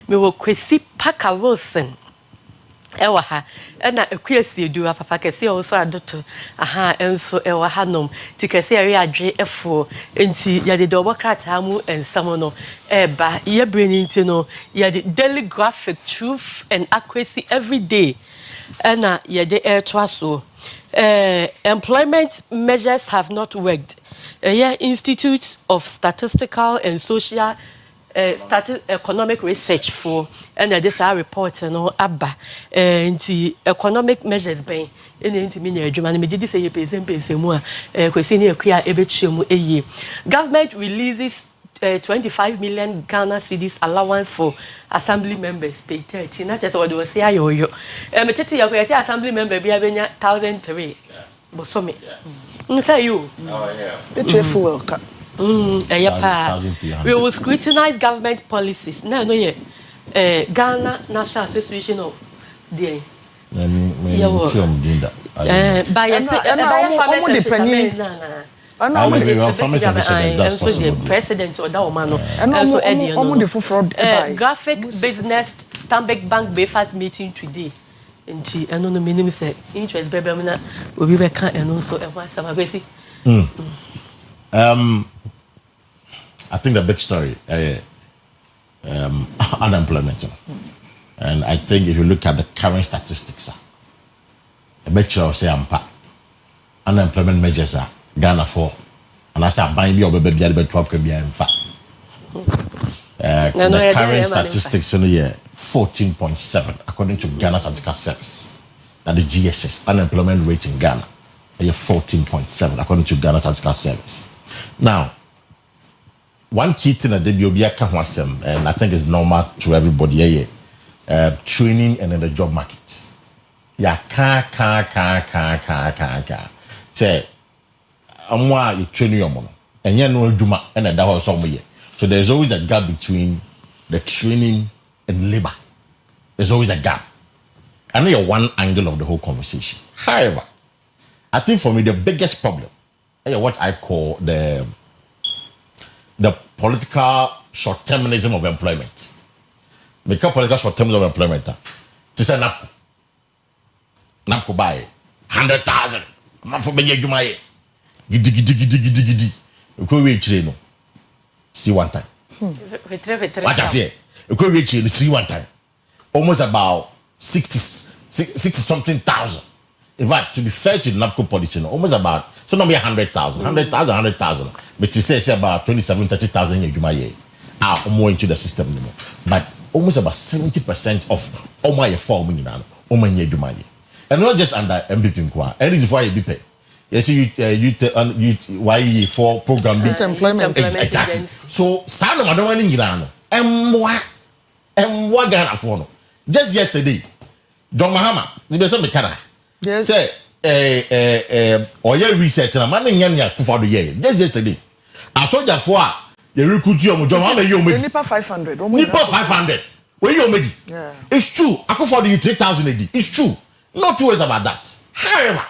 me wo Kwesi Parker Wilson ewa ha na Akua Asiedua papa kese also adoto aha enso ewa ha nom ti kese area adwe efo enti ya de dobo krata mu ensam no eba ye breni nti no ya de daily graphic truth and accuracy every day na ye de airtwaso employment measures have not worked. Institute of Statistical and Social Economic Research for and this our report no abba nti economic measures ben enti me na adwuma na me didi say ye pese mu a Kwesi ne Akua ebetwemu eyi. Government releases 25 million Ghana cedis allowance for assembly members pay 30 na just what we say ayoyo me tete Akua say assembly member bia benya 1,003 bosomi say you it's full ka we will scrutinize government policies no ye Ghana National Association of the by president or graphic business Stanbic Bank breakfast meeting today. And I don't know minimum say interest baby will be back and also some Kwesi. I think the big story unemployment. And I think if you look at the current statistics, a big sure say unemployment measures are Ghana for and I say buying your baby the current statistics in the year 14.7 according to Ghana Statistical Service. That the GSS unemployment rate in Ghana is 14.7 according to Ghana Statistical Service. Now, one key thing that they and I think it's normal to everybody training and in the job market. Yeah, say you training your money and you know juma and that was somewhere. So there's always a gap between the training and labor. There's always a gap. I know you're one angle of the whole conversation. However, I think for me the biggest problem is what I call the political short-termism of employment. Because political short-termism of employment, to say NAPCO buy 100,000. I'm for me Jumaye. Gidi. Uko we no. See one time. What I say? Uko we see one time. Almost about 60 something thousand. In fact, to be fair to the NAPCO policy, almost about so not be 100,000. But you say about 27-30,000 in Jumaye are more into the system anymore. But almost about 70% of all my form in Jumaye. And not just under MVP Nkwa. And this is why you pay. You see, why for program employment exactly. So, Sano Madonna in Iran, and what Ghana for? Just yesterday, John Mahama, the best of the Canada. Yes. Say, Oyerepa research and man in for the year. Just yesterday, I saw that for the recruit you, John Mahama, you made Nipa 500. Nipa 500. Where you made it? Yeah. It's true. I could for the 3,000 AD. It's true. Not two ways about that. However,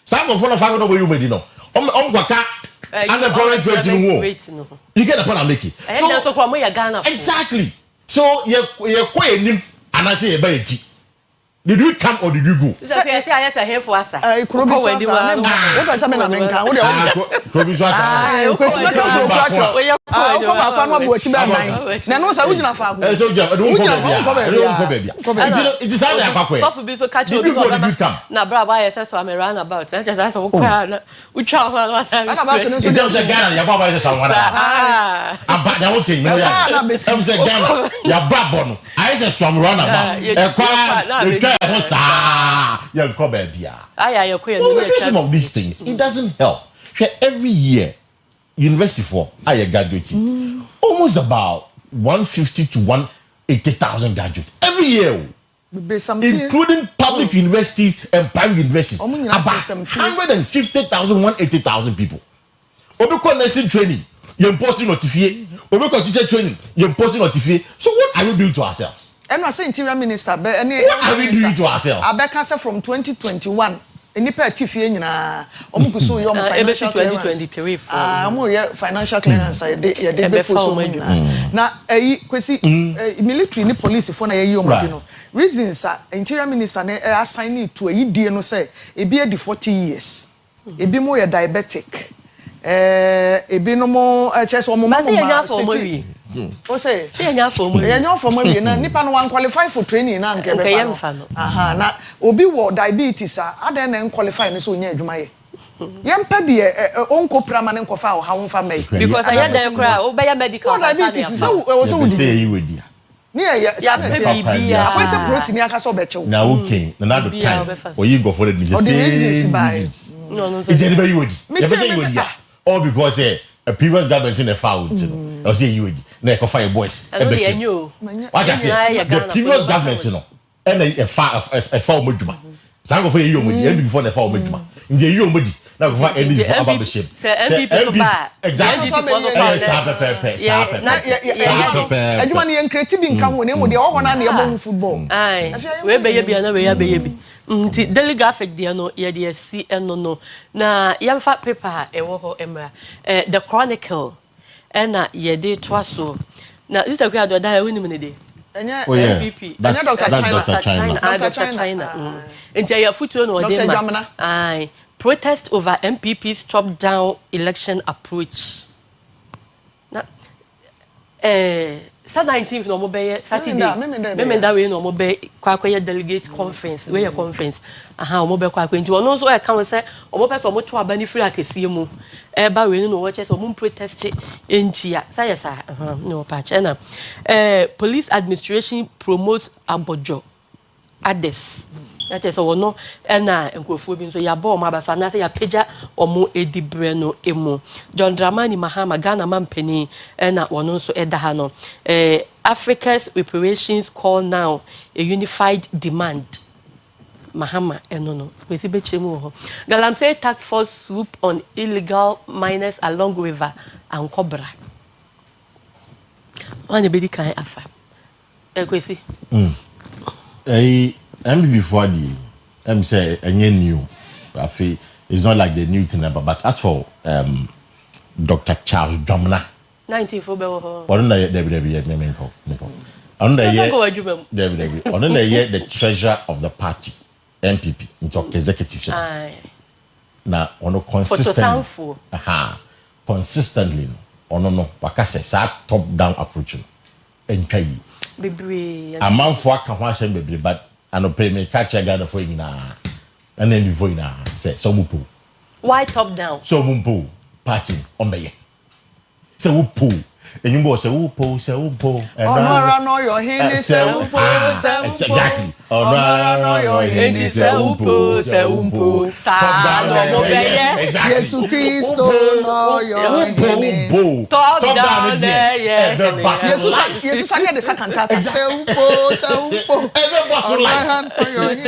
some of the 500 where you made it no. Unemployment rate in war. You get the point I'm making. So exactly. So you're quite and I say about it. Did you come or did you go? So I say I here for us. What I say me na menka. What na no say ujina fa ko. So it is how they akwa. So for be so catch you na bra ba yes so am run about. Just as we kwa we try what I about no so dey Ghana ya baba say someone. Aba na okay no ya. Am say Ghana ya baba no. I say some run about. E kwa some of these things, it doesn't help. Every year, university for I graduating almost about 150 to 180,000 graduates every year, including public universities and private universities. About 150,000, 180,000 people. Obeko nursing training, you're posting notifié. Obeko teacher training, you're posting notifié. So what are we doing to ourselves? And I say interior minister, what are we doing to ourselves? Abeka say from 2021 enipa tifie nyina omo kuso yo financial 2023 omo ye financial clearance ye de be poso na Kwesi military ni police for na ye omo bi no reasons interior minister na assign it to die no say e be di 40 years e bi mo ye diabetic e bi no mo chese omo ma o say enya for mo na nipa no wan qualify for training na nke be fa no na obi wo diabetes adan na qualify no so nya adwuma ye yempa de onko permanent ko fa o ha wonfa mai because I dey cry o be ya medical diabetes so we say you wedi ni ya baby ya we say prosini aka so be chew na okay na do time oyi go for the reasons no it's anybody you wedi you say you wedi all because a previous government in the foul I say you wedi na ko fire boys e be enyo what I say the previous government no and a foul moduma so go for you omodi and before the foul moduma nje you omodi na go for any for about shame say MVP so bad exactly adwuma ne creative nka ho na mo de ho na na e football ai we be ye bia na we ya be ye bi nti daily graphic dia no ye de si eno no na yamfa paper e wo ho emra the chronicle na ye de twaso na this the kwado da we nim ne de MVP Dr. China Dr. China nti ya futuo no de ma ai protest over MPP's top-down election approach. Na, sa 19th no mo be Saturday. Memenda we no mo be kwakoye delegate conference. We conference. Aha mo be kwakwe nti ono so e kan se omo pese omo to aba ni free akesie mu. E ba we no wo che se omo protest entia. Sa yes aha no patch na. Police administration promotes abojo. Ades. That is no na enkrofo bi nso ya ba o ma ba so na say ya peja omo edibre no emu John Dramani Mahama Ghana mampani na wono nso eda ha no Africa's reparations call now a unified demand Mahama no Kwesi be chemu ho Galamsey task force swoop on illegal miners along river and Cobra one be di kan afa Kwesi before the say any new I feel it's not like the new thing but as for Dr. Charles Domina 94 be ho on the the treasurer of the party MPP into executive na ono consistently no wakase sa top down approach enkai bebre amanfo aka ho asem bebre but and pay me catch a gather for you now. And then before you now say so mupo. Why top down? So mupo party on me. Say mupo. And you go say mupo, say mupo. And no your hand say mupo, say exactly. No your hand say mupo, say mupo. Jesus Christ no your hand. Top down there, yeah. Jesus I the second tata. Say mupo.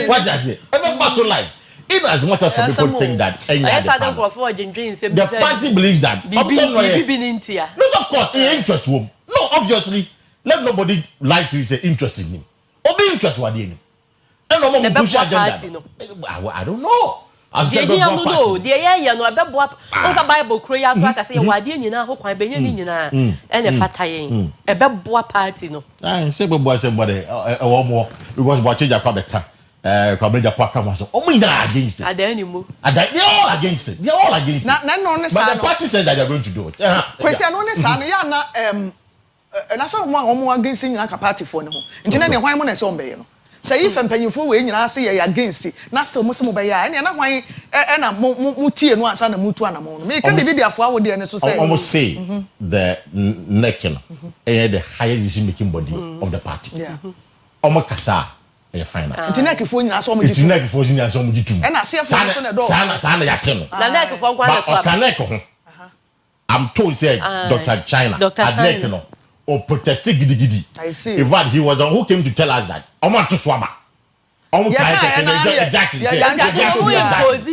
What does it? Everybody so life. Even as much as some people think that the party believes that no, of course, in interest womb. No, obviously, let nobody lie to you say interest in him. Or be interested what in him. And no more push agenda. I don't know. As I no, the yeah no abebo over Bible prayer so aka say wade nyina ho kwan benya ni nyina ene fatayen ebebo party no. Say bebo say body e wo mo because bo change akwa beka Kwabreja Paka was against it. Are there any more? They're all against it. They're all against it. But the party says that they're going to do it. Kwesi anone sana ya na so mo against nyina ka party for ne ho. Nti na ne hwan mo na so mbeye no. Say if empanyifo we nyina say ya against it. Na still mo se mo be ya. Na hwan na mo tie no ansa na mutu anamo no. Me ka bibi diafo awo de ne so say. Almost say the necking the highest decision making body of the party. Yeah. Almost kasa final. Internet phone nyina so mo jitu. Internet phone nyina so mo jitu. E na se phone so na do. Sana ya teno. Na nek phone kwa na to. Connect ho. I'm told say Dr. China. Adnek no. Or protest gidigidi. I see. In fact, he was the one who came to tell us that. Omo to swaba. Omo exactly.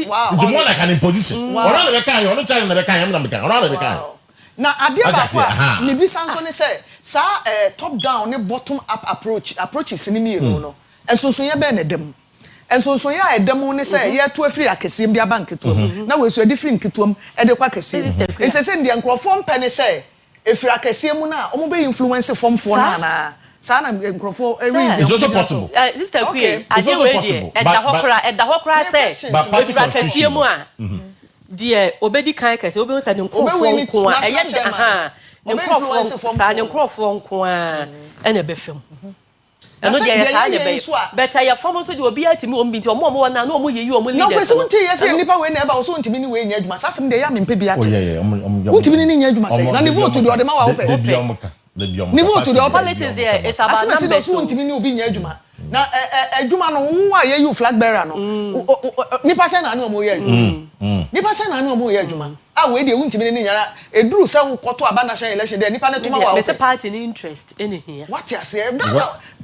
Wow. The more like an imposition. Ona na bekan, ona China na bekan, na bekan. Ona na bekan. Na adia ba kwa ni bi sanso ne say sa top down ne bottom up approach is ni no. Enso so ye be na dem enso so ya edem ne say ye to afiri akese bia bank ketuam na we so different ketuam e de kwa akese ensese ndie nkrofo mpene say efiri akese mu na omo be influence form for na sana nkrofo reason it's also possible sister Queen ade we dey eda hokra say efiri akese mu a die obedi kan kese obi say nkrofo nko a eye che aha nkrofo nko a ene be fem eno dia ya sa be better ya form so de obi atimi o mbinti omo na omo yeyi omo leader no kwesi unti yes nipa we na eba so ntimi ni we nya adwuma sasem de ya mempe bi ate untimi ni nya adwuma say na ni vote de ode ma wa ope ni vote de politics there is about numbers so untimi ni obi nya adwuma na adwuma no wo a yeyi flag bearer no nipa say na omo ye adwuma nipa say na omo ye adwuma a we de untimi ni nya eduru say wo koto aba national election de nipa ne to ma wa ope party ni interest any here what you say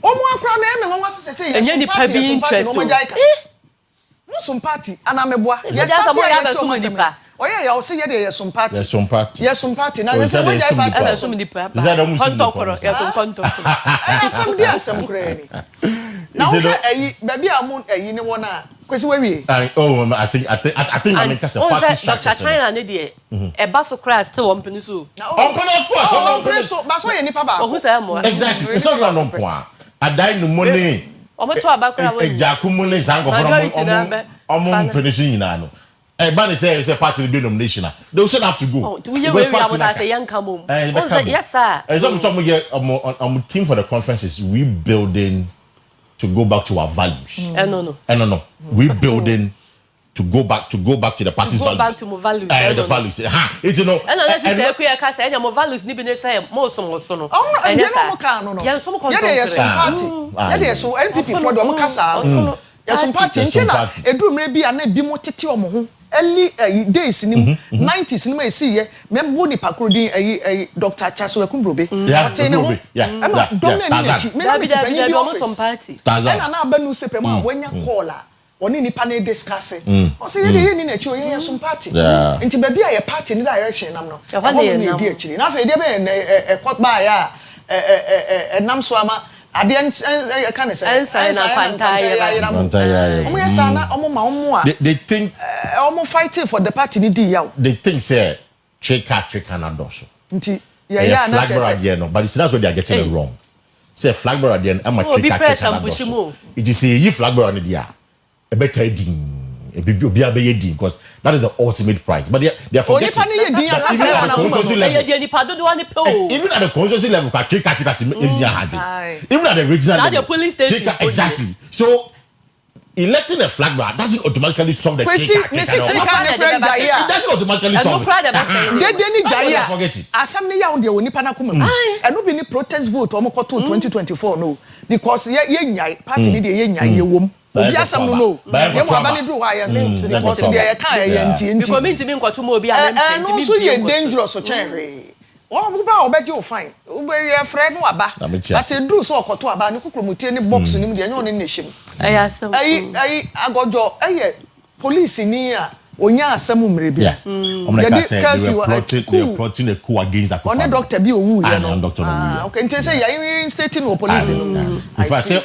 omo akra na me nwa sese enye ni pa bi interest no some party ana meboa yes party ya be so nipa oye ya o se ye de yes some party na yes say we dey party be so nipa kontokoro ya so kontokoro asem dia asem kra ni na o eyi baby amu eyi ni wona kwesi we I think I make us a party structure Dr. China ne de e ba so crash still one penny so of course on penny so ba so ye nipa ba o say mo exactly it's not no point adai no money omo to abakra we ejakumu ne zango for omo penny so nyina no e ba ne say party be nomination they should have to go we about the young come yes sir some get team for the conference is rebuilding to go back to our values. No. Rebuilding to go back to the party's values. Go back to my values. The values. It's you know. And let's say ka say my values ni be say mo so no. And you know mo ka no. Yeah, so mo party. Yeah, there so NPP for do mo kasa. Yeah, some party. Ntina edu mre bi ana bi mo tete omo ho. Early days in 90s in my see ye membo ni pakrodi Dr. Chaso Ekumbrobe some party and na ba newspaper ma wanya call oni nipa na discuss o say ye ni na chi o ye some party nti ba bia ye party ni direction nam no e ni di akiri na fa de be court ba ya nam so ama ade can say they think fighting for the party ni di yaw they think say trika na doso nti flag bearer there no but that's what they are getting it wrong say flag bearer there am trika na doso it is a flag bearer ni dia e better din obi abeye din because that is the ultimate prize but they are forgetting even at the constituency level even at the regional level police station exactly so electing a flag bearer doesn't automatically solve the case. It doesn't automatically solve it. Asam ne ya de oni pa na kuma. E no be ni protest vote o mo koto 2024 no because ye nyai party ni de ye nyai ye wom. Obi asam no no. Ye mo abani do wa ye because de ye ka ye nti. Because me ntimi nkoto mo obi a me no so ye dangerous so chen o ba obeje o fine o be ye friend no aba but e do so okoto aba ne kokromutie ne box nim de enyo ne nehim ayasem ai agojo aye police ni a onya asem mrebi they plotting a coup against Akua on doctor bi owu ye no okay nti say ya state no police no if I say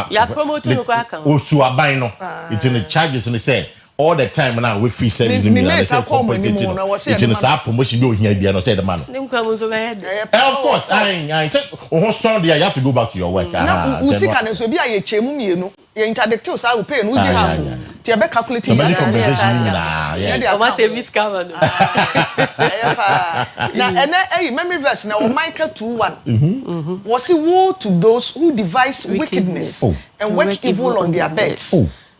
ya promoting no kwa kan osu aban no it's in the charges and they say all the time now we free service ni it's in the promotion do here bia no say the man of course I say oh son there you have to go back to your work usika na so bia ye chemu mienu ye interdictive say we pay no we have ti e be calculate the compensation o ma service cover na ene memory verse na Michael 2:1 was he woe to those who devise wickedness and work evil on their beds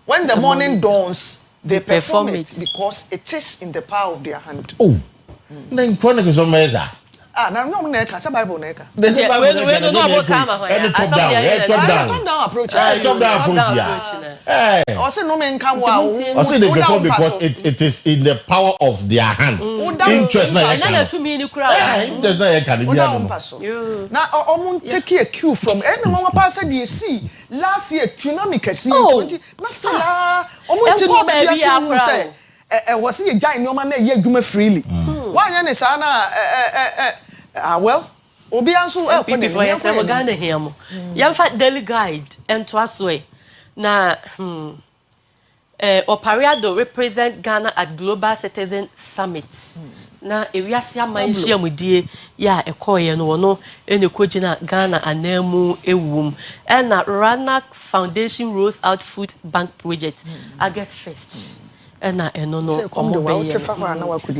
when the morning dawns they perform it because it is in the power of their hand. Then Chronicles of Meza. Na no neka, sa Bible neka. We no about kama ho ya. Top down approach. Hey. O say no men kan wa. O say they perform because it is in the power of their hand. Interest na ya kan. Na to me ni kura. Interest na ya kan bia no. Na omo take a cue from any mama pass dey see last year tsunami kasi 20 na sala omo ti no bia say was he giant no man na ye adwuma freely why na say na well obi anso people for yourself Ghana here mo yam fa daily guide and to aswe na Opariado represent Ghana at Global Citizen Summit. Na ewiase amanhia mudie ya ekoye no wono ene kogina Ghana anemu ewum na Ranak Foundation rolls out food bank project August 1st na eno no omo be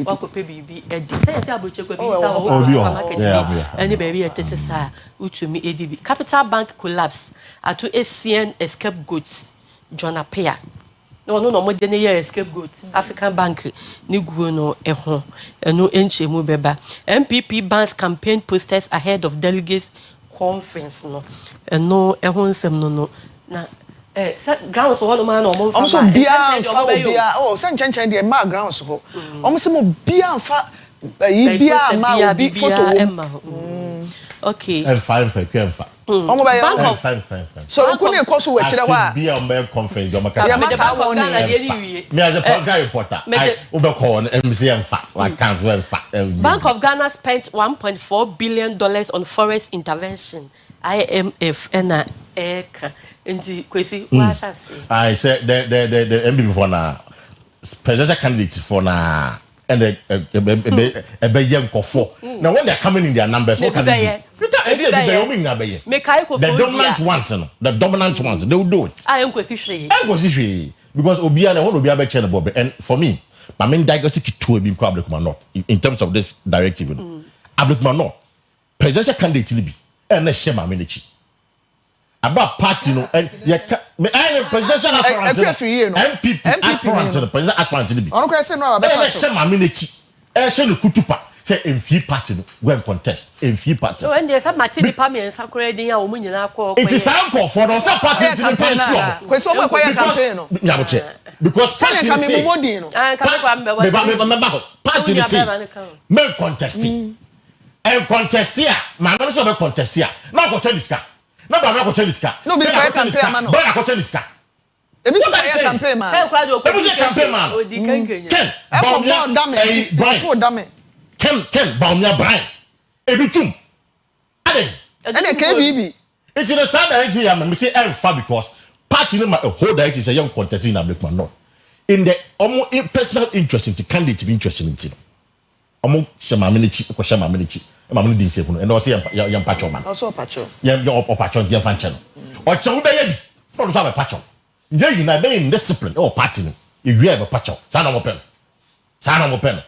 wakope bibi edi say aboche ko bi sa o market any baby etete sa utumi edibi Capital Bank collapse ato ACN escape goods John Apia no mo de ne ya scapegoat African Bank ni guo no eho eno enchemu beba MPP bans campaign posters ahead of delegates conference no eno eho nsem no na grounds ho no ma no mo fa bia oh se nchenchen de ma grounds ho omo se mo bia fa bia ma obi photo okay fine kwemfa omo ba ya fine so ko ne ko so we kire wa bia on be conference o ya ma sa won me as a political reporter I ube call MC emfa I can't emfa Bank of Ghana spent $1.4 billion on forest intervention IMF na eka nti Kwesi wa sha say I said the MB for na presidential candidates for na and a young kofo. Now when they're coming in their numbers, what can they do? The dominant ones, they will do it. I am Kwesi. Because Obiana won't be able to change the bob. And for me, my main diagnostic to be public man not in terms of this directive. Public man not presidential candidate be and let's share my ministry. About party no and I presidential aspirant MPP aspirant president aspirant to be ono ko ese no aba say my minute e say no kutupa say emfi party no go contest emfi party so when they say martin department sakura din ya o munyina akọ it is uncle for no say party to the pension Kwesi o kwa campaign no nyaboche because party say no party say me contest and contest here my no so be contest here na go tell this guy no ba me ko tell this guy no be campaign man no ba na ko tell this guy ebi so campaign man campaign man odi kankanya Ken Baumia Brian Edutum Aden and KBB it's in the side direction I me say far because party no a whole direction is a young contest in Ablik man no in the personal interest in the candidate be interested in it omo shema minichi ko shema minichi ma mini din sefu no and o say yam patcho man also patcho yam your patcho yam fan channel o che wo be ya bi no so be patcho ye na be in discipline o party no e wi e be patcho sa na mo pen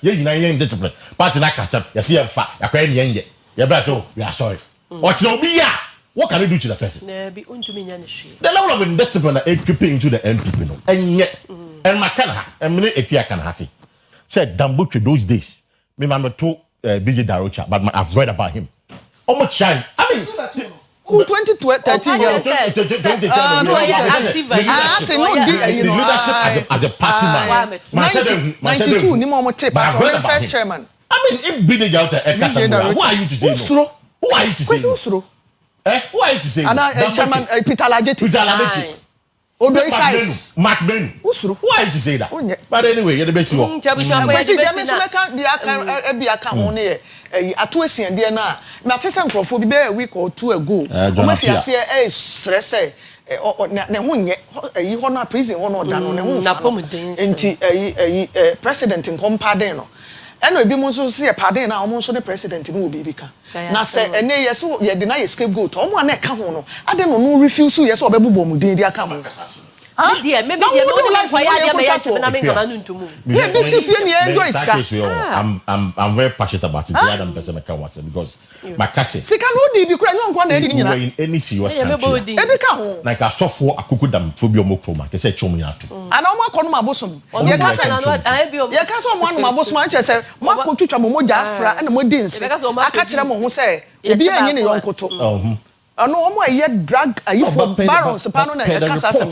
ye na ye in discipline party na kasem ye see yam fa ya kwa ye ye ye bra so we are sorry o che obi ya what can you do to the person na bi untumi nya ne hwe the level of indiscipline equipping into the MPP no enye and makana and me ekua kan ha said Dambutwe those days me ma to BJ Darocha but I've read about him almost shine I mean 2013 leadership as a party man 92 ni mo tape first chairman I mean if BJ Darocha who are you to say no who are you to say no who are you to say and chairman Peter Lajeti Odo size Mark Ben usuru who are you to say that but anyway you the best one aka ho ne ato asian de na na tese nkrofo bi be a week or two ago o ma fiase stress ne ho nye yi ho na prison ho no da no ne ho enti president nkompaden no eno ebi mo so se paden na o mo so ne president no obi bika na se ene yeso ye de na ye scapegoat o mo na ka ho no ade no refuse yeso obebubo mu din di aka mo dia maybe dia no like for ya me ya chebe na me ngama ntumu yeah beauty fie ni enjoy ska I'm very passionate about it the other person can watch because my cousin sika no di bi kura nyon na edi nyina in any serious country ebi ka ho like asofo akukudam phobia omokroma ke se chom nyina to ana o makono mabosom ye ka se ye ka so mo anu mabosom an che se mo akotwitwa mo moja afra na mo di nse aka kire mo ho se ebi enye ne yonkoto ano o mo aye drug ayi for barons pano na ye ka sa sem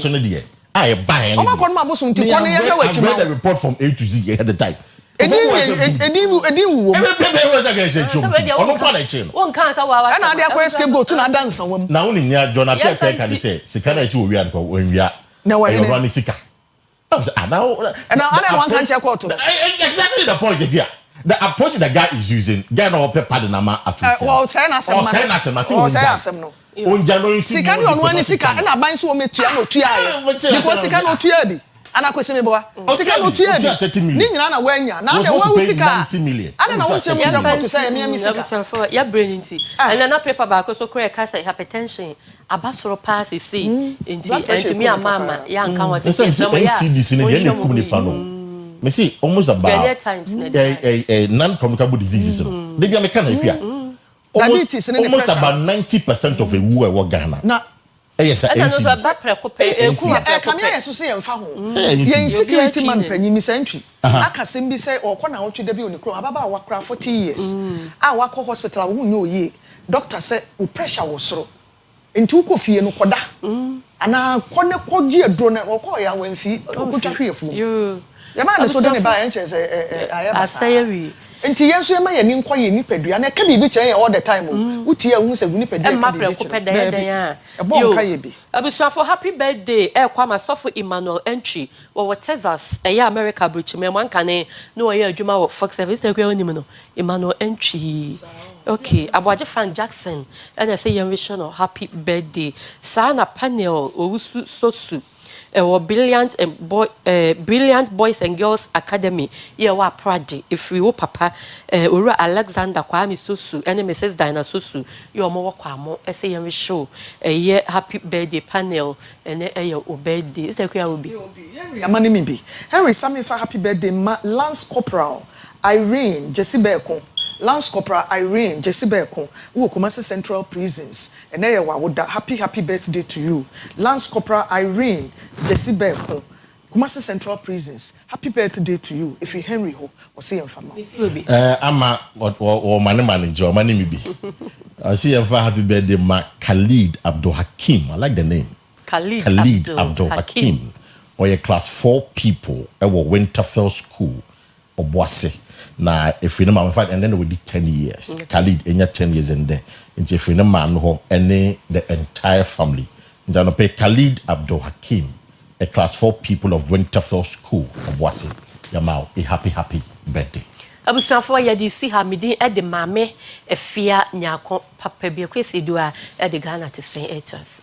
I buy o makono mabosom ti kono ye hwe I read the report from A to Z at the time edi wo was against chom ono pa na che no won kan sa wa na ade akwa scapegoat na dance wam na woni nya Jonathan Peka dey say sika na si wo wi an ko wia na wa ni sika now and ana one can check out exactly the point here The approach the guy is using, guy no paper the nama at well, say na sem. Oh, say na sem no. Onja no isi. Sika no no ani sika na ban so o metua no tua because sika no tua bi. Ana kwese me boa. Sika no tua bi. Ni nyina na wanya. Na de wa sika 90 million. Ana na wo chem to say me sika. Ya brain nti. And na paper ba ko so kure ka say hypertension. Abasoro pass see nti me amama ya nka wa say CDC ne dey kum ni pa no. Me see almost about non-communicable diseases. They be American almost about 90% of the world are Ghana. Now, yes, I security man penny miss entry. Aka simbi say or kwana ochi debi oni kro ababa wakra 40 years. Ah wako hospital wo nyo ye. Doctor say o pressure wo soro. Enti wo kofie no koda. Ana kone koji edro na wo ko ya wanfi ko twahwe efu. Ya ma na so de ne ba enche say asayewi. Enti yenso ema ye ni nkwa ye ni padua na ka bibi chen ye all the time uti ahu se guni padua ka bibi ko peda den ya ebo nka ye bi abusuafo happy birthday kwa masofo Emmanuel Entry wo Texas ya America bridge me manka ne no ye adwuma wo Fox service te kwa onim no Emmanuel Entry okay Abuaje Fan Jackson and say yen wish no happy birthday sana panel owusu sosu brilliant boys and girls academy ye wa praje ifri wo papa owura Alexander Kwame Sosu and Mrs Diana Sosu yo mo wakwa mo say yen show ye happy birthday panel and your birthday is that will be Henry amani mi bi Henry sami fa happy birthday Lance Corporal Irene Jesibeko Lance Corporal Irene Jesibeko wo Kumasi Central Prisons and there wa woda happy birthday to you Lance Corporal Irene Jesibeko Kumasi Central Prisons happy birthday to you if you Henry ho or say enfama ama or manager mani mi bi I see a happy birthday ma Khalid Abdul Hakim I like the name Khalid Abdul Hakim or your class 4 people ewo Winterfell School Obuasi na if we know and then we did 10 years Khalid enya 10 years in there into if we know man ho any the entire family and pay Khalid Abdul Hakim a class 4 people of Winterfell School of Wasi Yamao a happy birthday abusuafo ya di si ha midin e de mame efia nyako papa bi Kwesi Dua e de Ghana to say hs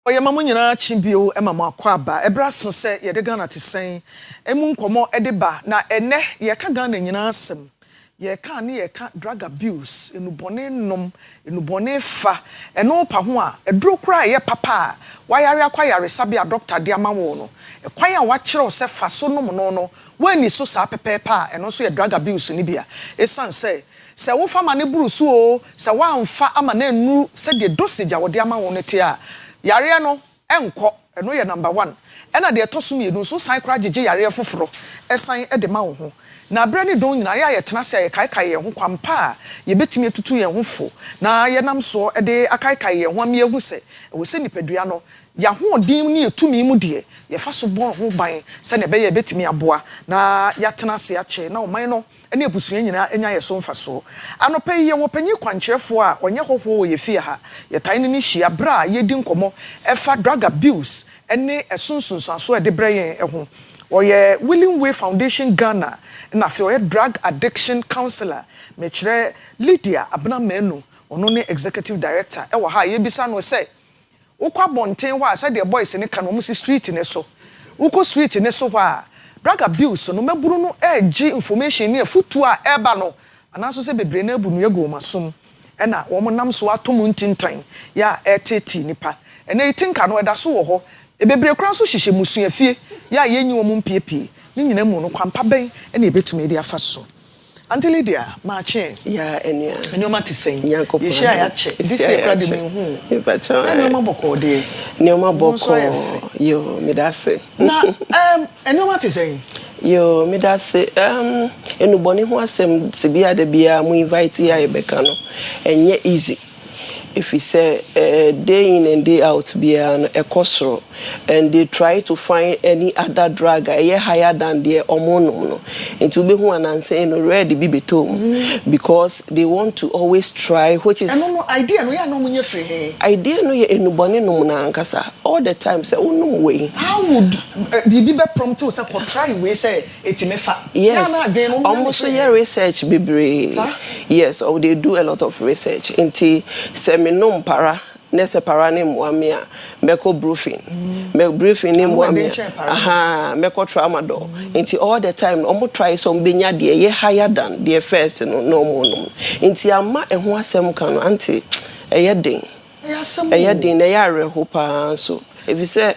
Oye mamu nyina chimbio ema akwa aba ebra so se ye de Ghana tesen emu nkomo ede ba na ene ye ka Ghana nyina asem ye ka ne ye ka drug abuse enubone nom enubone fa eno pa ho a edro kra ye papa wayare akwa yare sabia doctor de amawo no ekwan a wa kire se fa so nom no wani so sa pepepa eno so ye drug abuse ni bia esan se wo fa ma ne burusu o se wa amfa ama na enu se de dosage a wo de amawo ne te a yare no enko eno ye number 1 ena de etosum ye no so san kra gege yare foforo esan e de ma wo ho na brani don nyina ye tena se ye kaikai ye ho kwampa ye betimi etutu ye ho fo na ye nam so e de akaikai ye ho am ye hu se wo se nipadua no ya ho odin ne etumi mu de ye fa so bon ho ban se ne be ye betimi aboa na ya tena se ya che na oman no ene abusua nyina enya ye so mfa so anopa ye wo panyi kwankyerefo a onye hoho ye fie ha ye tan ne hia bra ye di nkomo efa drug abuse ene esunsunso aso e de breyen ho oye Willing Way Foundation Ghana na fe oye drug addiction counselor mechire Lydia Abnamenu ono ne executive director e wo ha ye bisa no say ukwa bonten wa say the boys ne kan omusi street ne so uko street ne so wa drug abuse no meburu no egi information ne futu a eba no anaso se bebre na ebu no ego masom e na wo nam so atom ntintan ya eteti nipa ene itinka no eda so wo ho e bebre kran so hihye musua fie ya yenyi wo mu piepie ni nyina mu no kwampa ben e na ebetumi dia fa so Auntie Lydia, mache. Yeah, enya. Enyoma te sen. Ye share ya che. This year crowd me hu. E pa cho. Enyoma boko de. Enyoma boko. Yo, me da se. Na enyoma te sen. Yo, me da se. Enuboni ho asem se bia de bia mu invite ya Ebeka no. Enye easy. If we say day in and day out be an ekosro and they try to find any other drug higher than their hormonal into be who and saying already be betom because they want to always try which is no idea no ya no munye free idea no ye enubone no na ankasa all the time say oh no way how would be prompt to say try we say etimefa yes almost your research bebre yes or they do a lot of research into minum para nese para ni muamia meko briefing me briefing ni muamia aha meko tramadol into all the time omo try some benya de ye higher than the first no more into ama eho asem kan no anti eyedin na ya reho pa so if you say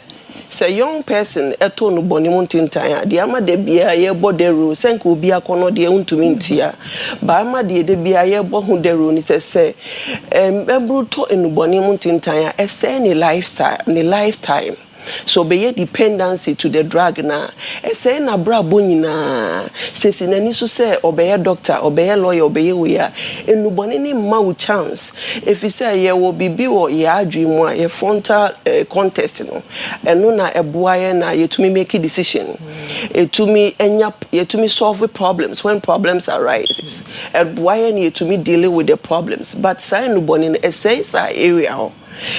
young person eto no boni muntintan de ama de bia ye bodero senka obi akono de untumi ntia ba ama de bia ye bo hu dero ni se ebruto enuboni muntintan ese ni lifetime so be ye dependency to the drug na say na bra bonyina sesi nani so say obeye doctor obeye lawyer obeye we a enuboni ni ma wo chance if you say ye wo bibi wo ye adwi mu a ye frontal contest no eno na eboa ye na yetumi make decision etumi enya yetumi solve problems when problems arises eboa ye na yetumi deal with the problems but say enuboni no say area ho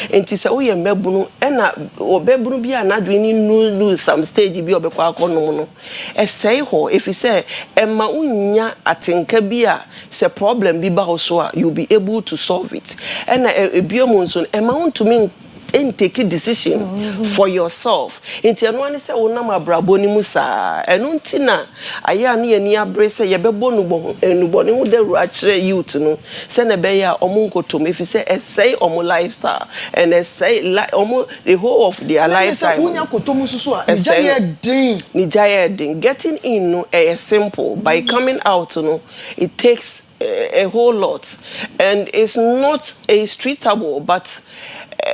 enti se wo ye mebunu na obebunu bia na dwini lose some stage bi obekwa akono no esei ho if you say emma unya atenka bia se problem bi ba so a you be able to solve it na ebiomu nso emma untumi and take a decision for yourself. Inti anu ani se wonam abrabo ni musa enu ntina aya na ani abrese ye bebo nuboni hu de ruachre youth no se na be ya omo nkotom efi se essay omo lifestyle and essay omo the whole of their lifestyle. Unya kotom susu a ni jaye din getting in no simple by coming out no it takes a whole lot and it's not a treatable but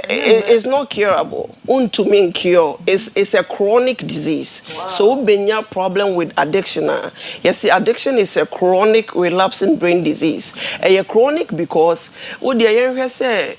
it's not curable. To mean cure it's a chronic disease. Wow. So benya problem with addiction. Yes, addiction is a chronic relapsing brain disease. A chronic because what the say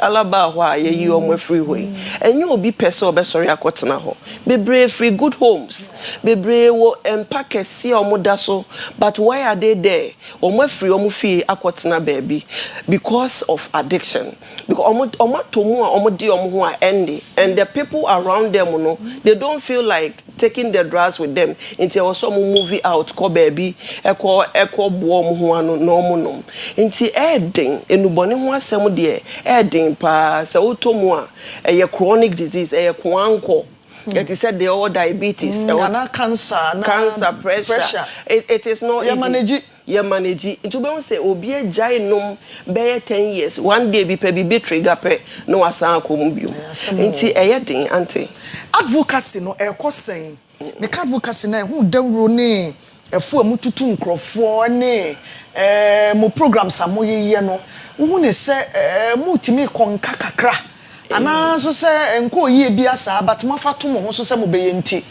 alaba hwa ye yi omo freeway. And you will be person be sorry akotena ho. Be brave free good homes. Be brave wo empake si omo daso. But why are they there? Omo free omo fi akotena baby because of addiction. Because omo tomu omo di omo ho ending and the people around them no they don't feel like taking the drugs with them until also movie out ko baby eko bo omo ho ano no omo no nti edin enuboni ho asem de edin pa se otomu a chronic disease kwanko. It is said they all diabetes, cancer, pressure. It is not easy. You manage it. To be say obi e jai nom be 10 years. One day be trigger pe no asan akombio. Nti eyedin auntie. Advocacy no ekosen. The advocacy na hu dawro ne efu amututu nkrofo ne mo programs amoyeye no. Hu ne se mu timi konka kakra. Ana so se enko yie bia sa but mafa to mo so se mo be yenti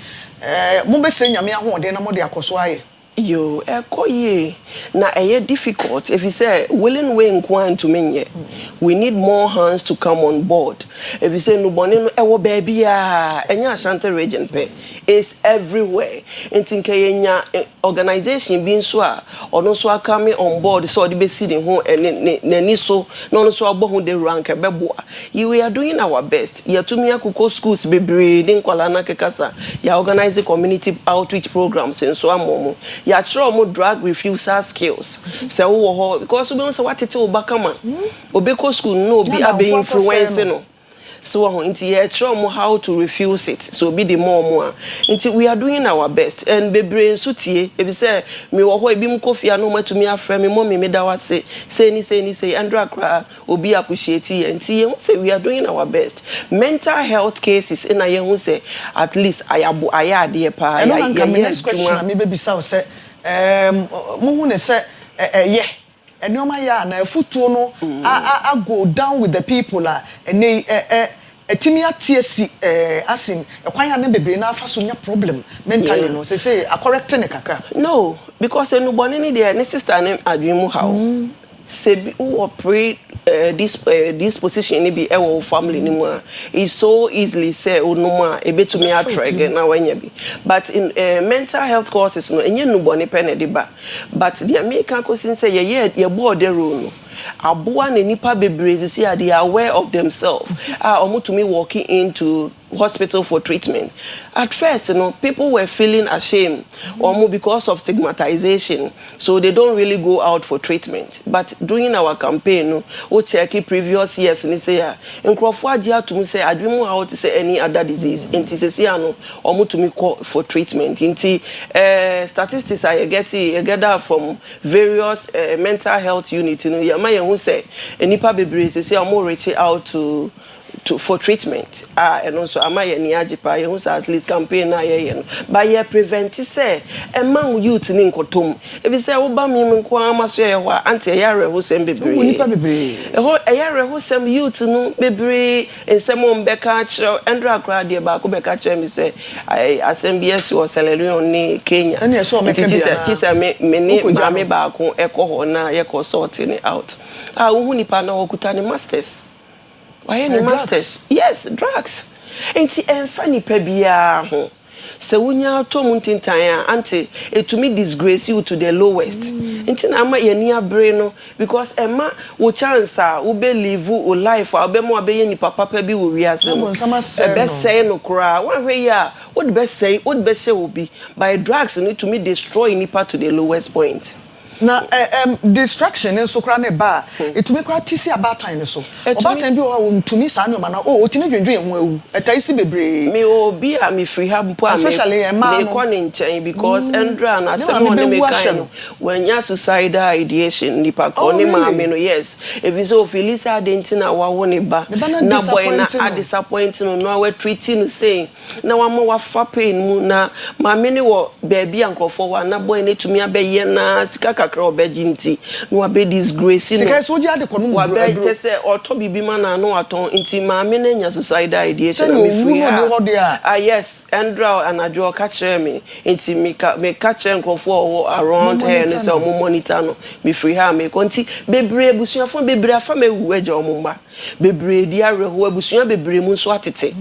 mo be se nyame ahode na mo de akoso aye Yo, koye na difficult. If you say willing way in to menye, we need more hands to come on board. If you say no bonino ewo baby enya Ashanti region pe is everywhere. Intinke yenya organization being so or no so coming on board so the be sitting home and so no so abo the rank beboa. We are doing our best. Ya to me akuko schools be breeding kwalana kekasa. Ya organize community outreach programs and so amomo. Ya try more drug refusal skills. Say wo because we don't say what it obakama. Obeko school no be abe influence no. So into here try more how to refuse it. So be the more. Into we are doing our best and be brain sutie. If you say me wo e bi mu kofi ano to me afre me mommy me da wase say Andra kra obi appreciate and say we are doing our best. Mental health cases in a hu say at least aya de pa ya next question me be say mo hu ne say yeah enoma ya na afutuo no I go down with the people etimi atiesi asin ekwan ya na bebre na afa so nya problem mentally no say correct ne kakra no because enuboni ni there ne sister name adwimu how say who operate this position ni be our family ni mu is so easily say onuma ebetumi atrege na wanya bi but in mental health courses no enye nuboni pen de ba but the American question say ye board the rule no aboa na nipa bebree say they are aware of themselves omutumi walking into hospital for treatment. At first, people were feeling ashamed because of stigmatization, so they don't really go out for treatment. But during our campaign, we check previous years and say, in Crawford, to say, I don't know how to say any other disease. In Tisesiano, to me call for treatment. In statistics I get from various mental health units. You say, nipa bebree say, I'm more reaching out for treatment and also amaya ni ajipa ye hu at least campaign na ye no ba ye prevent say emma youth ni nkotom e bi say wo ba mi nko amaso ye ho anti ye yare ho sem bebre nipa bebre e ho yare ho sem youth no bebre ensem on beka kire Andra kra de ba ko beka kire mi say assemblies o celerion ni Kenya and ye so make tisa me ni ba me ba ko ekoho na ye ko sorting out wo nipa na okuta ni masters. Why any masters? Yes, drugs. Enti funny pebia ho. Se wunya to muntintan anti to me disgrace you to the lowest. Enti na ama ye ni abre no because ema wo chance wo be live wo life wo be mo abeye ni papa bi wo wiase no. E be say no kra. Wan hwe ya wo be say obi by drugs need to me destroy nipa to the lowest point. Na distraction en so kra ne ba etumi kra tisi abatan ne so obatan bi o ntumi sa no ma na otimi dwendwen hu awu etaisi bebre me obi a me free hab po especially me ko ne nchen because Andra na se mo ne me kan when ya suicidal ideation nipa ko ne ma me no yes if you so Felisa Dentina wa wo ne ba na boy na disappoint no we treating no say na wa mo wa fa pain mu na ma me ne wo baby ankofo wa na boy ne tumi abeye na sika kakra obejinti no abe disgrace no sika so ji ade ko no wa be te se oto bibi ma na no aton nti ma me na nya suicidal ideation na me free yes Andra and ajo ka kire me nti me ka kire nkofo around here no say mo monitor no me free ha me konti bebre busuafo bebre afa me wu aja omumba bebre di areho abusua bebre mu so atete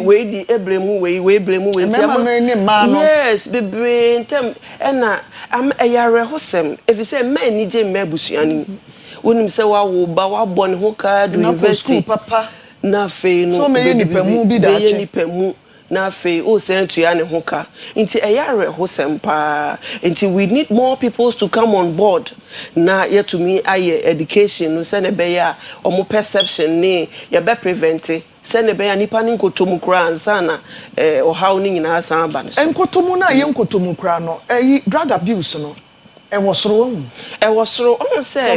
we di ebremu we bremu we nti yes bebre ntem na am eyare hosem if you say man ni je me abusua ni wonim se wa wo ba wa bɔ ne ho ka do university papa na fe no so me ni pemu bi da che ni pemu na fe o se ntua ne ho ka nti eyare hosem pa nti we need more people to come on board na yetumi aye education no se ne be ya omo perception ni ye be prevent se ne be ya nipa ni nkotomu kra ansa na ohaw ni nyina san ba no enkotomu na ye nkotomu kra no drug abuse no e was on say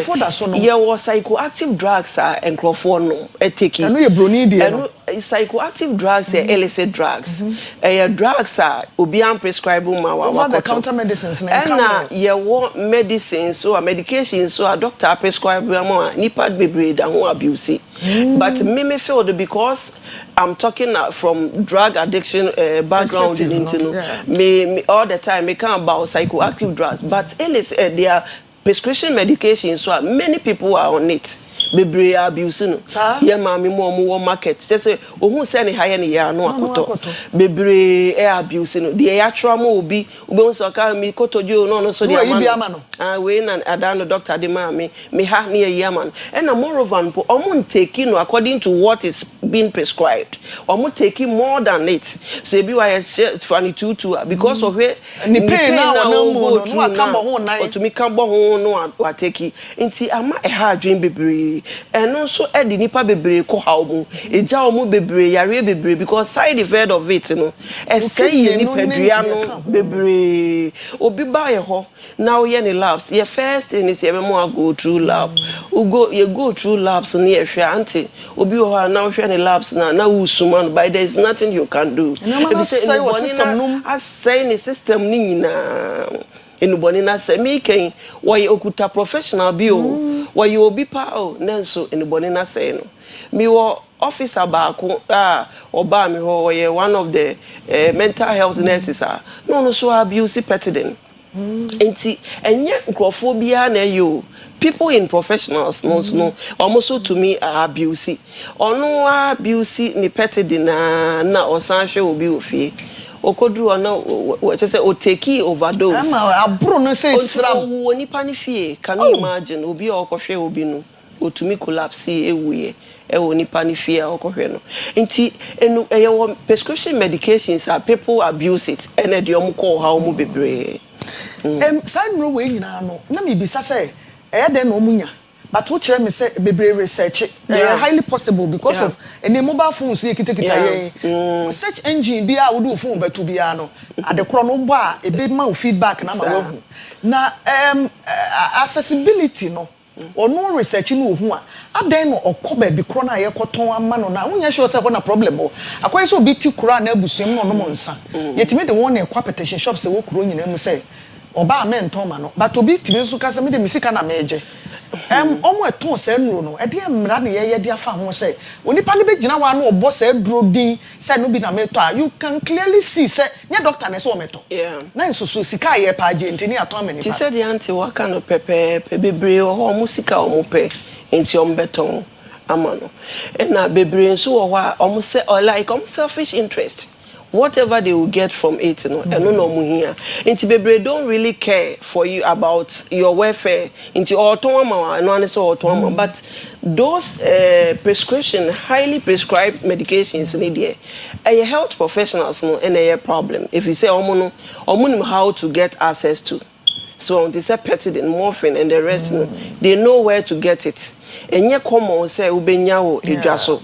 ye was psychoactive drugs encrofo no taking no ye broni die no psychoactive drugs illicit drugs drugs are obi am prescribe ma over the counter medicines na ye want medicines so medications so a doctor prescribe ma nipa bebre da ho abuse but me feel because I'm talking from drug addiction background into me all the time me come about psychoactive drugs but illicit they are prescription medications so many people are on it bebre abuse no ye mama mo market say ohun say ne high ne ya no akoto bebre abuse no de ya tro ma obi so ka mi kotojo no so de ama we na adano doctor de ma me ha ne ya man and moreover omo take no according to what is being prescribed omo take more than it say bi why 22 because of where ni pain na no aka bo ho nan otumi ka bo ho no wa take nti ama ha adwen bebre eno so edi nipa bebre ko hawo mu eja omu bebre yare bebre because side effect of it no say nipa dua no bebre obi ba ye ho now ye ne labs ye first thing is ye mo go through lab you go through labs na ye hwe anti obi ho na hwe ne labs na usuma by there is nothing you can do if you say in the system no as say in system ni nyina enuboni na se me ken why okuta professional bi o why obi pa o nenso enuboni na se no me wo officer baako oba me ho one of the mental health nurses no so abuse petting enti enye nkrofobia na yo people in professionals no almost to me abuse ono abuse ni petting na osanhwe obi ofie okodru ona we say o take overdose ama abro no say sram woni pani fie can you imagine obi okohwe obi no otumi collapse ewuye woni pani fie okohwe no nti enu eyewo prescription medications are people abuse it and de omko ha omu bebre sanro we nyina no na me bisa say den no munya but wo kire me say bebre research highly possible because of any mobile phones ye kita search engine bia wo do phone betu bia no adekro no bo a ebe ma feedback na ma wo na accessibility no ono research no hu a aden no okoba bi kro na ye koton ama no na wonya sure say na problem o akwai so bi ti kura na abusum no no nsa yetime de won na ekwa petition shop say wo kuro nyina mu say oba menton ma no but obi timi so ka say me de misika na meje omo eton se nro no e de mra na ye de afa ho say onipa ne be gina wa no obo se dro din say no bi na meto you can clearly see say nya doctor na say o meto na nso so sika ye pa je ntini ato amani pa ti say the anti waka no pepe bebre o mo sika o mo pe enti o mbeton amano e na bebre nso wo wa o mo say like selfish interest whatever they will get from it no no mu here nti bebre don't really care for you about your welfare nti oton ma no an so oton ma but those prescription highly prescribed medications need there health professionals no and a problem if you say omo how to get access to so they say petting morphine and the rest no they know where to get it enye common say ubenya wo edwaso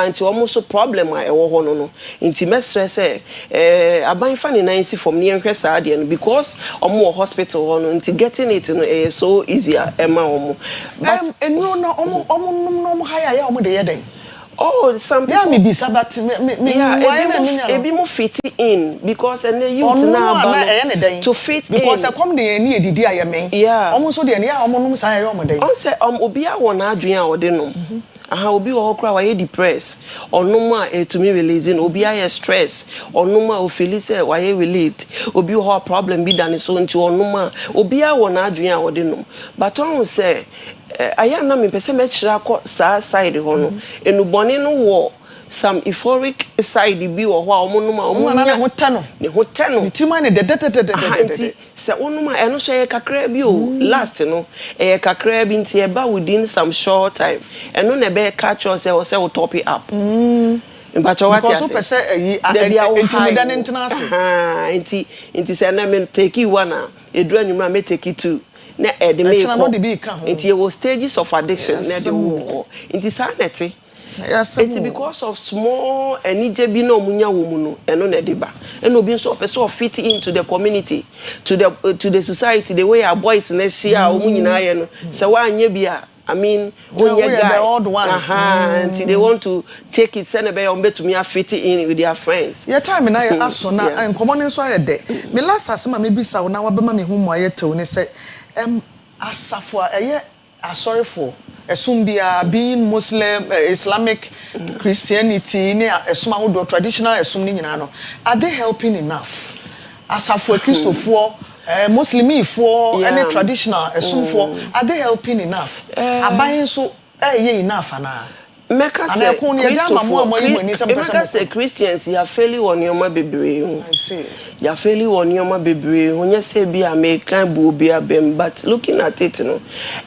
nti almost problem a ewo ho no nti mesre say aban fa ni nansi from ne nhwe saa de no because omo hospital ho no nti getting it no so easier ema omo but enu no omo higher ya omo de yeden oh some people me be sabat me ebi mo fit in because and you now to fit in because come dey ni edidi ayemen omo so dey ni ya omo num san ya omo dey on say obi a won adwen a ode no obi wo kra wa ye depressed onum a etumi releasing obi a stress onum a o feel say wa ye relieved obi ho problem bi dan so nti onum a obi a won adwen a ode no but on say aya na me pese me kira ko sa side ho no enubone no wo some euphoric side bi wo ho a omonum a omunya ne hote no ni tima ne de se onuma eno so ye kakra bi o last no kakra bi nti e ba within some short time eno ne be catch us say we top it up mpacho what you say because pese enti muda ne ntenase nti se na me take you one edru anwuma me take it two na de me nti e was stages of addiction na de wo nti sa neti it's because of small enije bi na omunya wo mu no eno na de ba eno obi nso person fit into the community to the society the way our boys na share omu nyina ye no se wa anya bi a I mean, when you're the odd one. And they want to take it, send a bay on bed to me, fit in with their friends. Your time and I ask so now, and common so I day. Me last as maybe so now, Abama me whom I yet to say, Asafwa, sorry for. Esumbia being Muslim, Islamic, Christianity, a traditional, are they helping enough? As for Christopher, Muslim for any traditional, for are they helping enough? Are buying so enough, Anna? Meka say Christians you are fairly on your baby. I see. You are fairly on your baby. When you say be American be a bem, but looking at it, no,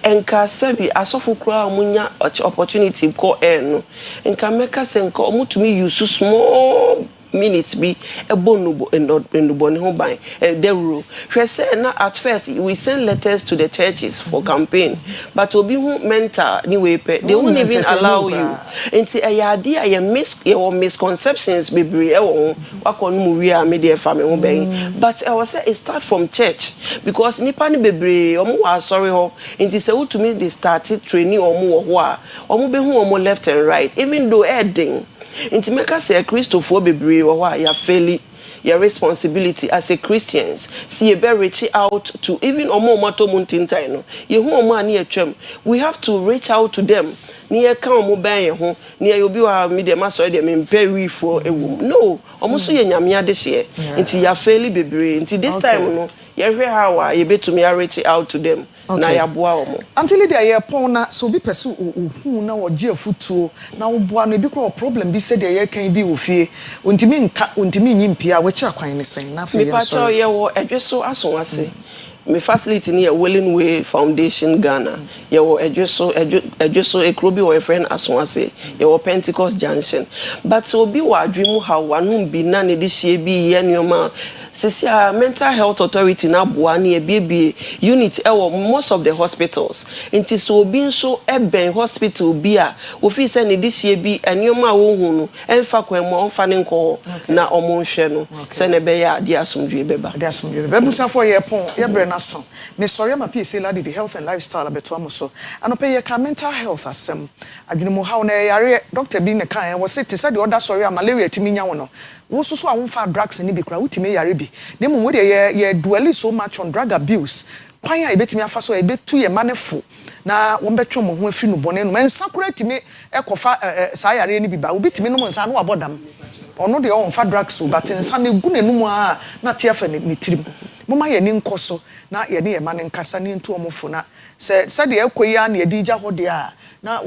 and ka sebi asofu kura munya opportunity ko no, and ka meka say nko to me use small minutes be a bonubo and the boni home by the rule. She said at first we send letters to the churches for campaign, but to be mentor anyway, they won't even allow you. And see a idea your misconceptions be media family but I was say it start from church because nipani bebre sorry ho into say to me they started training omo left and right even though adding into make us say Christopher bebre or ya fairly your responsibility as a Christians see a very reach out to even omo mato muntinta no ye hu omo ani atwam we have to reach out to them near come omo ban ye ho near you be wa media maso de me pay we for ewum no omo so ye nyame ade hye into ya fairly bebre into this time no ye hwe how ye betumi reach out to them. Na ya boa omo until they are pon na so be person hu na wo je afutuo na wo boa no bi ko problem bi said ye kan bi wo fie ontimi nyimpia wo kira kwan ne sen na fe ye so ye wo edweso aso ase me facility ni Welling Way Foundation Ghana ye wo edweso ekrobi wo friend aso ase ye wo Pentecost Junction but obi wa adwemu ha wanum bi na ne de hie bi ye nyoma Sisia mental health authority na buani e unit most of the hospitals inti so obi so eben hospital bia wo fi se ne this year bi enioma wo hu no emfa kwemo omfa ne nko na omo hwe no se ne be ya dia asomdwe beba busa for ye pon ye bre na so me sorry ma PSA lady the health and lifestyle abeto amoso anope ye ka mental health asem adwene mo ha na yare doctor bi ne kan wo se te se the other sorry malaria timi nya wo no wo so so awon fa drugs ni bi kra wutime yare bi na mo we ye dwell so much on drug abuse kwan ya ebetimi afa so ebetu ye manefo na wo betwe mo ho afi no bone no mensa kura timi ekofa sa yare ni bi ba obetimi no mo nsa no abodam ono de on fa drugs so but nsa na egu nenum a na te afa ni tirim mo ma ye ni nkoso na ye ne ye mane nkasa ni ntu omofo na se de ekoyi a na ye di gya hode a na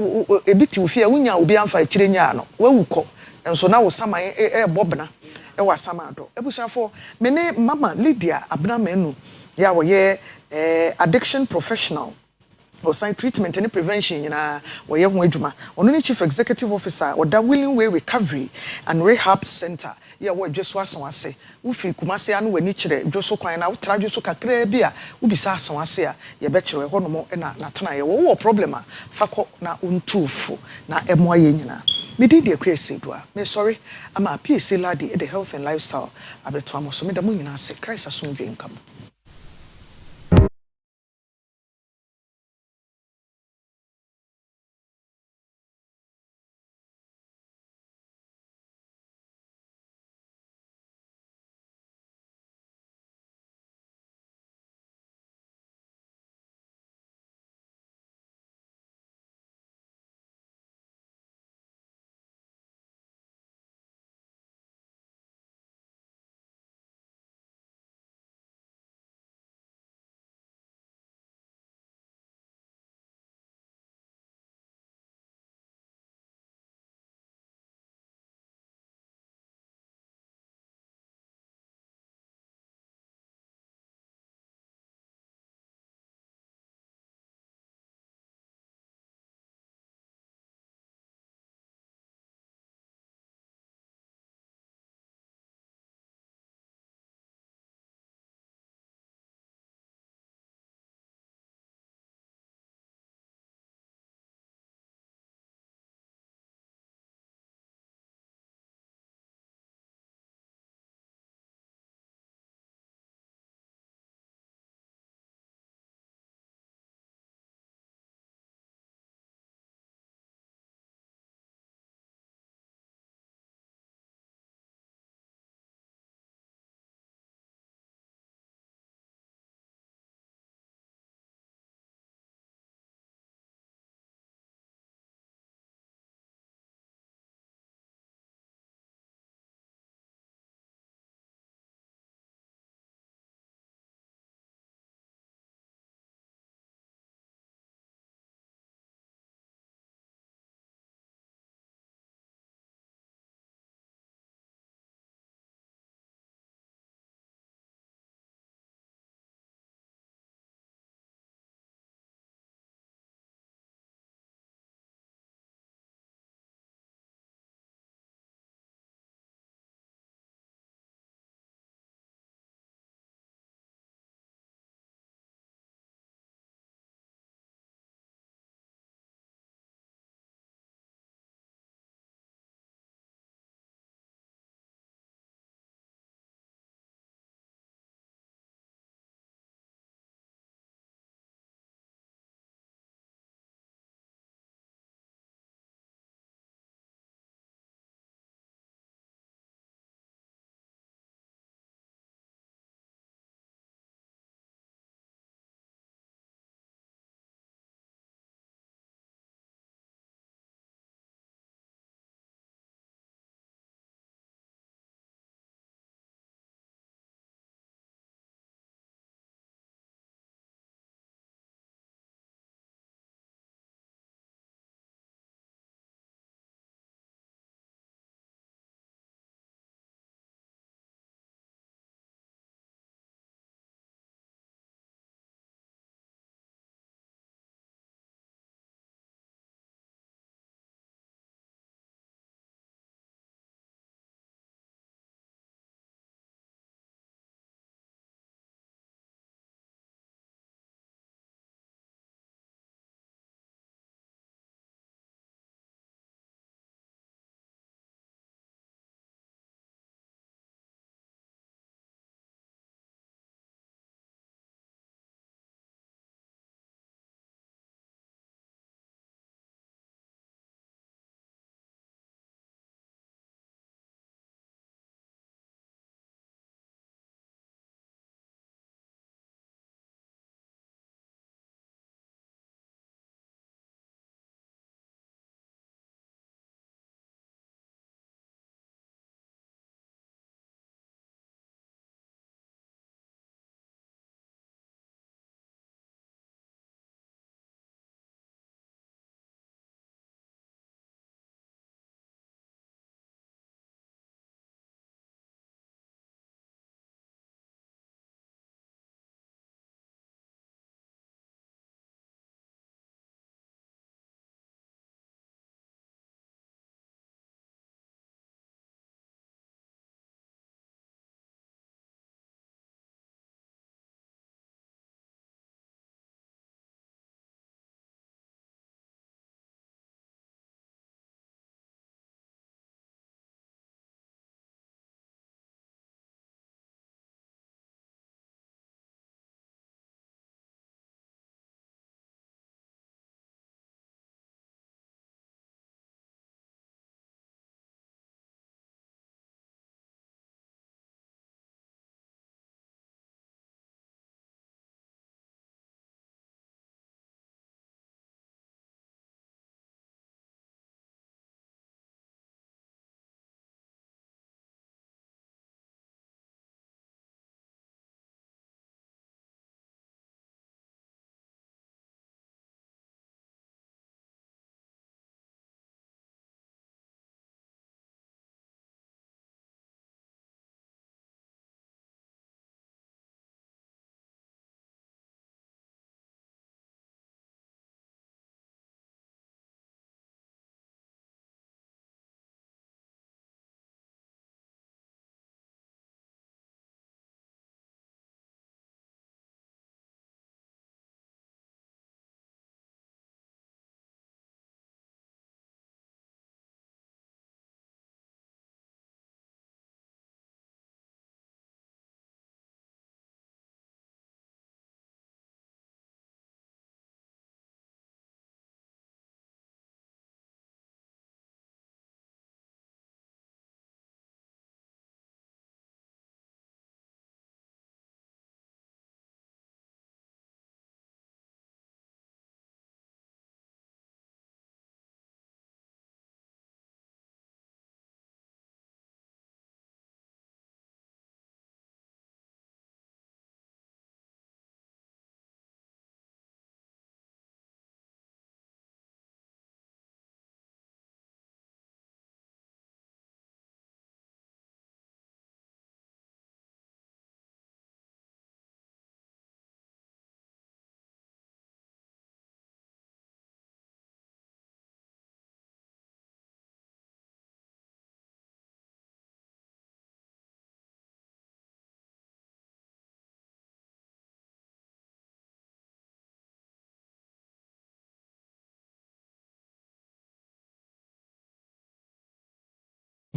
ebiti ofie wunya obi amfa akire nya no wawukọ enso na wo sama bobna wa sama ado ebusuafo me ne mama Lydia Abnamenu ya wo ye addiction professional or sign treatment and prevention na wo ye ho adwuma ono ni chief executive officer or da Willing Way Recovery and Rehab Center ya wo adweso aso ase wo fi kumase anu wani kire dwoso kwan na wo tra dwoso kakra bi a wo bisa aso ase a ye be kire ho no mo na tena ye wo problem fako na untufu na emo aye nyina me did the Akua Asiedua me sorry ama PSA lady the health and lifestyle abeto amoso me da mo nyina ase Christ asomdwe nkam.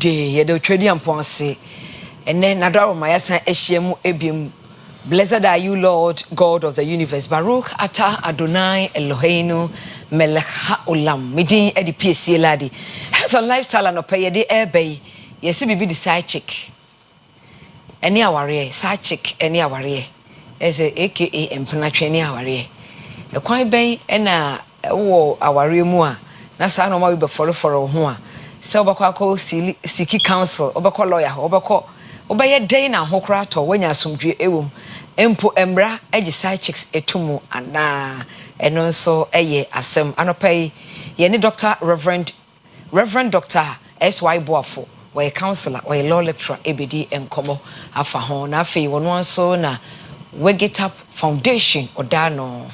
day ye do twedi amponse ene nadaro mayasa ehyiemu ebiem. Blessed are you, Lord, God of the universe. Baruch ata Adonai Eloheinu melech haolam. Midin edi PSC ladi. Health and lifestyle and opeye de ebe. Yesi bibi di side chick. Any aware side chick any aware. Eze aka empenatwe any aware. E kwan ben na wo aware mu a na sa no ma be for ho a. Se obakọ akọ siki council, obakọ lawyer, obakọ obeye den na ho kra to wanya asomdwe ewom. Empo embra egi side chicks etumu ana eno nso eye asem anopai ye ni Dr. Reverend Dr. SY Boafo we counselor we law lecturer ebedi enkomo afa ho na afei wono nso na we get up foundation odano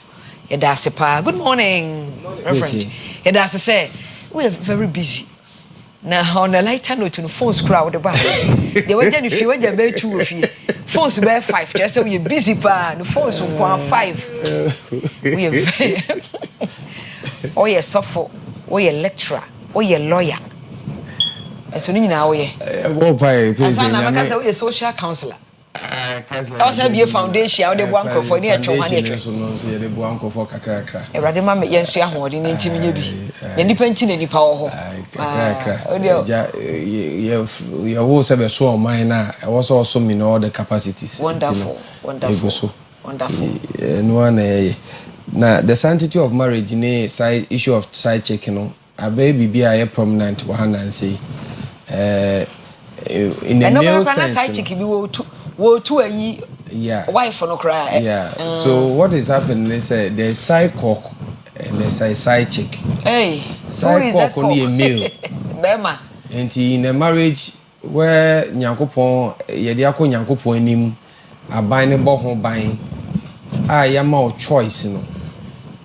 ye da sepa. Good morning Reverend. Ye da say we are very busy. Now on a lighter note, the phones crowd about. They were getting if you went there 2 of you. Phones were 5. Just so we're busy, pa. The phones were 5. We are very. Oh, you're suffer. Oh, you're lecturer. Oh, you're lawyer. As soon as you know, you're a social counselor. Also be a foundation out the one for near 200. The one for kakra. A radima yes, you are holding intimidate. Independent any power. You always have a so minor. I was also in all the capacities. Wonderful. And one now the sanctity of marriage in a side issue of side checking. A baby be a prominent one and say in the male sense. Side checking wo to ayi wife no cry. Yeah. So what is happening is there's side cock and there's a side chick. Hey, side cock only a male. Bema. And in a marriage where nyankopon yede akọ nyankopon anim aban ne bo ho ban ya ma choice no.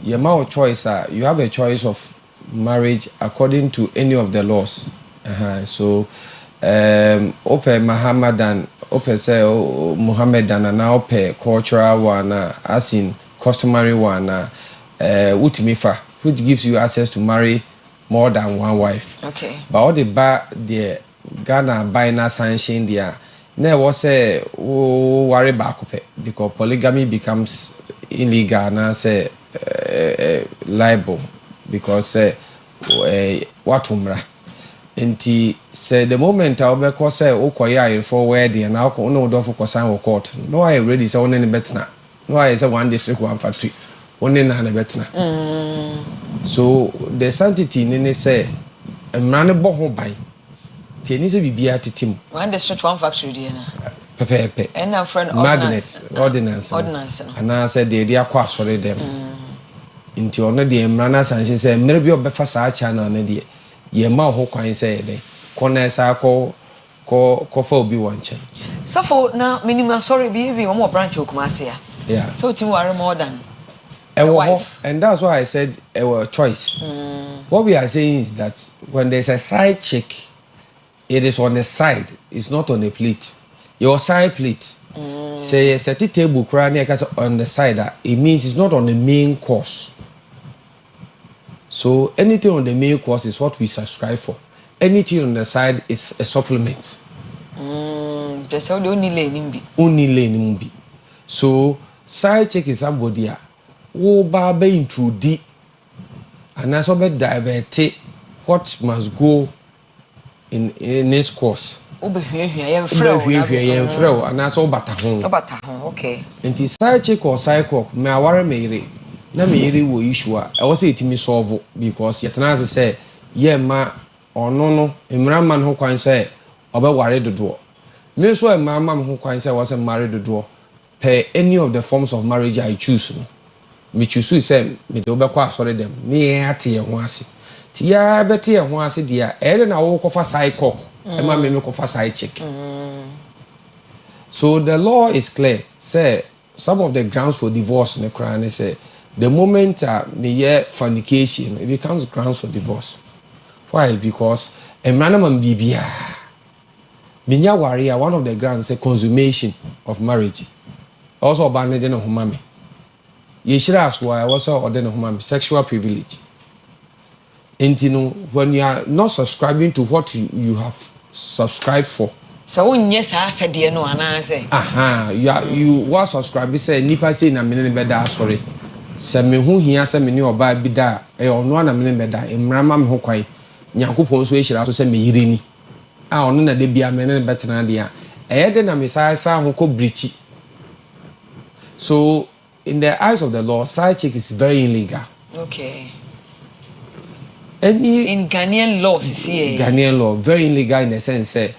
You ma choice you have a choice of marriage according to any of the laws. So ope Muhammadan ope say Muhammadan and now ope cultural one as in customary one utimifa which gives you access to marry more than one wife. Okay. But all the the Ghana binary sanction there na was say worry back because polygamy becomes illegal na say liable because what umra. Enti say the moment I be ko say okoya for wedding na ko no do for sign court no I ready say one any betna no I say one district one factory one na na betna. So the sanctity ni say emra ne bo ho ban ti ni say bibia titim one district one factory dey na pepe and our friend ordinance and I said they akwa asore dem nti ono de emra na sanction say emra bi obefa sa channel na de ye ma ho kwan say dey kona sa ko fa obi wanche so for now minimum sorry be even one more branch okumase ya. Yeah, so tin worry more than and that's why I said a choice. What we are saying is that when there's a side chick, it is on the side, it's not on the plate. Your side plate, say a set table on the side, it means it's not on the main course. So anything on the main course is what we subscribe for. Anything on the side is a supplement. Just only lane be. So side chick is somebody who be introduce and also be divert what must go in this course. And also bata ho. Okay. And the side chick or side cock me aware me na me ire wo issue I was say it me solve because yet na say ye ma ono no emra man ho kwan say obeware dodo. Me so emra man ho kwan say was married dodo per any of the forms of marriage I choose. Me choose say me do be kwa asore dem ne ate ye ho ase ti ya bete ye ho ase dia e na wo kofa side cock e ma me kofa side chick. So the law is clear. Say some of the grounds for divorce in the Quran say the moment the fornication it becomes grounds for divorce. Why? Because emrana man bibia minya waria one of the grounds say consummation of marriage. Also banned in homami. Yeshira aswa also ordained homami sexual privilege. And when you are not subscribing to what you have subscribe for. So when yes, I said dear no answer. Aha, you was subscribe say nipa say na me ne beda sorry. Se me hu hia se me ne oba bi da e ono na me ne beda emrama me ho kwan. Nyankopon so ehira so se me yire ni. A ono na de bia me ne betena de a. Eye de na me sa ho ko brichi. So in the eyes of the law, side chick is very illegal. Okay. In Ghanaian law, Ghanaian law, very illegal in the sense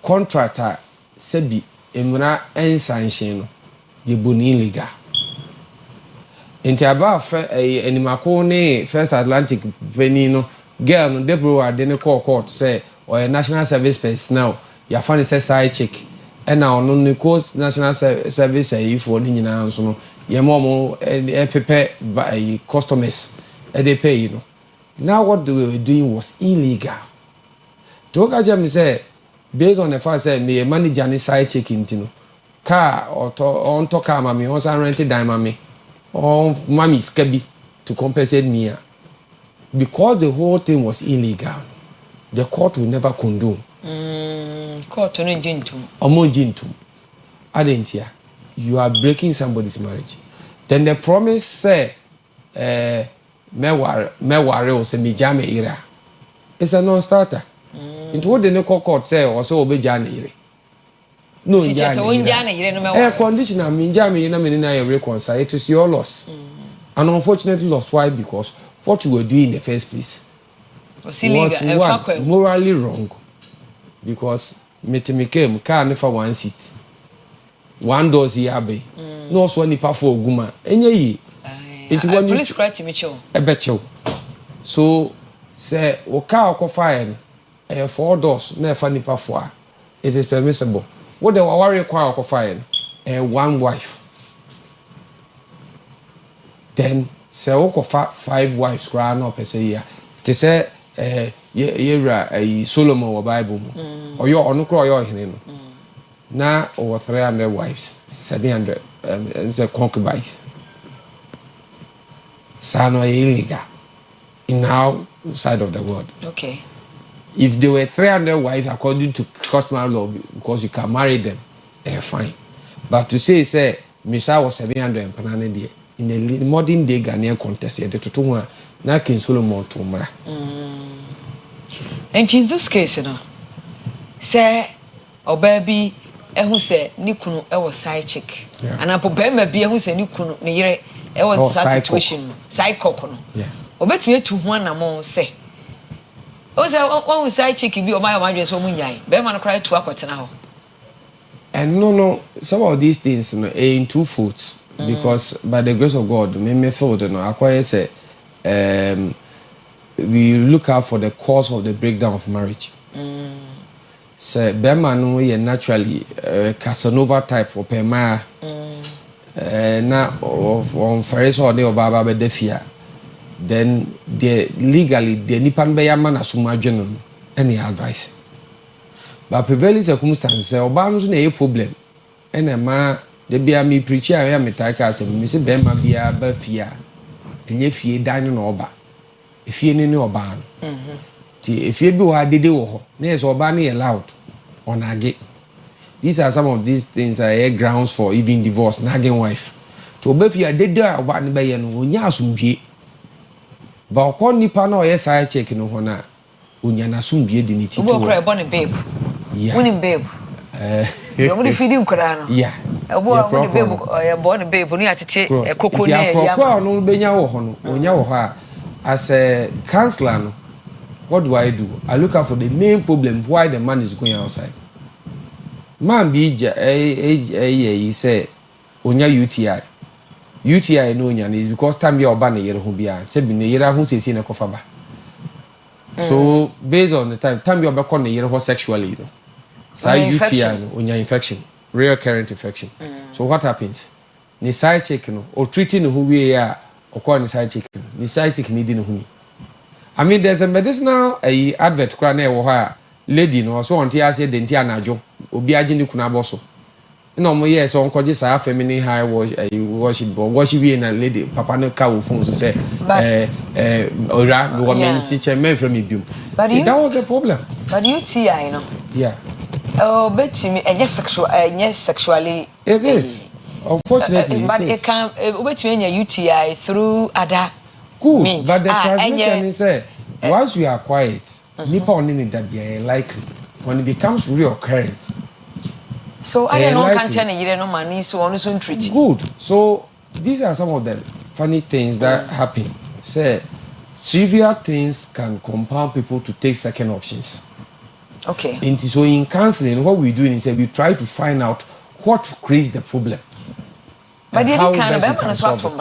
contractor sebi emra ensanction no ye boni illegal. Inti aba animako ne First Atlantic penny no girl no debro ade ne court say or national service personnel ya fan say side chick and now no ne national service for ni nyina so no ye mo prepare by customers they pay you know. Now what they were doing was illegal. Toka jam say based on the fact say me manager ni side check intino car or on to car mami on san rent dime mami on mami skabi to compensate me because the whole thing was illegal. The court will never condone. Court no jintum. Omo jintum. Adentia, you are breaking somebody's marriage. Then the promise say meware o se me jame ira. It's a non-starter. Into what the no court say or so be jane ire. No, jane conditional mean jame na me na reconcile. It is your loss. An unfortunate loss. Why? Because what you were doing in the first place was one, morally wrong. Because me came car never one seat. One doors here be. No so nipa for oguma. Enye yi. Into one police correct me cho. Ebecho. So say o car ko fire 4 doors na fa nipa for. It is permissible. What the worry kwa ko fire one wife. Then say o ko 5 wives kra na opese here. Te say Solomon wa Bible mu. Oyo onu kro oyo hene no. Na over 300 wives, 700 concubines. Sano illegal in our side of the world. Okay. If there were 300 wives according to customary law, because you can marry them, fine. But to say Misa was 700 and in the modern day Ghanaian context, the Tutunga, na King Solomon Tumra. And in this case, you know, say, or baby, who said Nikunu, I was side chick, and I put Bema be who said Nikunu, near I was that situation, side cocono. Yeah. Or bet me to one among say. Oh, say, one side chick be or my marriage so munyai. Beman cried to Aqua now. And no, some of these things in 2 foot because by the grace of God, me feel that Akua say, we look out for the cause of the breakdown of marriage. So, Beman we naturally Casanova type or Pema. Na on Faris or the Baba Bedefia, then the legally the Nipan Bayaman assume any advice. But prevailing circumstances, Obanus no problem. And a ma the beer me preacher, I am a tiger, and Miss Bema be a bafia. And if ye dining oba, if ye no ban. If you do, I did it, there's Obani allowed on a gate. These are some of these things are grounds for even divorce, nagging wife. To obey you, they do one by and unyasumbi. But call Nipano, yes, I check in Hona Unyanasumbi dignity. You will cry born a babe. Yeah, winning babe. You're only feeding Corano. Yeah, a boy born a babe, only at a cocoa. No, Benyaho, Onyaha. As a counselor, what do? I look out for the main problem why the man is going outside. Man be he say onya UTI no nya is because time be oba na yere ho bia say bi na yere ho sesi na kofa ba. So based on the time be oba na yere ho sexually no. Say UTI no onya infection, recurrent infection. So what happens? Ni side check no or treating who we are or ni side check ni side check ni di no hu. I mean there's a medicinal advert kwa na e wo ha lady no so on tia say denti anajo obi age ni kuna boso no mo yes on koje sa feminine high worship but worship we na lady papa no ka wo phone so say ora no me teacher men from me bium that was the problem. But UTI, no? Yeah. Oh, bet me, and yes, sexually. It is. Unfortunately, but it can wait me UTI through other means. But the transmission is once you are quiet, nipa only that be likely when it becomes recurrent. So I don't know can't you no money so on so treat. Good. So these are some of the funny things that happen. Say trivial things can compound people to take second options. Okay. And so in counseling, what we do is we try to find out what creates the problem. But how best you can solve it.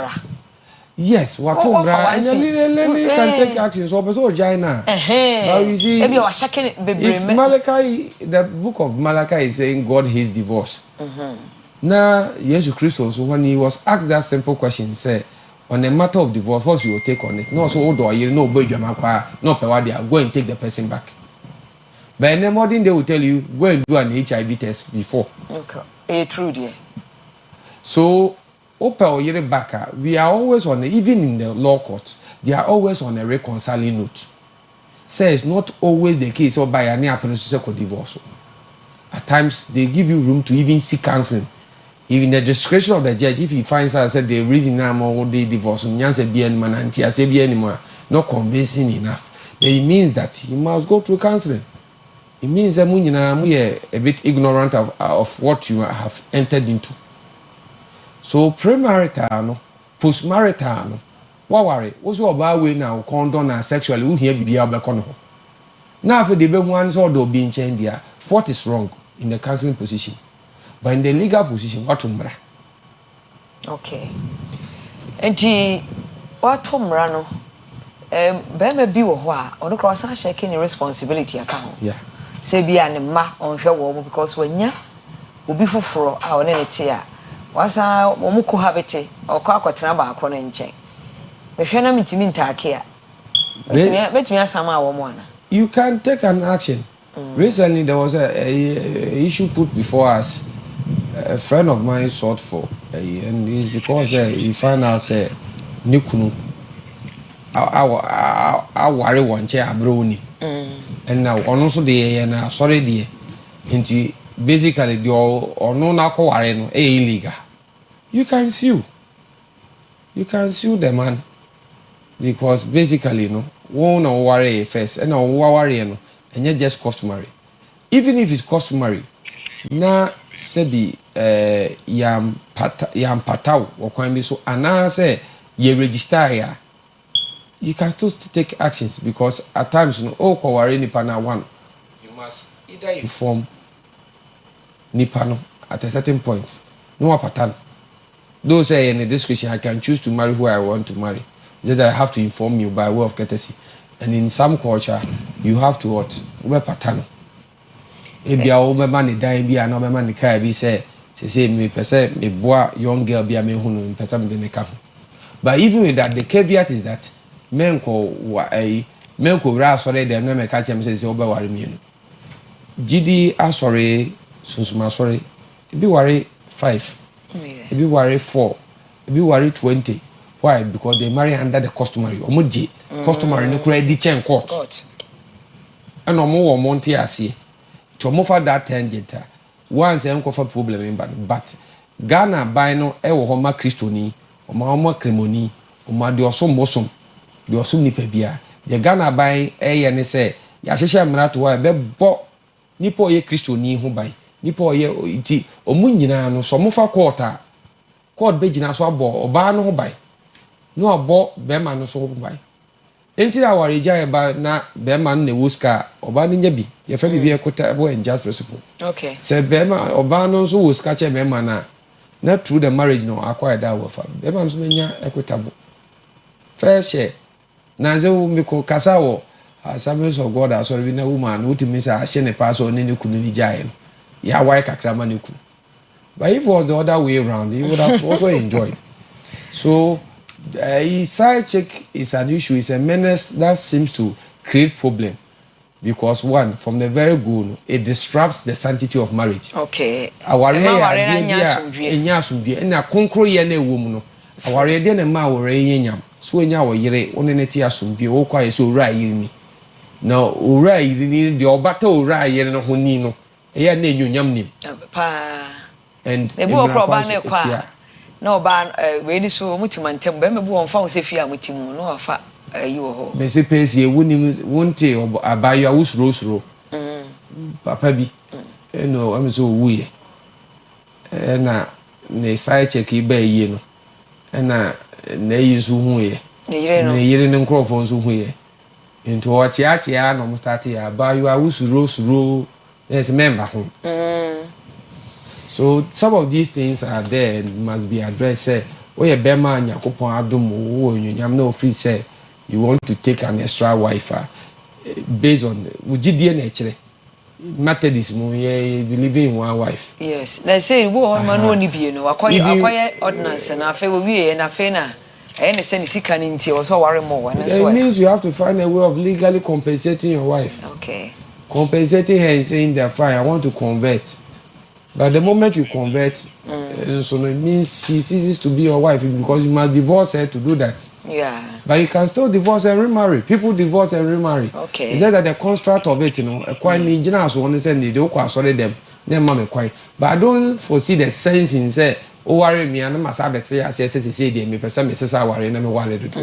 Yes, what can take action. So, China. Now you see, if Malachi, the book of Malachi is saying God hates divorce. Now, Jesus Christ, so when he was asked that simple question, say, on the matter of divorce, what's your take on it? No, so old or you know, boy, you no, go and take the person back. But in the morning, they will tell you, go and do an HIV test before. Okay. True, dear. So, Oyerepa, we are always on, even in the law court, they are always on a reconciling note. Say it's not always the case or by any appearance divorce. At times, they give you room to even seek counseling. Even the discretion of the judge, if he finds out that the reason now they divorce, not convincing enough, then it means that he must go through counseling. It means that we are a bit ignorant of what you have entered into. So premarital, postmarital, what worry? Also about way now condone and sexually who here be able to now for the big ones or do being changed there. What is wrong in the counseling position? But in the legal position, what umbra? Okay. And what umbra no? Bema be wa or no cross shaking the responsibility account. Yeah. Say be an ma on your wall because when ya will be for our tear. Was a woman cohabite or quacquatraba conenche. The Shana Mitiminta care. Let me ask some woman. You can take an action. Recently, there was a issue put before us. A friend of mine sought for, and it's because he found out Nikunu. I worry one chair brownie. And now also the and sorry dear. Into basically the or no narco warren illegal. You can sue. You can sue the man because basically won't worry first and worry and you're just customary. Even if it's customary, na sebi yam patau or can be so and say you register ya. You can still take actions because at times worry nipana one. You must either inform nipano at a certain point. No pattern. Those say in the discretion I can choose to marry who I want to marry. That I have to inform you by way of courtesy. And in some culture, you have to what? Wear pattern. If you are over money dying, be another man the car be say me person me boy young girl be a me who person the make. But even with that, the caveat is that men ko ra sorry them no me catch them say over worry me. GD sorry sunsuma sorry. Be worry 5. Be worry 4. Be worry 20. Why? Because they marry under the customary. Omoji customary no credit chain court. And omo monte asi. To move for that tangent. Once em for problem in but Ghana by no e wo homa Christoni, homa kremoni, homa de osom bosom. De osom nipa bia. The Ghana by e ne say ya hyehyɛ mmara to wa be bo nipa oye Christoni ho ban. Nipa oye iti omu nyina no so mofa court a court be gina so abo oba no ho ban. No abo be ma no so ho ban. Enti da wareja e ba na be ma no ne woska oba no nya bi ye fa bibia ekota abo and just principle. Okay. Se be ma oba no so woska che be ma na through the marriage no acquire that wofa. Be ma no so nya equitable. Fair share. Na ze wo me ko kasa wo Assemblies of God as sorry na woman who to me say ahye ne pass on ne kunu ni jae. Ya why kakrama ne ku. But if it was the other way around, he would have also enjoyed. So, side check is an issue. It's a menace that seems to create problem. Because one, from the very good, it disrupts the sanctity of marriage. Okay. Our no ura ni the obata ura ye no ho ni no e ya na enyonyam nim pa and e bu okroba na kwa na oba we ni so mutimantem ba mebu won fa won se fia mutimu no afa yi wo ho be se pesi e woni wonte abayo awusuro papa bi no am so wuye na ne sai check iba yi no na yesu hu ye ne yire ne nkrofo so hu ye into o chia no start ya abayo awusuro yes member ho so some of these things are there and must be addressed. Say, oh yeah, bema nyakopon adom wo nyonyam na ofri say you want to take an extra wife based on ugidie na ekire Methodist mo ye believing in one wife. Yes, they say wo on man woni bie no akoye ordinance na afa wo wie na afa na any say sika ni ntie wo so ware mo wa na so. It means you have to find a way of legally compensating your wife. Okay. Compensating her and saying that fine, I want to convert. But the moment you convert, so it means she ceases to be your wife because you must divorce her to do that. Yeah. But you can still divorce and remarry. People divorce and remarry. Okay. Is that the construct of it, quite indigenous one is they don't quite sorry them. But I don't foresee the sense in say, oh worry me and my sabbath say they me person me say worry and me worry to do.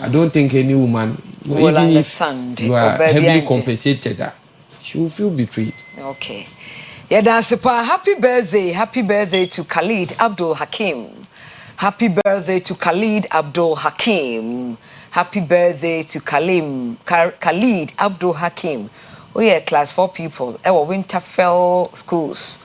I don't think any woman will even understand if you are heavily compensated that she will feel betrayed. Okay. Yeah, that's a happy birthday to Khalid Abdul Hakim. Happy birthday to Khalid Abdul Hakim. Happy birthday to Khalid Abdul Hakim. Oh yeah, class 4 people. Winterfell schools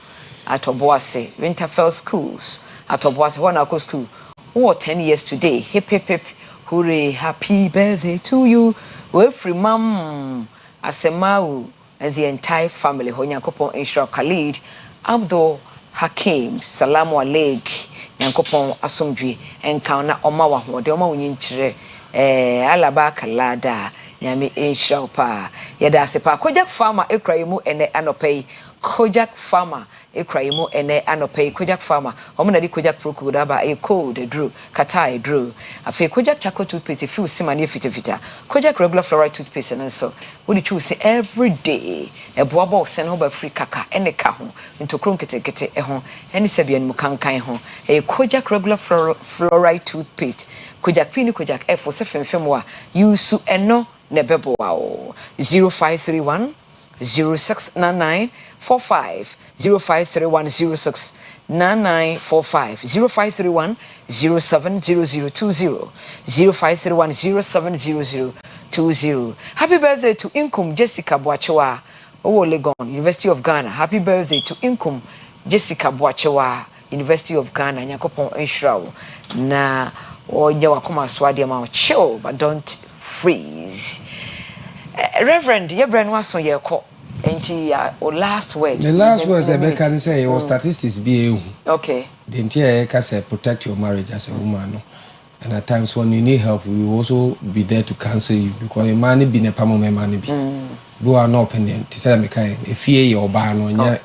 at Obuasi. Winterfell schools at Obuasi. One school. Oh, 10 years today. Hip hip hip. Hooray! Happy birthday to you. We're free, mom. Asemau. And the entire family, Nyankopon Insha Khalid Abdul Hakim, Salamu Alaik, Nyankopon Asumdwi, Enkauna Omawa, Wadoma Winchire, Alaba Kalada, Nyami Insha Pa, Yada Sepa, Kojak Farmer, Ekraimu, and Anopay, Kojak Farmer, Ekraimu, and Anopay, Kojak Farmer, Omanadi Kojak Prokudaba, a code, drew, Katai drew, a fe Kojak Chaco toothpaste, a few simani fita, Kojak regular fluoride toothpaste, and so. What did you say every day? A boabo send over free kaka and a kahon into crunkete ehon, any Sabian mukankai hon, a Kojak regular fluoride toothpaste, Kojak pini Kojak F for 7 femwa, you su eno nebebo 0531 0699 45 0531 069945 0531 070020 0531 070020. Happy birthday to Inkum Jessica Boachewa, Legon, University of Ghana. Happy birthday to Inkum Jessica Boachewa, University of Ghana. Nyakopon Enshraw. Na Oyewa Kuma Swadi ama chill, but don't freeze. Reverend, your brain was on your call. Last word. The last words I can say was statistics be. Okay. The entire can say protect your marriage as a woman. And at times when you need help, we will also be there to counsel you because a man be a pamo man be. Do are not opinion to say kind a fear or ban on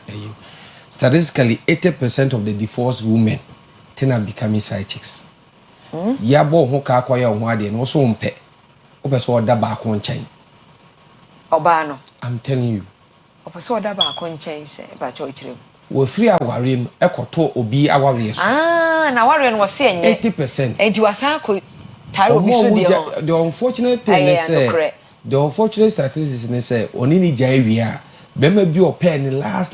statistically 80% of the divorced women tend to become side chicks. Yabo hoka kwaya onwade and also umpe. Opeso da ba kon chain. Obano. I'm telling you. Opeso da ba kon chain say ba choichire. We free our rim ekoto obi our years. Na warrior was saying 80%. And you are so the unfortunate thing is the unfortunate statistics is say onini jairia bema bi o pen last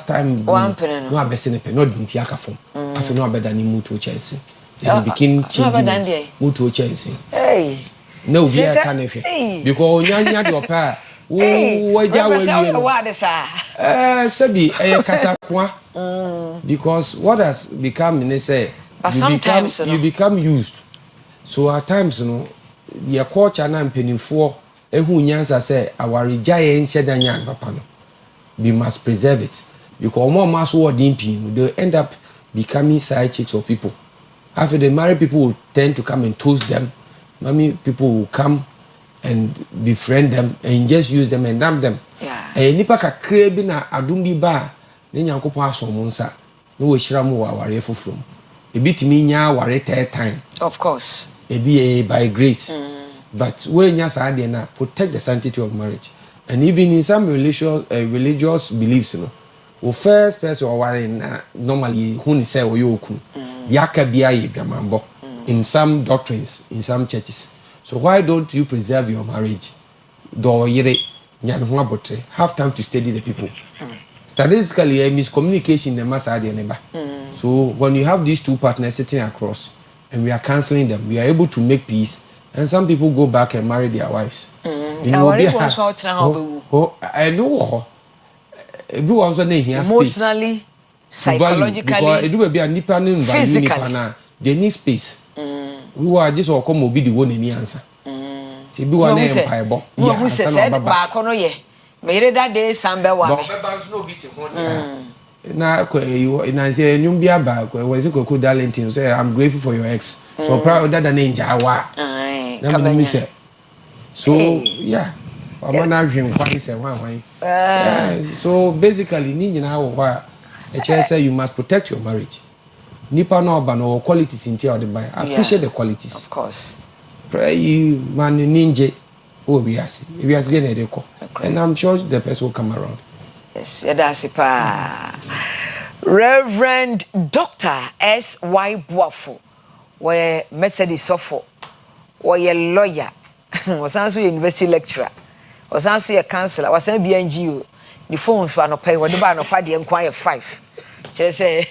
time one pen no abese ne pen no dinti akafom afi no abeda ni mutuo chance then begin changing mutuo chance hey no we can if because onyanya de opa waja we sabi kasa kwa because what has become in say you become used so at times your culture na mpenifo ehu nyansa say our rejaye nshedanya papa no we must preserve it because more mass wording pin they end up becoming side chicks of people after the married people will tend to come and toast them people will come and befriend them and just use them and damn them nipa kakra bi na adum bi ba ne nyankopon asomunsa no we hira mu wa ware foforo ebitimi nya ware third time of course ebi by grace But when you are protect the sanctity of marriage. And even in some religious beliefs, you know, the first person or normally who say or you in some doctrines, in some churches. So why don't you preserve your marriage? Have time to study the people. Statistically, a miscommunication the mass neighbor. So when you have these two partners sitting across and we are counseling them, we are able to make peace. And some people go back and marry their wives. You know, I know. Emotionally, psychologically, because it will be a nippon physically. They need space. We were just all come be the one in the answer. To be one empire, but who said back on ye. Made that day, Samba one. Now, I say, you be back. Was it Coco Darlington? Say, I'm grateful for your ex. So proud that the name Jawa. So, yeah. I'm not having quite say one. So basically, Ninja, a chair say you must protect your marriage. Nipa no bano qualities in the by. Appreciate the qualities. Of course. Pray you man ninja. Oh, we are the and I'm sure the person will come around. Yes, that's it. Reverend Dr. S.Y. Boafo, where Methodist suffer, or a lawyer, was also a university lecturer, was also a counselor, was a BNGO. The phones for no pay, what the bar no party inquire 5. Just say,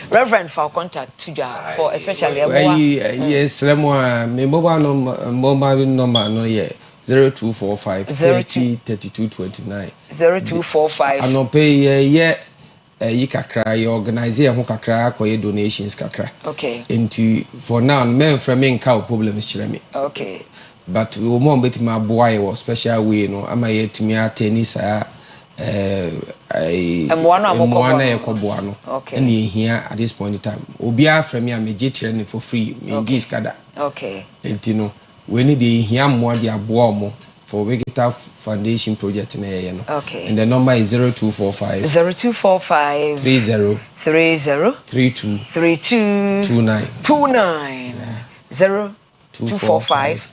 Reverend, for contact to for especially yes, my mobile number, no, yeah. 0245 30 32 29 0245 I no pay you kakra you organize here kakra koye donations kakra okay into for now men from me nka problems chire me okay but we mo beti ma boy was special way no ama yet me ateni sa mwana yekoboa no okay na ehia at this point in time obia from me ameje chire for free me engage kada okay entino we need the here more the abomo for Vegeta Foundation project in a okay and the number is 0245 30 32 29 0245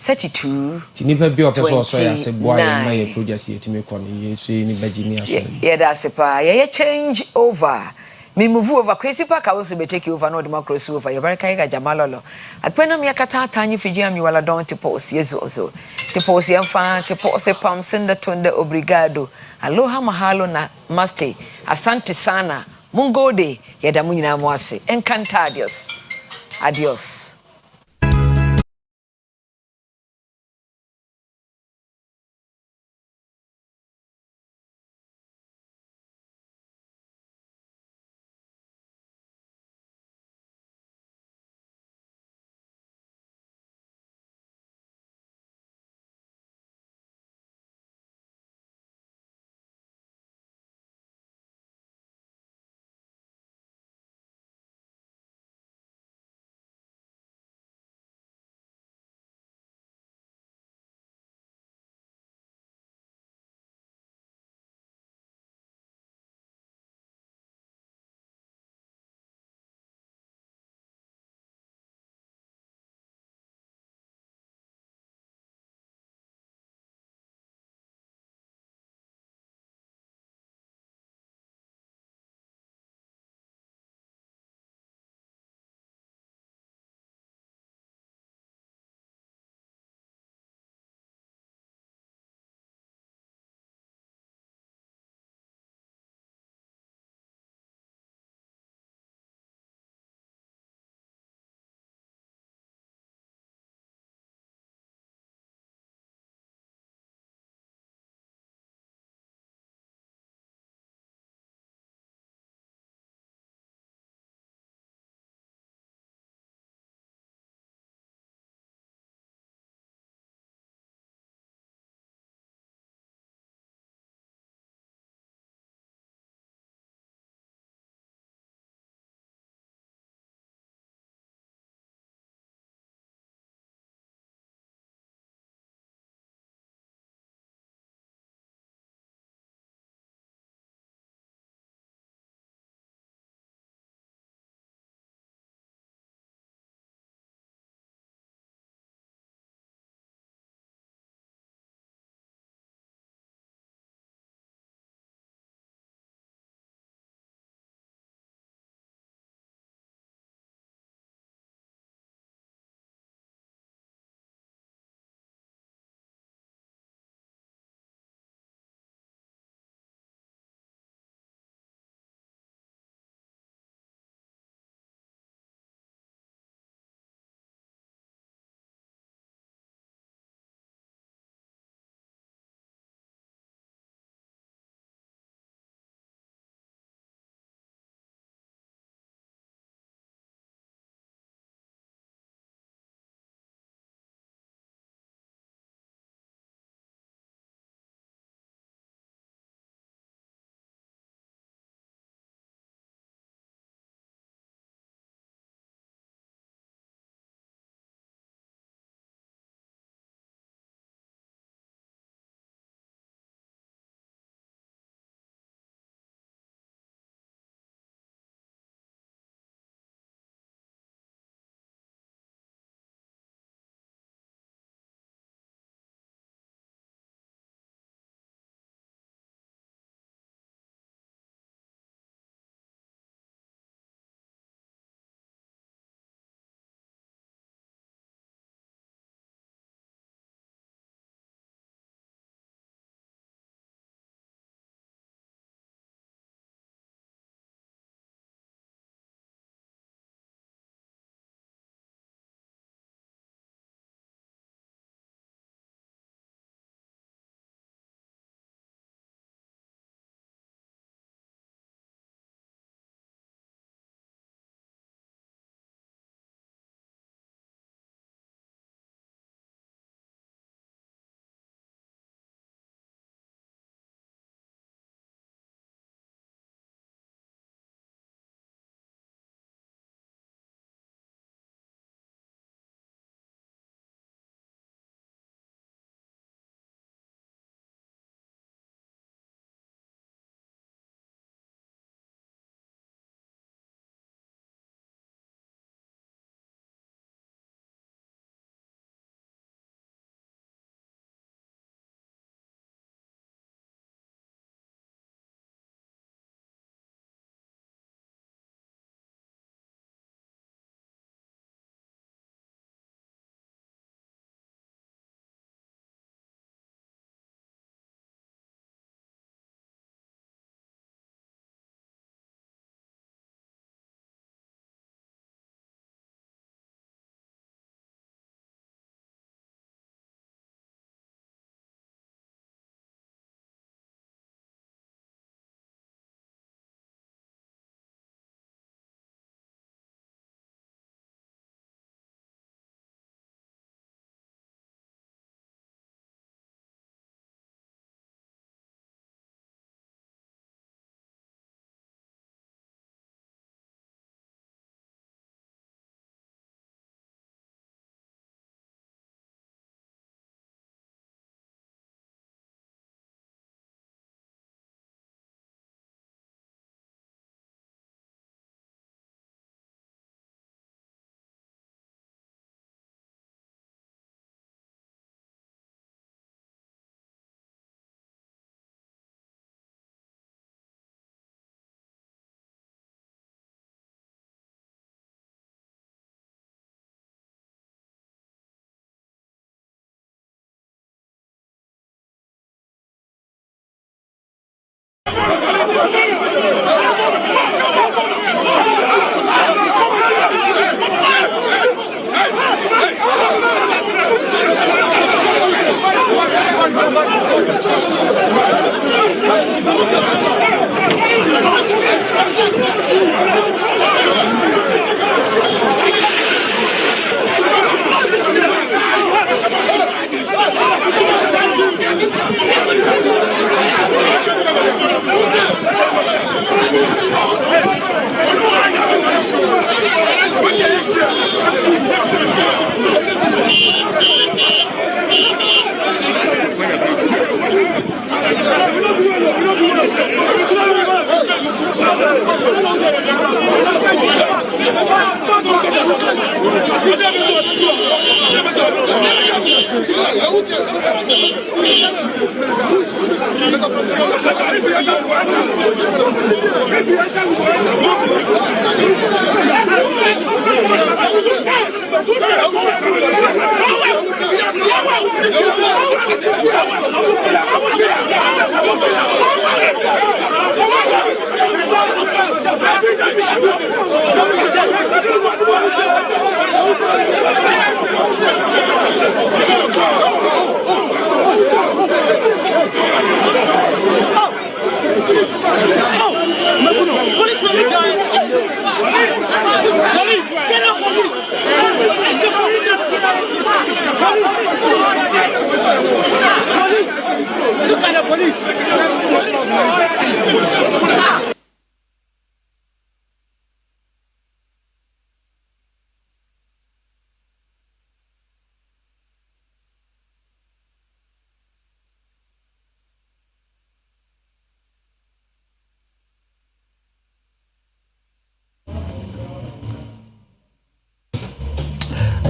32 Tinipa bi opeso so ya se boy my project yet me kon ye so ni bagini aso yeah that's it pa yeah change over me move over Kwesi Park I will be take over no democracy over your baraka ga jamalolo akpena me akata tanyi fiji mi wala don tipos yezo tipos yamfa tipos pam senda tonde obrigado aloha mahalo na maste asante sana mungode yada munyina mo ase encantadios adios.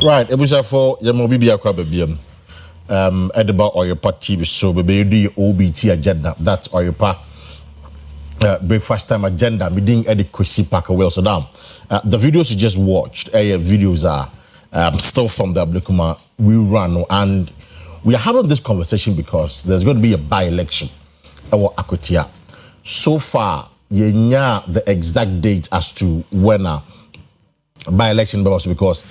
Right, it was for Yamobi Akua Babiam. Edinburgh Oyerepa TV so baby do your OBT agenda. That's Oyerepa breakfast time agenda. Me ding Eddie Kwesi Parker well so down. The videos you just watched, videos are still from the Ablikuma rerun, and we are having this conversation because there's going to be a by-election or Akutia. So far, you know the exact date as to when a by-election was because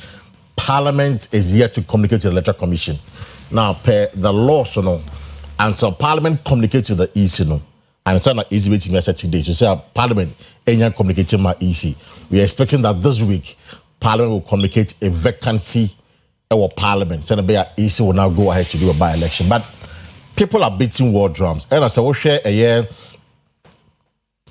Parliament is yet to communicate to the Electoral Commission. Now, per the law, so no, until Parliament communicates to the EC, no, and it's not easy waiting for 30 days. You say Parliament ain't communicating my EC. We are expecting that this week Parliament will communicate a vacancy our Parliament. So the EC will now go ahead to do a by-election. But people are beating war drums. And as I will share a year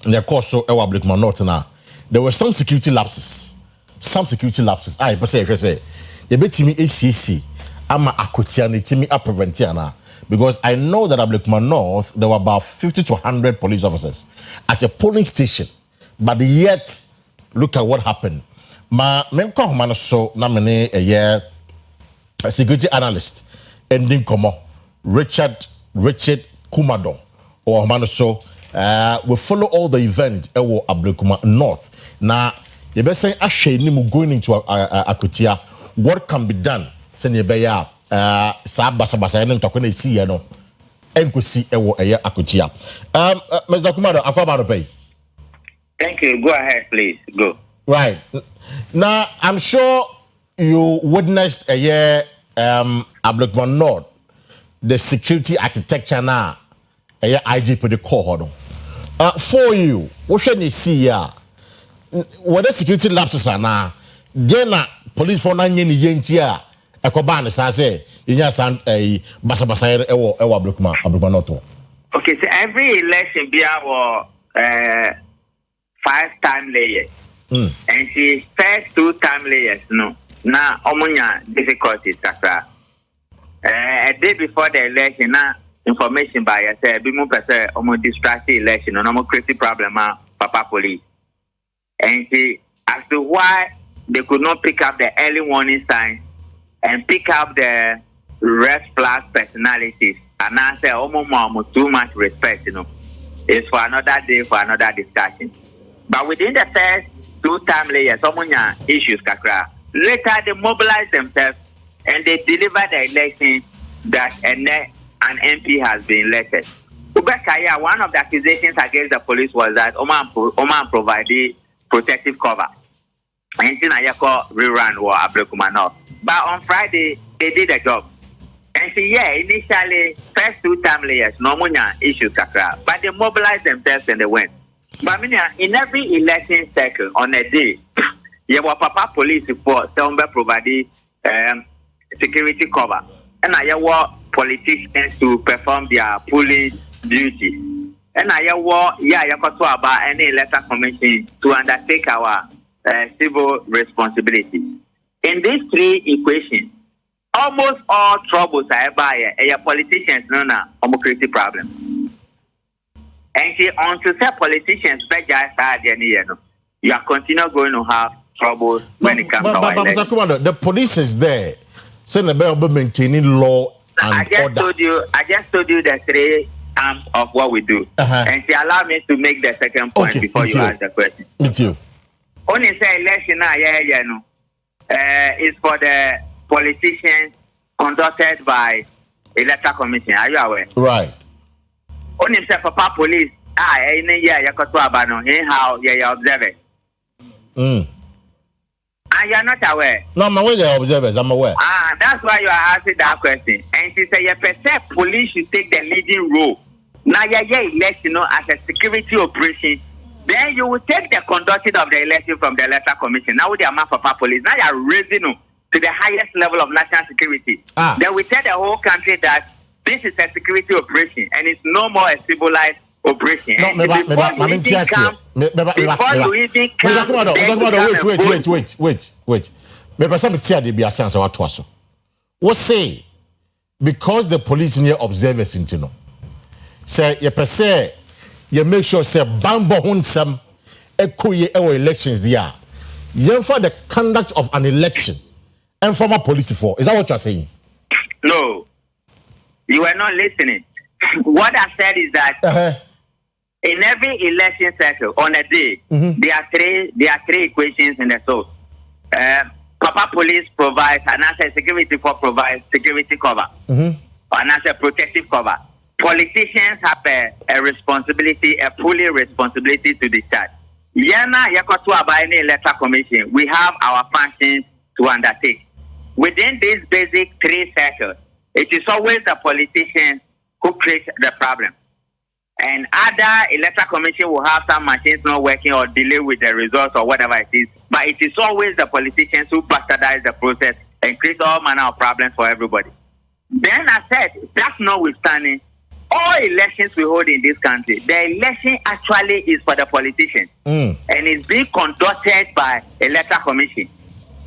in the course of our Ablikuma North now, there were some security lapses. I say, you bet me ACC. I'm a Akutiani, Timmy up Preventiana. Because I know that Ablikuma North, there were about 50 to 100 police officers at a polling station. But yet, look at what happened. Ma memko humano so namene a year a security analyst ending komo Richard Kumado or humano so we follow all the event ewo Ablikuma North. Now, you better say ashe ni mu going into Akutia. What can be done? Send you beya sa basa ene mtakone isi ye no enkosi ewo eye Akutia. Mr. Kumado Akwa pay. Thank you. Go ahead, please. Go. Right. Now, I'm sure you witnessed a year Ablikuma North, the security architecture now, a year IGP the core. For you, what should you see here? What the security lapses are now? Then police for 9 years here. A coban as I say, in your son a basa ewo Ablikuma North. Okay, so every election be our 5-time layers. And the first 2-time layers, no. Now, omunya difficulties, Saka. A day before the election, now information by yourself, be more percent, almost distract the election, and almost crazy problem, Papa Police. And see, as to why they could not pick up the early warning signs and pick up the red flag personalities, and answer almost too much respect, it's for another day, for another discussion. But within the first 2-time layers, someone issues kakra. Later they mobilize themselves and they deliver the election that an MP has been elected. Ubekaya, one of the accusations against the police was that Oman provided protective cover. And then I call rerun or Ablekumanov. But on Friday, they did a job. And so, initially, first 2 time layers, no more issues, but they mobilized themselves and they went. But in every election cycle, on a day, you have Papa police report, some provided security cover. And I want politicians to perform their polling duties. And I want, you got to about any electoral commission to undertake our civil responsibilities. In these 3 equations, almost all troubles are ever politicians create problem. And until say politicians you are continually going to have trouble when it comes to our election. The police is there. Saying about maintaining law and order. I just told you the 3 arms of what we do. And she allowed me to make the second point before you ask the question. Me too. Only say election is for the politicians conducted by electoral commission. Are you aware? Right. Only say Papa police. In a year you got to abandon. How you observe it. And you're not aware. No, I'm aware of observers. I'm aware. That's why you are asking that question. And she said, percent police should take the leading role. Now, election as a security operation. Then you will take the conducting of the election from the electoral commission. Now, with the amount of police, now you are raising to the highest level of national security. Then we tell the whole country that this is a security operation and it's no more a civilized operation. No, wait. What say? Because the police near observers into no. Say you per se, you make sure say bambo hun some elections there. You for the conduct of an election and former police for. Is that what you're saying? No. You are not listening. What I said is that in every election cycle on a day, there are three equations in the source. Papa police provides and as a security for provides security cover. And as a protective cover. Politicians have a responsibility, a fully responsibility to discharge. Yana Yakotu Abayani Electoral Commission, we have our functions to undertake. Within these basic 3 sectors, it is always the politicians who create the problem. And other electoral commission will have some machines not working or delay with the results or whatever it is. But it is always the politicians who bastardize the process and create all manner of problems for everybody. Then I said, that's notwithstanding, all elections we hold in this country, the election actually is for the politicians. And it's being conducted by electoral commission.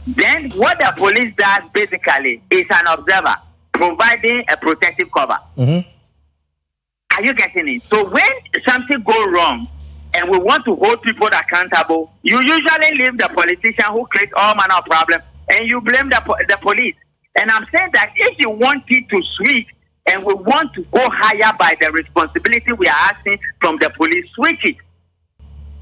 Then what the police does basically is an observer providing a protective cover. Are you getting it? So when something goes wrong and we want to hold people accountable, you usually leave the politician who creates all manner of problems and you blame the police. And I'm saying that if you want it to switch and we want to go higher by the responsibility we are asking from the police, switch it.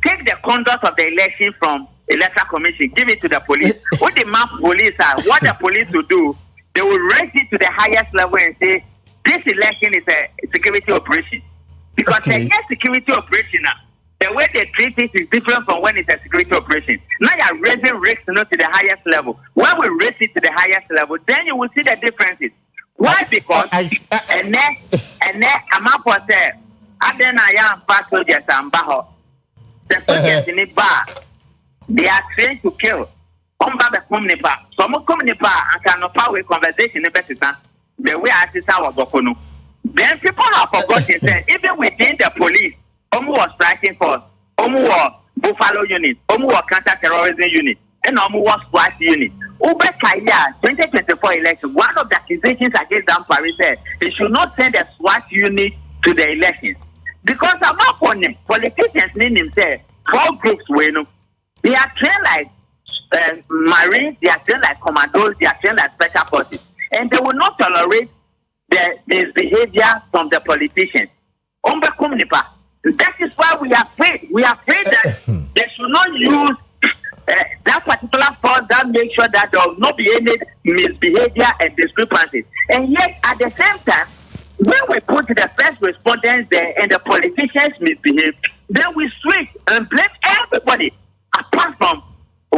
Take the conduct of the election from electoral commission, give it to the police. What the map police are, what the police will do, they will raise it to the highest level and say, this election is a security operation. Because the security operation, the way they treat it is different from when it's a security operation. Now you're raising risks to the highest level. When we raise it to the highest level, then you will see the differences. Why? Because and then I'm up for there. And then I am fast soldiers and baho. The soldiers in the bar, they are trained to kill. So I'm coming and cannot power conversation in better. The way I see our Bokono. Then people have forgotten that even within the police, was striking force, was Buffalo unit, was counter-terrorism unit, and was SWAT unit. Over Kaya 2024 election, one of the accusations against them Paris said they should not send a SWAT unit to the elections. Because I'm not on them. Politicians name themselves 4 groups they are trained like Marines, they are trained like commandos, they are trained like special forces. And they will not tolerate the misbehavior from the politicians. That is why we are afraid. We are afraid that they should not use that particular force that makes sure that there will not be any misbehavior and discrepancies. And yet, at the same time, when we put the first respondents there and the politicians misbehave, then we switch and blame everybody apart from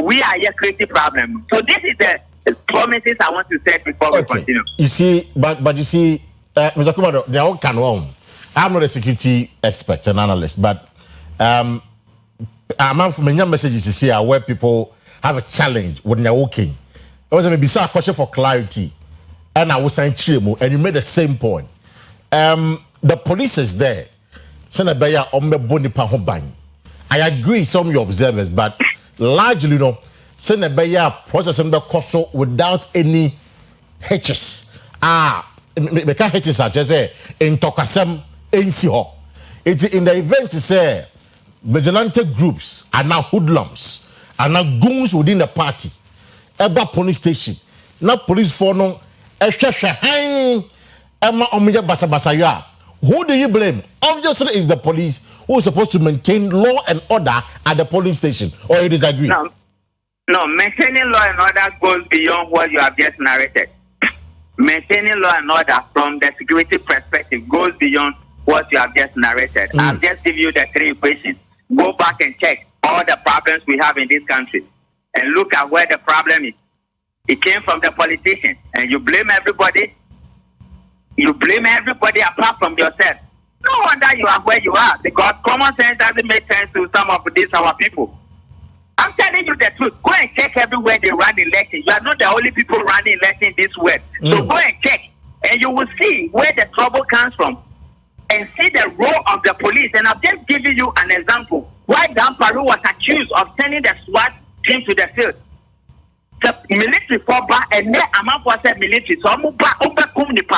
we are here creating problems. So this is the promises I want to set before we continue. You see, but you see, Mr. Kumado, they all can wrong. I'm not a security expert and analyst, but I'm from many messages you see where people have a challenge when they're walking. It was maybe a question for clarity, and I was saying and you made the same point. The police is there. I agree, some of your observers, but largely, you know, process without any hitches. Because hitches are just in Tokasem, it's in the event to say vigilante groups are now hoodlums, are now goons within the party. Eba police station, not police for no, who do you blame? Obviously, it's the police who is supposed to maintain law and order at the polling station. Or you disagree? No, maintaining law and order goes beyond what you have just narrated. Maintaining law and order from the security perspective goes beyond what you have just narrated. I've just given you the 3 equations. Go back and check all the problems we have in this country and look at where the problem is. It came from the politicians, and you blame everybody. You blame everybody apart from yourself. No wonder you are where you are, because common sense doesn't make sense to some of these our people. I'm telling you the truth. Go and check everywhere they run elections. You are not the only people running elections this way. So go and check, and you will see where the trouble comes from, and see the role of the police. And I've just given you an example why Dan Paru was accused of sending the SWAT team to the field. The military for and then amount was military, so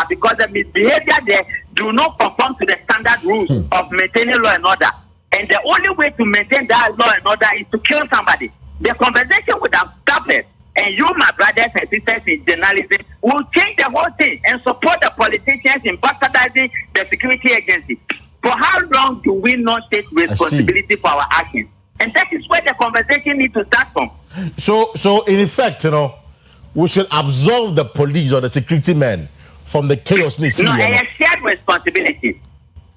because the misbehavior there do not conform to the standard rules of maintaining law and order. And the only way to maintain that law and order is to kill somebody. The conversation would have stopped, and you, my brothers and sisters in journalism, will change the whole thing and support the politicians in bastardizing the security agency. For how long do we not take responsibility for our actions? And that is where the conversation needs to start from. So in effect, you know, we should absolve the police or the security men from the chaos. No, a shared responsibility.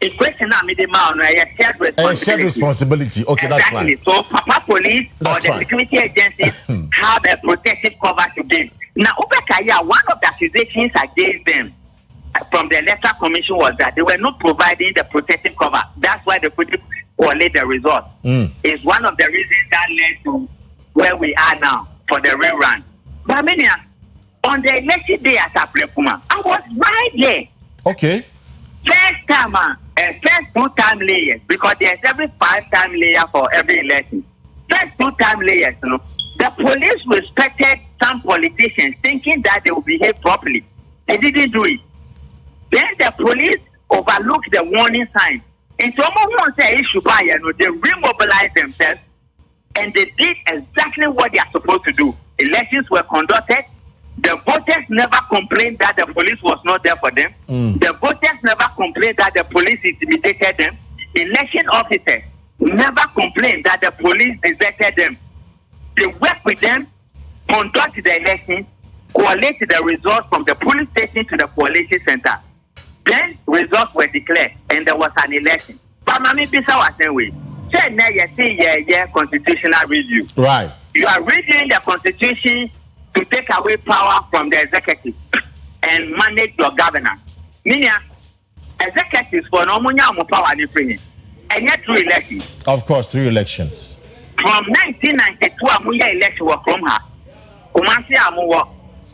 In question, a shared responsibility. A shared responsibility. Okay, exactly. That's fine. So, Papa Police or the security agencies have a protective cover to give. Now, one of the accusations against them from the electoral commission was that they were not providing the protective cover. That's why they couldn't collate the result. It's one of the reasons that led to where we are now for the rerun. But I mean, on the election day at Aprekuma, I was right there. Okay. First time, first 2-time layers, because there's every 5-time layer for every election. First 2-time layers, you know, the police respected some politicians thinking that they would behave properly. They didn't do it. Then the police overlooked the warning signs. And someone say issue by, you know, they remobilized themselves and they did exactly what they are supposed to do. Elections were conducted. The voters never complained that the police was not there for them. The voters never complained that the police intimidated them. Election officers never complained that the police deserted them. They worked with them, conducted the elections, collated the results from the police station to the coalition center. Then results were declared and there was an election. But Mami Bisa was saying, we say now you see constitutional review. Right. You are reviewing the constitution to take away power from the executive and manage your governance. Meaning, executives for no power and yet 3 elections. Of course, 3 elections. From 1992, amunya election was from her. Kumasi amuwa,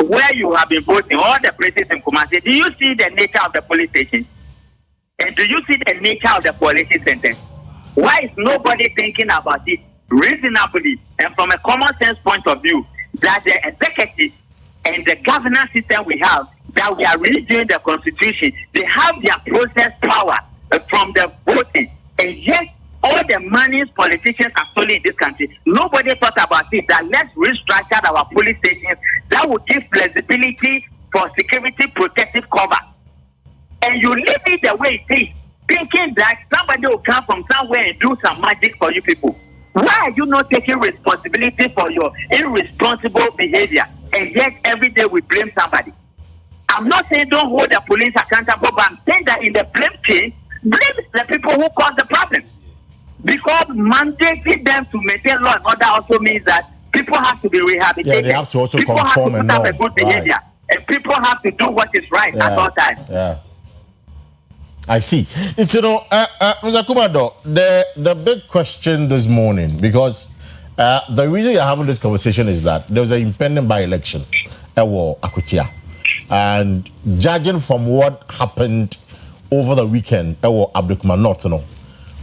where you have been voting, all the places in Kumasi. Do you see the nature of the police station? And do you see the nature of the coalition center? Why is nobody thinking about it reasonably and from a common sense point of view that the executive and the governance system we have, that we are redoing the constitution, they have their process power from the voting, and yet all the monies politicians are stolen in this country. Nobody thought about it, that let's restructure our police stations that will give flexibility for security protective cover. And you leave it the way it is, thinking that somebody will come from somewhere and do some magic for you people. Why are you not taking responsibility for your irresponsible behavior? And yet every day we blame somebody. I'm not saying don't hold the police accountable, but I'm saying that in the blame chain, blames the people who caused the problem. Because mandating them to maintain law and order also means that people have to be rehabilitated. Yeah, they have to also people conform have to put up a good behavior. And people have to do what is right at all times. Yeah. I see. It's, Mr. Kumado, the big question this morning, because the reason you're having this conversation is that there was an impending by-election at Akutia. And judging from what happened over the weekend at Abdulkuman,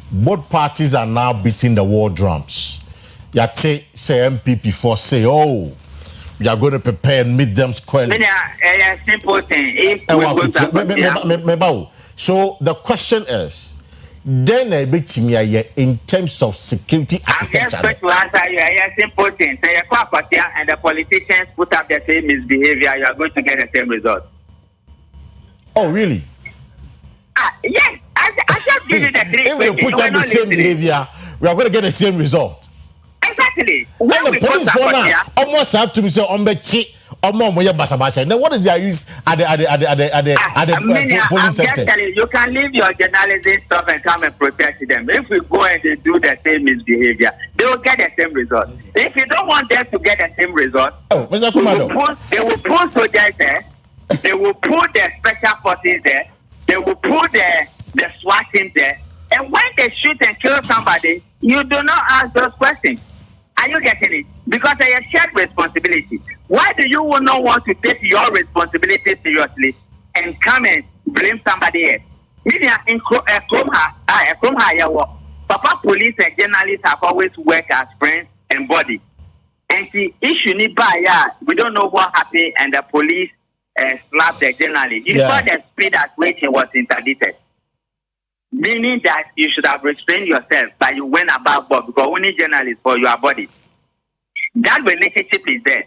both parties are now beating the war drums. Yate say MPP for say, oh, we are going to prepare and meet them squarely. Simple thing. So the question is, then a bit in terms of security architecture. I'm just going to answer you. A simple thing. Say and the politicians put up the same misbehavior, you are going to get the same result. Oh, really? Yes. I just give you the three. If we put up the same behavior, we are going to get the same result. Exactly. When the police go now, almost have to be say then what is their use at the police sector? You can leave your journalism stuff and come and protect them. If we go and they do the same misbehavior, they will get the same result. If you don't want them to get the same result, Mr. Kumado, they will put soldiers there, they will put the special forces there, they will put the SWAT team there, and when they shoot and kill somebody, you do not ask those questions. Are you getting it? Because they are shared responsibility. Why do you not want to take your responsibility seriously and come and blame somebody else? In Papa police and journalists have always worked as friends and body. And the issue we don't know what happened, and the police slapped the journalist. You saw the speed at which he was interdicted. Meaning that you should have restrained yourself, but you went above board because only journalists for your body. That relationship is there.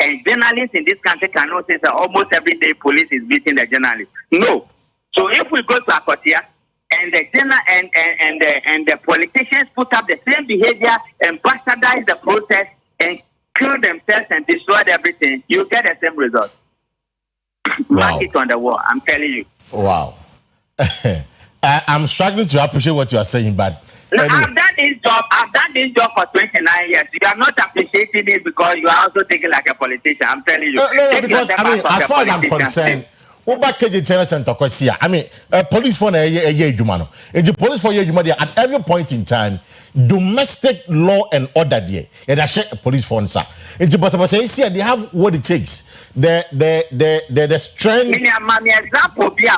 And journalists in this country cannot say that almost every day police is beating the journalists. No. So if we go to Akotia and the and the politicians put up the same behavior and bastardize the process and kill themselves and destroy everything, you get the same result. Wow. Mark it on the wall, I'm telling you. Wow. I'm struggling to appreciate what you are saying, but anyway. I've done this job for 29 years. You are not appreciating it because you are also thinking like a politician. I'm telling you. No, because as far as I'm concerned, police for a year, the police for a year, at every point in time, domestic law and order there, and I share police for answer. They have what it takes. The strength. Example be a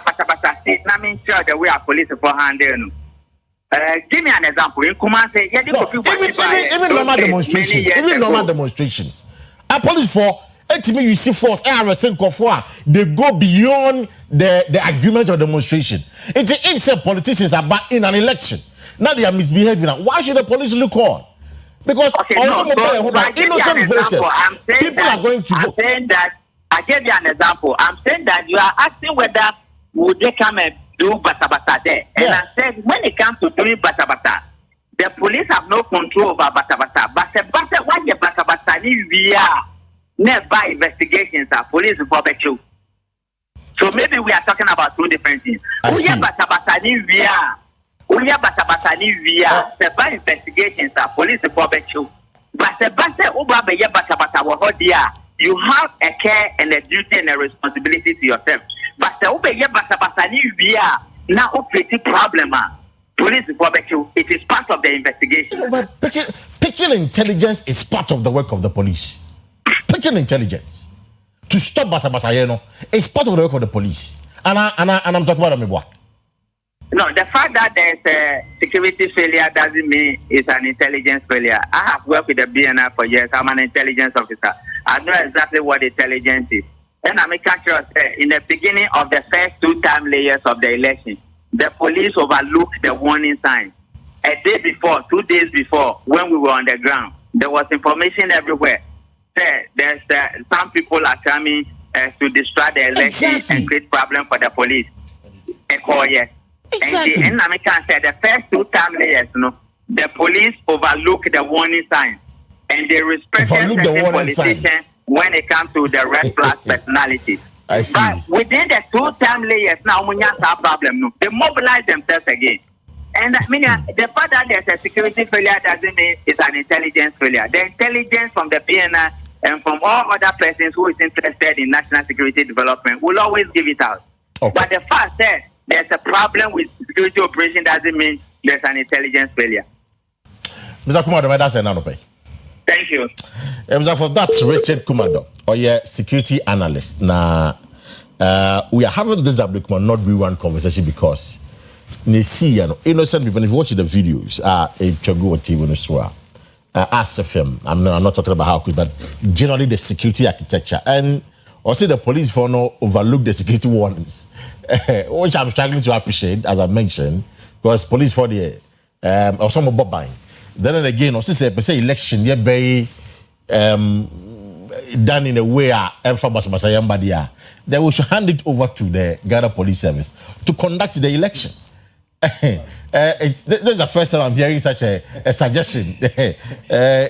the way a police for handle. Give me an example. In Kumasi, even normal demonstrations. Even normal demonstrations. A police for you see force they go beyond the agreement of demonstration. It's a politicians are back in an election. Now they are misbehaving. Why should the police look on? Because innocent voters, people are going to vote. I gave you an example. I'm saying that you are asking whether would they come and do bata there. And I said, when it comes to doing bata, the police have no control over bata. But why the bata we are nearby investigations are police for you. So maybe we are talking about two different things. We are bata we are the investigations are police for you. But you have a care and a duty and a responsibility to yourself. But the now operating problem. Police for you. It is part of the investigation. But picking intelligence is part of the work of the police. Picking intelligence to stop basa is part of the work of the police. And I'm talking about me. No, the fact that there's a security failure doesn't mean it's an intelligence failure. I have worked with the BNI for years. I'm an intelligence officer. I know exactly what intelligence is. And I'm sure in the beginning of the first 2 time layers of the election, the police overlooked the warning signs. A day before, 2 days before, when we were on the ground, there was information everywhere. There's some people are coming to destroy the election and create problem for the police. Exactly. And I can say the first 2 time layers, the police overlook the warning signs and they respect the politicians when it comes to the red flag personalities. I see. But within the 2-term layers now, we have a problem. No, they mobilize themselves again. And I mean, the fact that there's a security failure doesn't mean it's an intelligence failure. The intelligence from the PNR and from all other persons who is interested in national security development will always give it out. Okay. But the fact that there's a problem with security operation doesn't mean there's an intelligence failure. Mr. Kumado, that's an pay. Thank you. That's Richard Kumado, or security analyst. Now, we are having this not rerun conversation because innocent people, if you watch the videos, ASFM, I'm not talking about how quick, but generally the security architecture. And also the police for no overlook the security warnings, which I'm struggling to appreciate, as I mentioned, because police for the or some of buying. Then again, also say election, yeah, very done in a way then we should hand it over to the Ghana Police Service to conduct the election. This is the first time I'm hearing such a suggestion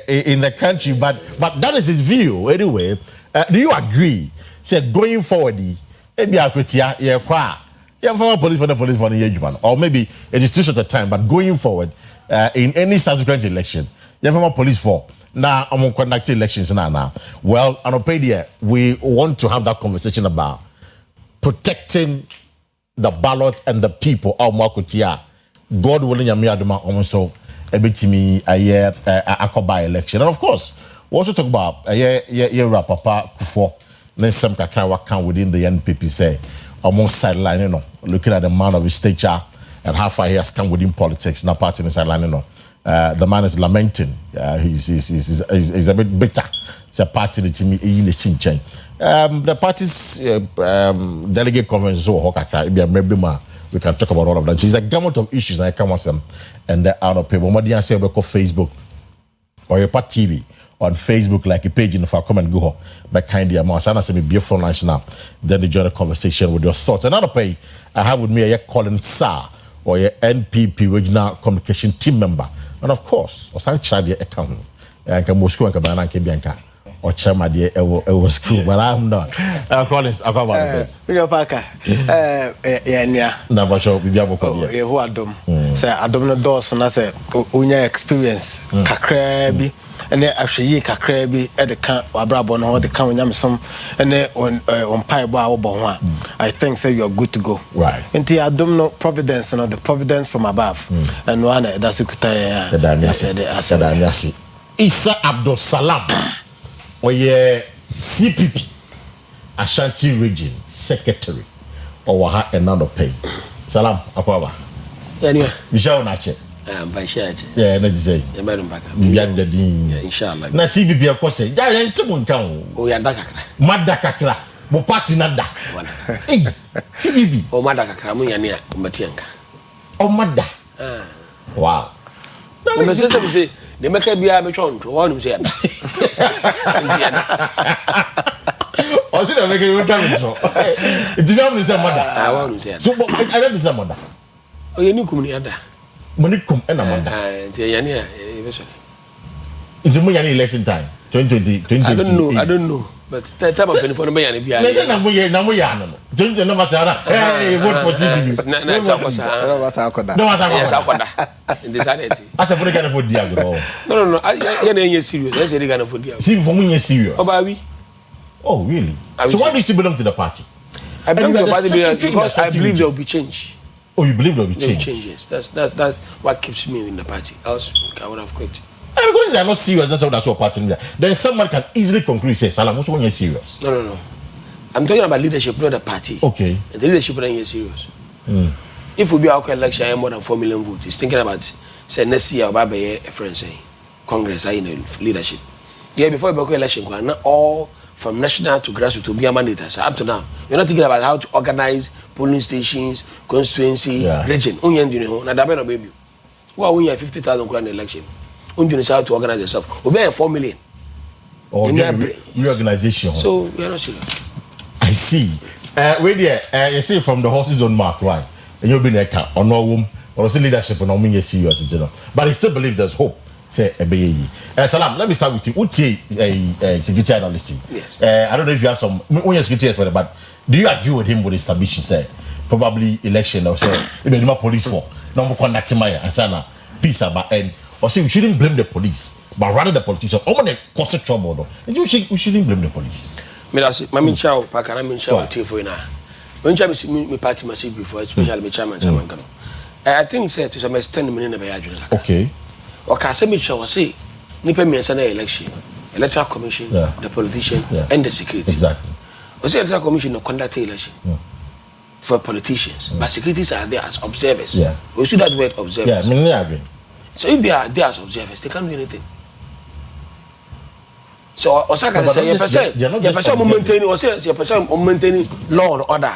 in the country, but that is his view anyway. Do you agree? Say going forward, maybe police for the police for the or maybe it is too short a time, but going forward in any subsequent election, you have police for. Now I'm on conducting elections now. Well, Anopedia, we want to have that conversation about protecting the ballot and the people. God willing, Yamiaduma also a bit me a year Akoba election, and of course, we also talk about a year Papa Kufo. Then some Kakawa can within the NPP say almost sideline, looking at the man of his stature and how far he has come within politics, not part in the sideline, the man is lamenting. He's a bit bitter. It's a party that in the scene change. The party's delegate conference so we can talk about all of that. So it's a gamut of issues and I come on some and they're out of paper. What do you say about Facebook or your part TV on Facebook, like a page in the come and go by kindly amount. And I say be a front line now. Then they join a conversation with your thoughts. Another pay I have with me a Colin Sa or your NPP regional communication team member. And of course, or some child account and can Moscow and Cabana and Bianca or Chama dear was school, but I'm not. Collins, Akaba. Parker. Yeah, never show with Yabo. Who are them? Say, I don't know those, and I say, Unya experience, Kakrabi, and then actually Kakrabi at the camp, Abrabon, or the camp, Yamson, and then on Paiba Obama. I think, say, you're good to go. Right. Until I don't know Providence, and the Providence from above. And one that's I said, Isa Abdul Salam. Oye CPP Ashanti Region Secretary or waha another pay. Salam Akwa. Anyway, Michelle Nache. By Shat. Yeah, let's say. Beyond the Dean. Inshallah. Na CPP of course. Ja entimun kan. O ya dakakra. Madakakra. Mo party nada. Eh. CPP. O madakakra mu ya ne matianka. O mada. Wow. No me say the make bia me twonto wonu say na. O say na make you twonto. It is not say mother. Wonu say. So I don't say mother. O ye ni kum ni ada. Monikum and a mother. Say ya ne e be so. It's mo ya election time 2020. I don't know. But that time of 24 me ya ne bia. Let's say na mo ya no. 20 no masara. Hey, vote for CPP. Na sa kosa. No masara. In this identity. As a political for diagro. No. You na serious. You say you gonna for diagro. See for me serious. Obawi. Oh, really? So why do you still belong to the party? I belong to the party because I believe there will be change. Oh, you believe there will be change? Changes. That's what keeps me in the party. Else I would have quit. Because they are not serious, that's what party means. Then someone can easily conclude, say, Salam, what's when you're serious? No. I'm talking about leadership, not the party. Okay. And the leadership when you're serious. If we be our election, I have more than 4 million votes. He's thinking about, say, next year, I'll be a friend, say, Congress, I in leadership. Yeah, before we go election, not all from national to grassroots to be a mandate. So up to now, you're not thinking about how to organize polling stations, constituency, region. Only you know, na dabe no baby. Who are we 50,000 grand election? Only you know how to organize yourself. We be 4 million. Or reorganization. So we are not sure. I see. Wait there. You see from the horses on mouth, right? And you've been there or no room or see leadership and no mean serious, you know. But I still believe there's hope. Say Salam, let me start with you. What's a security analyst? Yes. I don't know if you have some when you're security expert, but Do you agree with him with his submission? Say probably election or say even the police for no more conducting my answer peace about and or say we shouldn't blame the police but rather the politicians. Oh man, cause trouble though. And we shouldn't blame the police. Me that's my min chow pa kana min chow tea for na. When chow me party must before especially me chairman kano. I think say to some extent me na be adwene. Okay. O ka say me chow say nipa me say na election. Electoral Commission, the politician, and the security. Exactly. We say Electoral Commission no conduct election for politicians, but securities are there as observers. Yeah. We should that word observers. Yeah, I agree. So if they are there as observers, they can't do anything. So Osaka say you person maintaining or say you person maintaining law and order.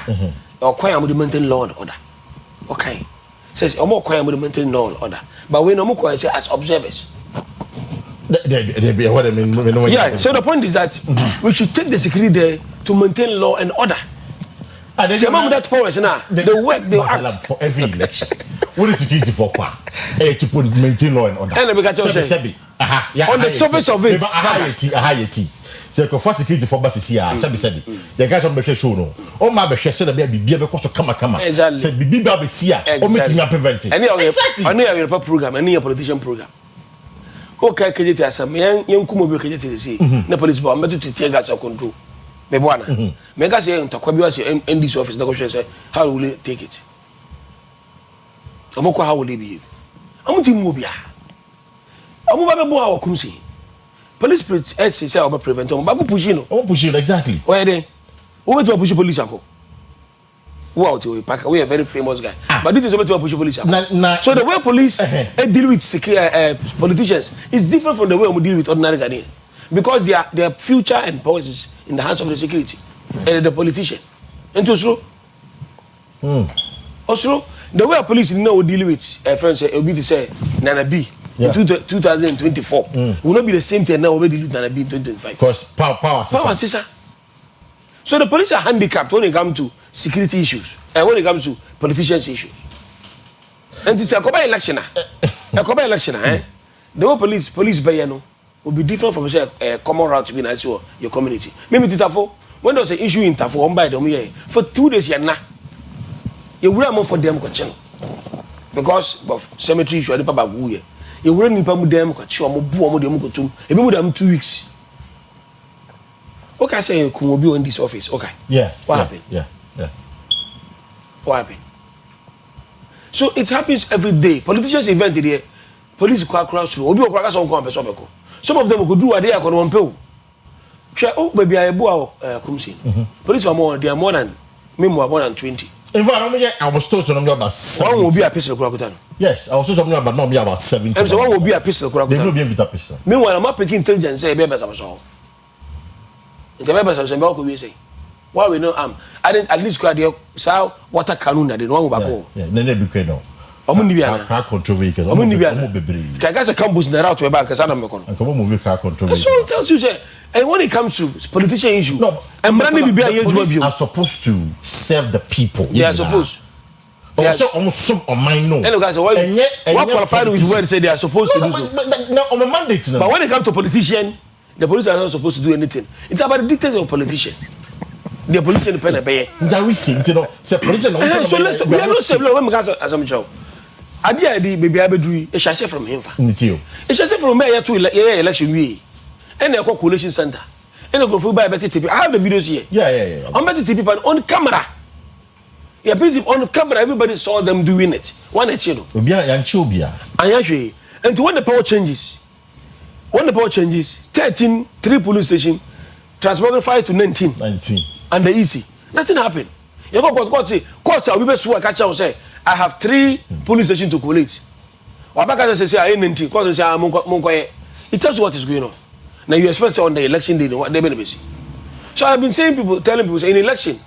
Or kwaya mo maintain law and order. Okay. Says omo kwaya mo maintain law and order. But we no mo kwaya say as observers. What I mean, yeah, so the point is that we should take the security there to maintain law and order. See, among that powers now, they work, they act. For every election. What is security for? To put maintain law and order. And on the surface of it, so for security for buses here, sabi. The guys on the show no. Oh my be said be because of come. Said be here. O meeting prevent it. Exactly. Any Oyerepa program, any politician program. Okay, kejeti asam yan kumo bi kejeti dey na police ba meto to tear gas control me bo ana me gas yan to kwa bi was NDC office na go say how will they take it amoko how will they behave amuti mu bia amu ba be bo a wakumsi police say oba prevent oba go push no exactly where then who bet to push police ako wow, we are a very famous guy. But this is about to push police. So the way police deal with politicians is different from the way we deal with ordinary Ghanaians. Because their future and powers is in the hands of the security and the politician. And also, the way police now deal with friends will be to say Nana B in 2024 will not be the same thing now we deal with Nana B in 2025. Because power sister. So the police are handicapped when it comes to security issues and when it comes to politicians issues. And it's a Akua election. The way police bayano will be different from say a common route to be nice your community. Maybe Tafo, when there was an issue in Tafo, on by them here for 2 days you will more for them because of cemetery issue. You will need them them 2 weeks. Okay, I say Kumobi in this office. Okay. Yeah. What happened? Yeah. What happened? So it happens every day. Politicians event here, police crowd through. Obi okra some come person beko. Some of them could do what they are going to pay. Oh, baby, I bought Kumsi. Police are more. They are more than more than 20. In fact, I was told something about 70. One will be a pistol crocodile. Yes, I was told something about not be about 70. And so one will be a pistol crocodile. They will be a pistol. Meanwhile, I'm not picking intelligence. Say, baby, I'm sorry. The members of Zimbabwe will say, why we know I didn't at least cry the water cannon that the one who yeah, then they be crazy now. Car control vehicles. Can guys a campus in the route to a bank as I'm going to car control. That's what tells you, say, and when it comes to politician issue, no, and Brandon the police are supposed to serve the people. They are supposed. Also, almost some on my no. And guys, what qualified with the word say they are supposed to do so? On a mandate. But when it comes to politician, the police are not supposed to do anything. It's about the dictates of politician. The politician pen a pay. So let's we are not saying when because as I'm sure. Idea baby Abedui, a chasse from him. A chasse from mayor to election we. And a coalition center. And a go for by better TV. I have the videos here. Yeah. On better TV on camera. Yeah, on camera, everybody saw them doing it. One at you. And when the power changes. 13, 3 police stations, transferred 5 to 19. And the easy. Nothing happened. You go court say, court we be swear catch say, I have 3 police stations to collate. Wabaka say I 19, court say I'm it tells you what is going on. Now you expect on the election day what they be busy. So I've been telling people say, in election,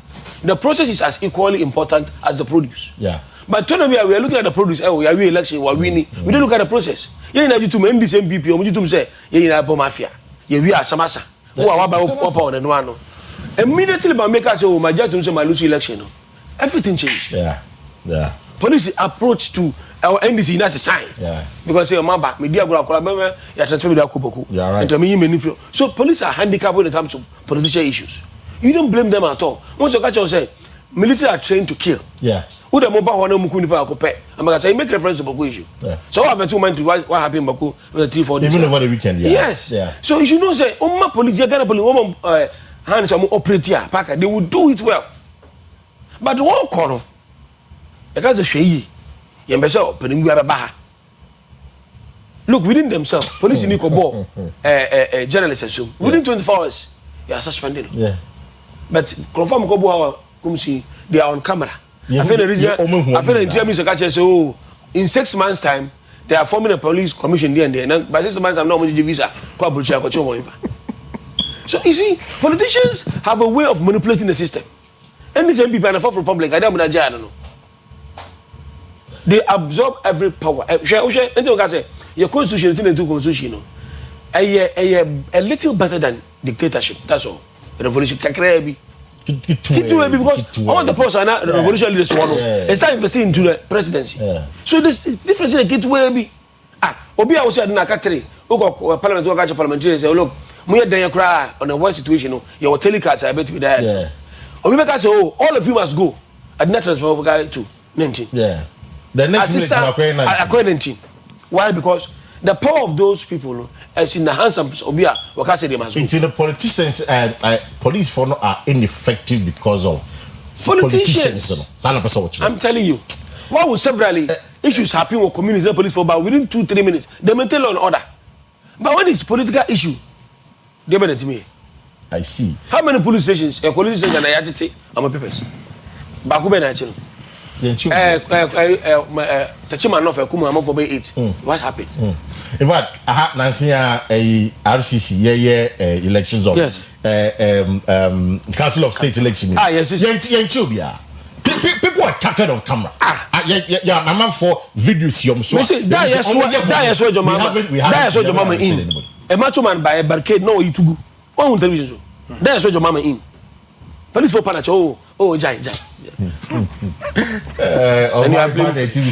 the process is as equally important as the produce. Yeah. But we are looking at the produce. Oh, we are election, we are winning. We don't look at the process. You know, you to make the same BP, or you to say, you know, mafia. We are Samasa. Who are about and one. Immediately, by make us say, oh, my judge to say my lose election. Everything changed. Yeah. Police approach to our NDC that's a sign. Yeah. Because say, Mamba, media go you transfer with Akuboku. Yeah, right. So police are handicapped when it comes to political issues. you don't blame them at all. Once you catch yourself, military are trained to kill. Yeah. Who the mobile one mukuni pa akope. I'm gonna say make reference to Baku issue. Yeah. So I have 2 months to what happened in Baku 3-4 days. Even over the weekend, yeah. Yes. Yeah. So you should know say police, Ghana police, hands are operate here, Parker, they will do it well. But the one corner, the guys are shady. Yembesa opening baha. Look, within themselves, police in Nikobo, journalists assume within 24 hours, they are suspended. Yeah. But confirm Kobo, come see, they are on camera. I feel the reason. I feel the interior catch so in 6 months' time, they are forming a police commission there and there. And by 6 months, I'm not going to visa. So you see, politicians have a way of manipulating the system. And this MP and the Fourth Republic, I don't know. They absorb every power. Your constitution is constitution. A little better than dictatorship. That's all. Revolution because all the posts are not revolution leaders one. It's not investing into the presidency. So this difference in the gateway. Obi I was said na katri. Parliament to catch parliamentary say look, we then cry on a one situation. Your telecast I bet to be there. Obi make us say all of you must go. I did not transfer guy to 19. Yeah. The next minute 19. Why? Because the power of those people is in the hands of Obia. They must go. The politicians and police for are ineffective because of politicians. I'm telling you, what will severally issues happen with community and police for about within 2-3 minutes they maintain law and order. But when it's political issue, they better to me. I see. How many police stations? A police station and I had to say, I'm a papers. Bakube natural. What happened? In fact, I had Nancy a RCC elections of yes. Council of State elections. Ah yes, people are captured on camera. Yeah, my man for videos. We say that yes, your mama. That is what your mama in. A macho man by a barricade. No, you to go. One television. That is what your mama in. Police for Panacho. Oh, Jai.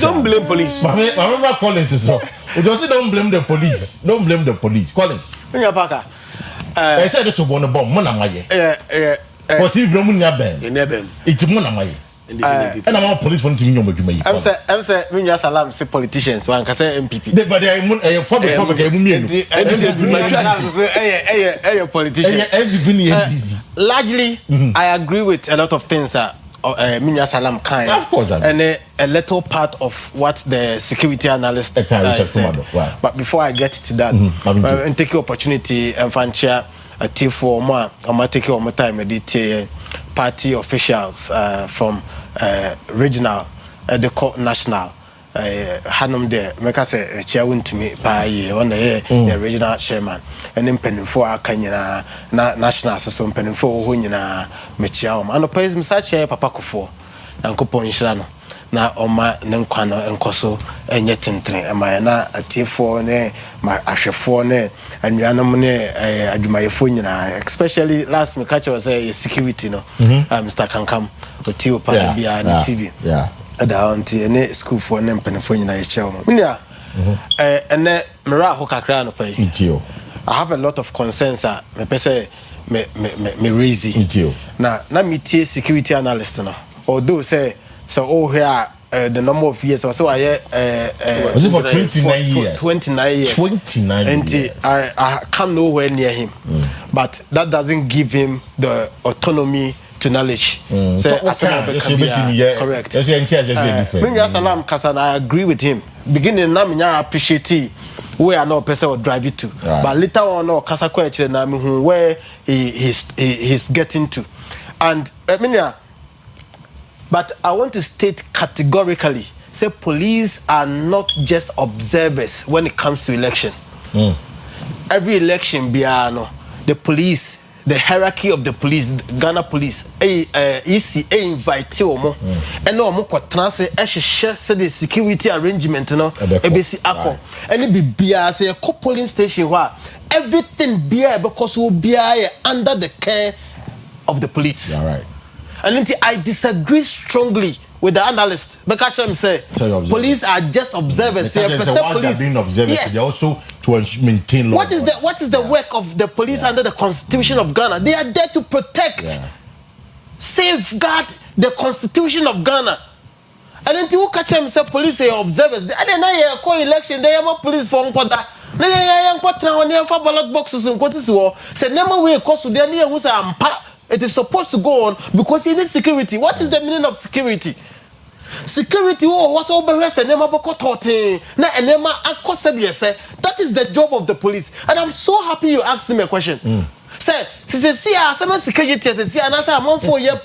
Don't blame police. My remember Collins is so. Just don't blame the police. Don't blame the police. Collins. I said this was one of bomb. Monamaye. Was he blooming your band? It's Monamaye. And I'm all police for you. I'm saying, when you salam, say politicians, one can say MPP. But I for the public, politicians. Largely, I agree with a lot of things that Minya Salam kind. Of course, and a little part of what the security analyst said. Wow. But before I get to that, and take the opportunity and fancha a team for more, I might take your time and party officials from regional, the court national. Hanum there, make us a chairman to me by on the regional chairman, and then penning for our Kenya national so penning for who in a Michiam. And the president such a papacofo and coupon Shano. Now on my Nanquano and Coso and yet in train, and my na a T4 ne, my Asher 4 ne, and Yanamone, I do my phone, especially last me catch was a security no, Mr. Kankam, with Tio Panabia and TV. Yeah. Auntie and school for them penifone in a show. And then Mara Hokakran pay. I have a lot of concerns. Me say me raisy. Now, me tea security analyst now. Although say so here the number of years or so I was it for 29 years. 29 years. 29 and years. I come nowhere near him. But that doesn't give him the autonomy to knowledge. So correct. I agree with him. Beginning now I appreciate it. Where no person will drive it to. But later on no kasa question na where he's getting to. And but I want to state categorically, say police are not just observers when it comes to election. Every election the police, the hierarchy of the police, Ghana police, invite you and no more transfer say the security arrangement ABC Akon and it be say a polling station where everything because will be under the care of the police. All right. And I disagree strongly with the analyst because I'm say police are just observers. Police are being observers. Yes. They're also to maintain law. What is the work of the police under the Constitution of Ghana? They are there to protect, safeguard the Constitution of Ghana. And then to catch them say police are observers. And then I call election, they are police for Nkoda. Ballot boxes in Kotiso. Say never way cause to their near who's it is supposed to go on because you need security. What is the meaning of security? Security was over and never that is the job of the police. And I'm so happy you asked me a question. Say, see, some security see another amount for your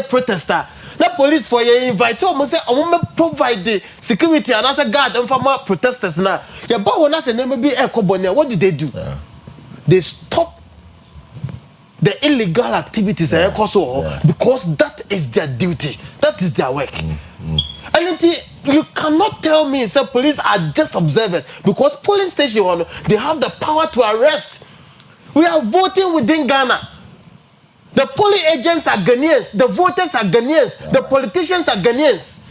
protester. The police for you invite almost say I provide the security and as a guard and for more protesters now. Your bow has a never be a cobonia. What do? They stop the illegal activities because that is their duty. That is their work. And you cannot tell me say police are just observers because polling station they have the power to arrest. We are voting within Ghana. The polling agents are Ghanaians, the voters are Ghanaians, the politicians are Ghanaians.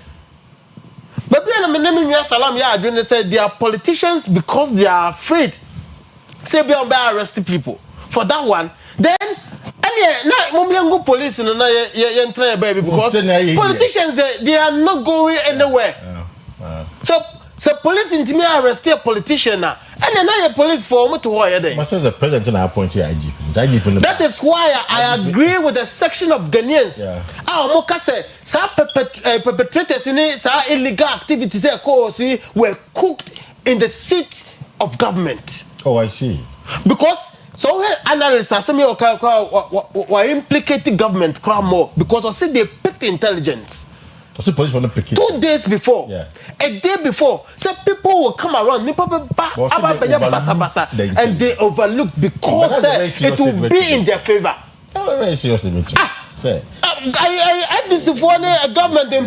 But when say they are politicians because they are afraid. Say be arresting people. For that one, then now police baby because politicians they are not going anywhere. So police intimate arrest a politician now. And then I police for me to wire there. The president and appointed IGP. That is why I agree with the section of Ghanaians. Perpetrators in illegal activities were cooked in the seat of government. Oh, I see. Because so analysts were implicating government more because I see they picked intelligence. 2 days before, a day before, some people will come around and they overlook because it will be in their favor. Seriously, I this for a government in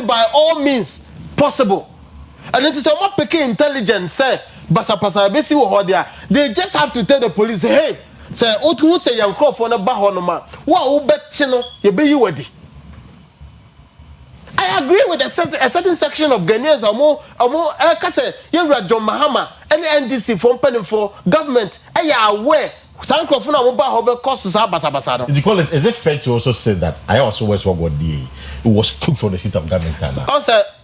by all means possible, and it is a more picking intelligence. They just have to tell the police, hey, say, who say young crop for the bahonoma? What bet chino you be you ready? I agree with a certain section of Ghanaians John Mahama and NDC from penny for government. Are aware? Is it fair to also say that I also was what it was cooked from the seat of government?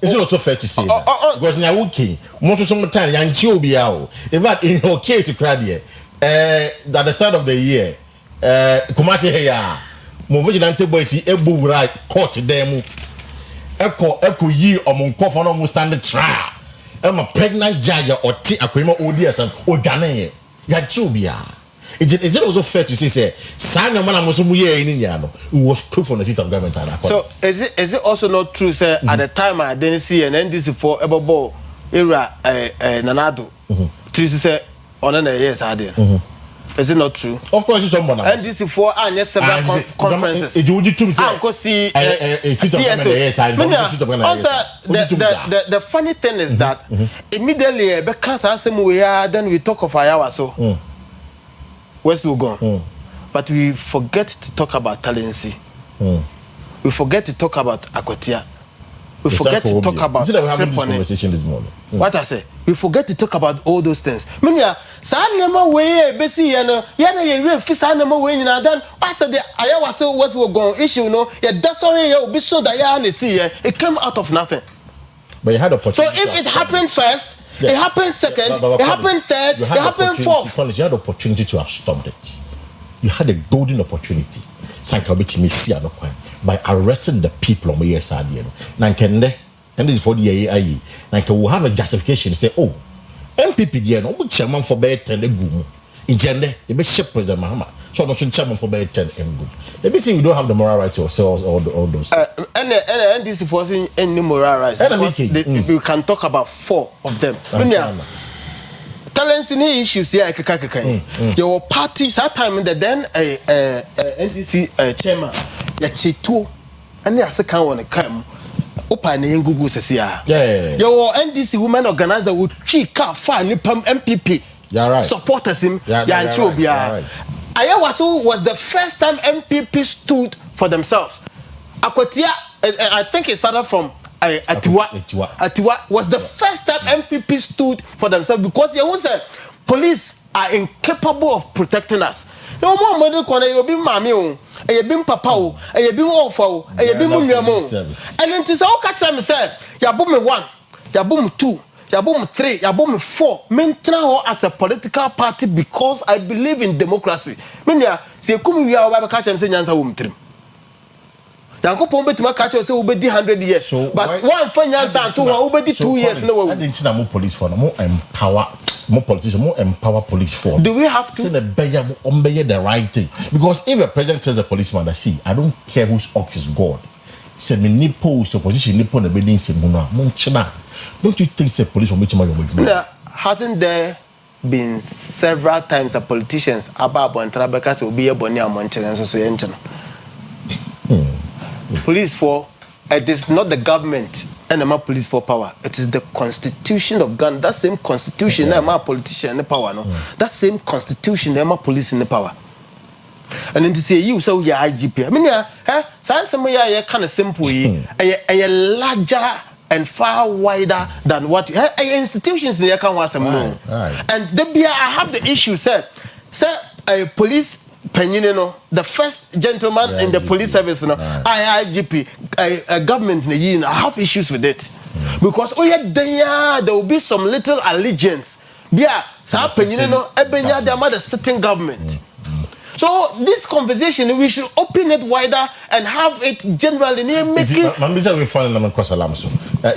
Is it also fair to say that? Because now okay, most of some time young Chiobiao. In fact, in your case, you cried here at the start of the year. Kumasi here, Movigilante boys, Ebu right court them. Eko yi omunkofo no mu stand trial. Am a pregnant judge or T akwema ODS and odwane ya chubia. Is it also fair to say Sana man amusumu ye in Yano who was proof on the seat of government? So is it also not true, sir? At the time I didn't see an NDC for Ebobo era Nanado to say on an yes idea. Is it not true? Of course, it's someone. And this is for several conferences. It would you see the funny thing is that immediately because we are then we talk of Ayawa so where's we go? But we forget to talk about Talensi. We forget to talk about Akotia. We forget to talk about conversation this morning. What I say? We forget to talk about all those things. Minya, Sanama way, Bessie, and Yana, real Fisanama way, and then I said the Ayawa so was we going issue, no, yeah, that's sorry, you'll be so Diana see, it came out of nothing. But you had opportunity. So if it happened first, it happened second, it happened third, it happened fourth. You had the opportunity to have stopped it. You had a golden opportunity. By arresting the people on the side, Nankende, and this is for the AIE. Nanka will have a justification. Say, oh, MPP, no chairman for bed 10 good. In gender, the best ship President Mahama. So no chairman for bed 10 good. Let me see, you don't have the moral right to sell all those. And this is forcing any moral rights. We can talk about 4 of them. Talents in issues here, your parties that time in the then NDC chairman. Yachitu and the second one come open in Google says yeah. Your NDC women organizer would check out fine MPP. Right. Supporters him. Ayawaso was the first time MPP stood for themselves. Akotia, I think it started from Atiwa was the first time MPP stood for themselves because you said police are incapable of protecting us. No more money corner, you'll be mammy, and you've been papa, and you've been awful, and you've been munyamo. And it is all catch them say, Yaboom 1, Yaboom 2, Yaboom 3, Yaboom 4. Maintenant as a political party because I believe in democracy. Minya, see, come we are catch and say Yansa womb trim. Yanko Pombe to my catch say obedi 100 years. So but one for Yansa so obedi 2 years no. I didn't see more police for more empower. More politicians, more empower police force. Do we have to say the right thing? Because if a president tells a policeman that see, I don't care whose ox is God. Say me nipo opposition nipo na bedin say muna munchina. Don't you think say police will make money? Hasn't there been several times that politicians about and Trabecas will be a bonny and munchina so yenchina? Police for it is not the government and the police for power. It is the constitution of Ghana. That same constitution, the politician in the power. No, that same constitution, the police in the power. And then to say you so your IGP. I mean, some kind of simple, a larger and far wider than what institutions in the can was known. And the I have the issue, sir, a police. Penino, the first gentleman in the police service, IGP, a government, I have issues with it because there will be some little allegiance. Yeah, Penino, Ebenya, they are the sitting government. So this conversation, we should open it wider and have it generally. Make it.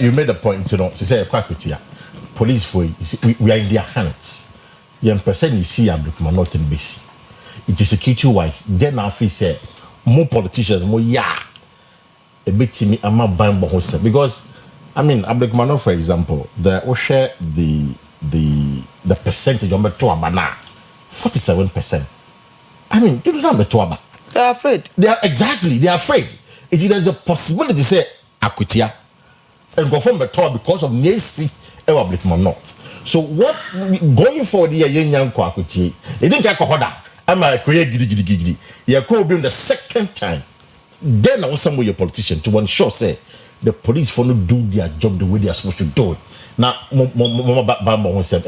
You made a point, you know. She said, police for we are in their hands. Young person you see, I'm not in basic. It is security wise. Then I feel say more politicians, more a bit to me. I'm not buying because I mean, Abdulkamano, for example, the percentage on the Tuabana, 47%. I mean, do not be Tuaba. They are afraid. They are afraid. It is a possibility to say Akutia and go from the Tuaba because of Nesi Abdulkamano. So what going forward here, young Kwakuti, they didn't take a order. I'm a create giddy. You could be the second time. Then I was somewhere your politician to ensure say the police for no do their job the way they are supposed to do it. Now, Bamba wants said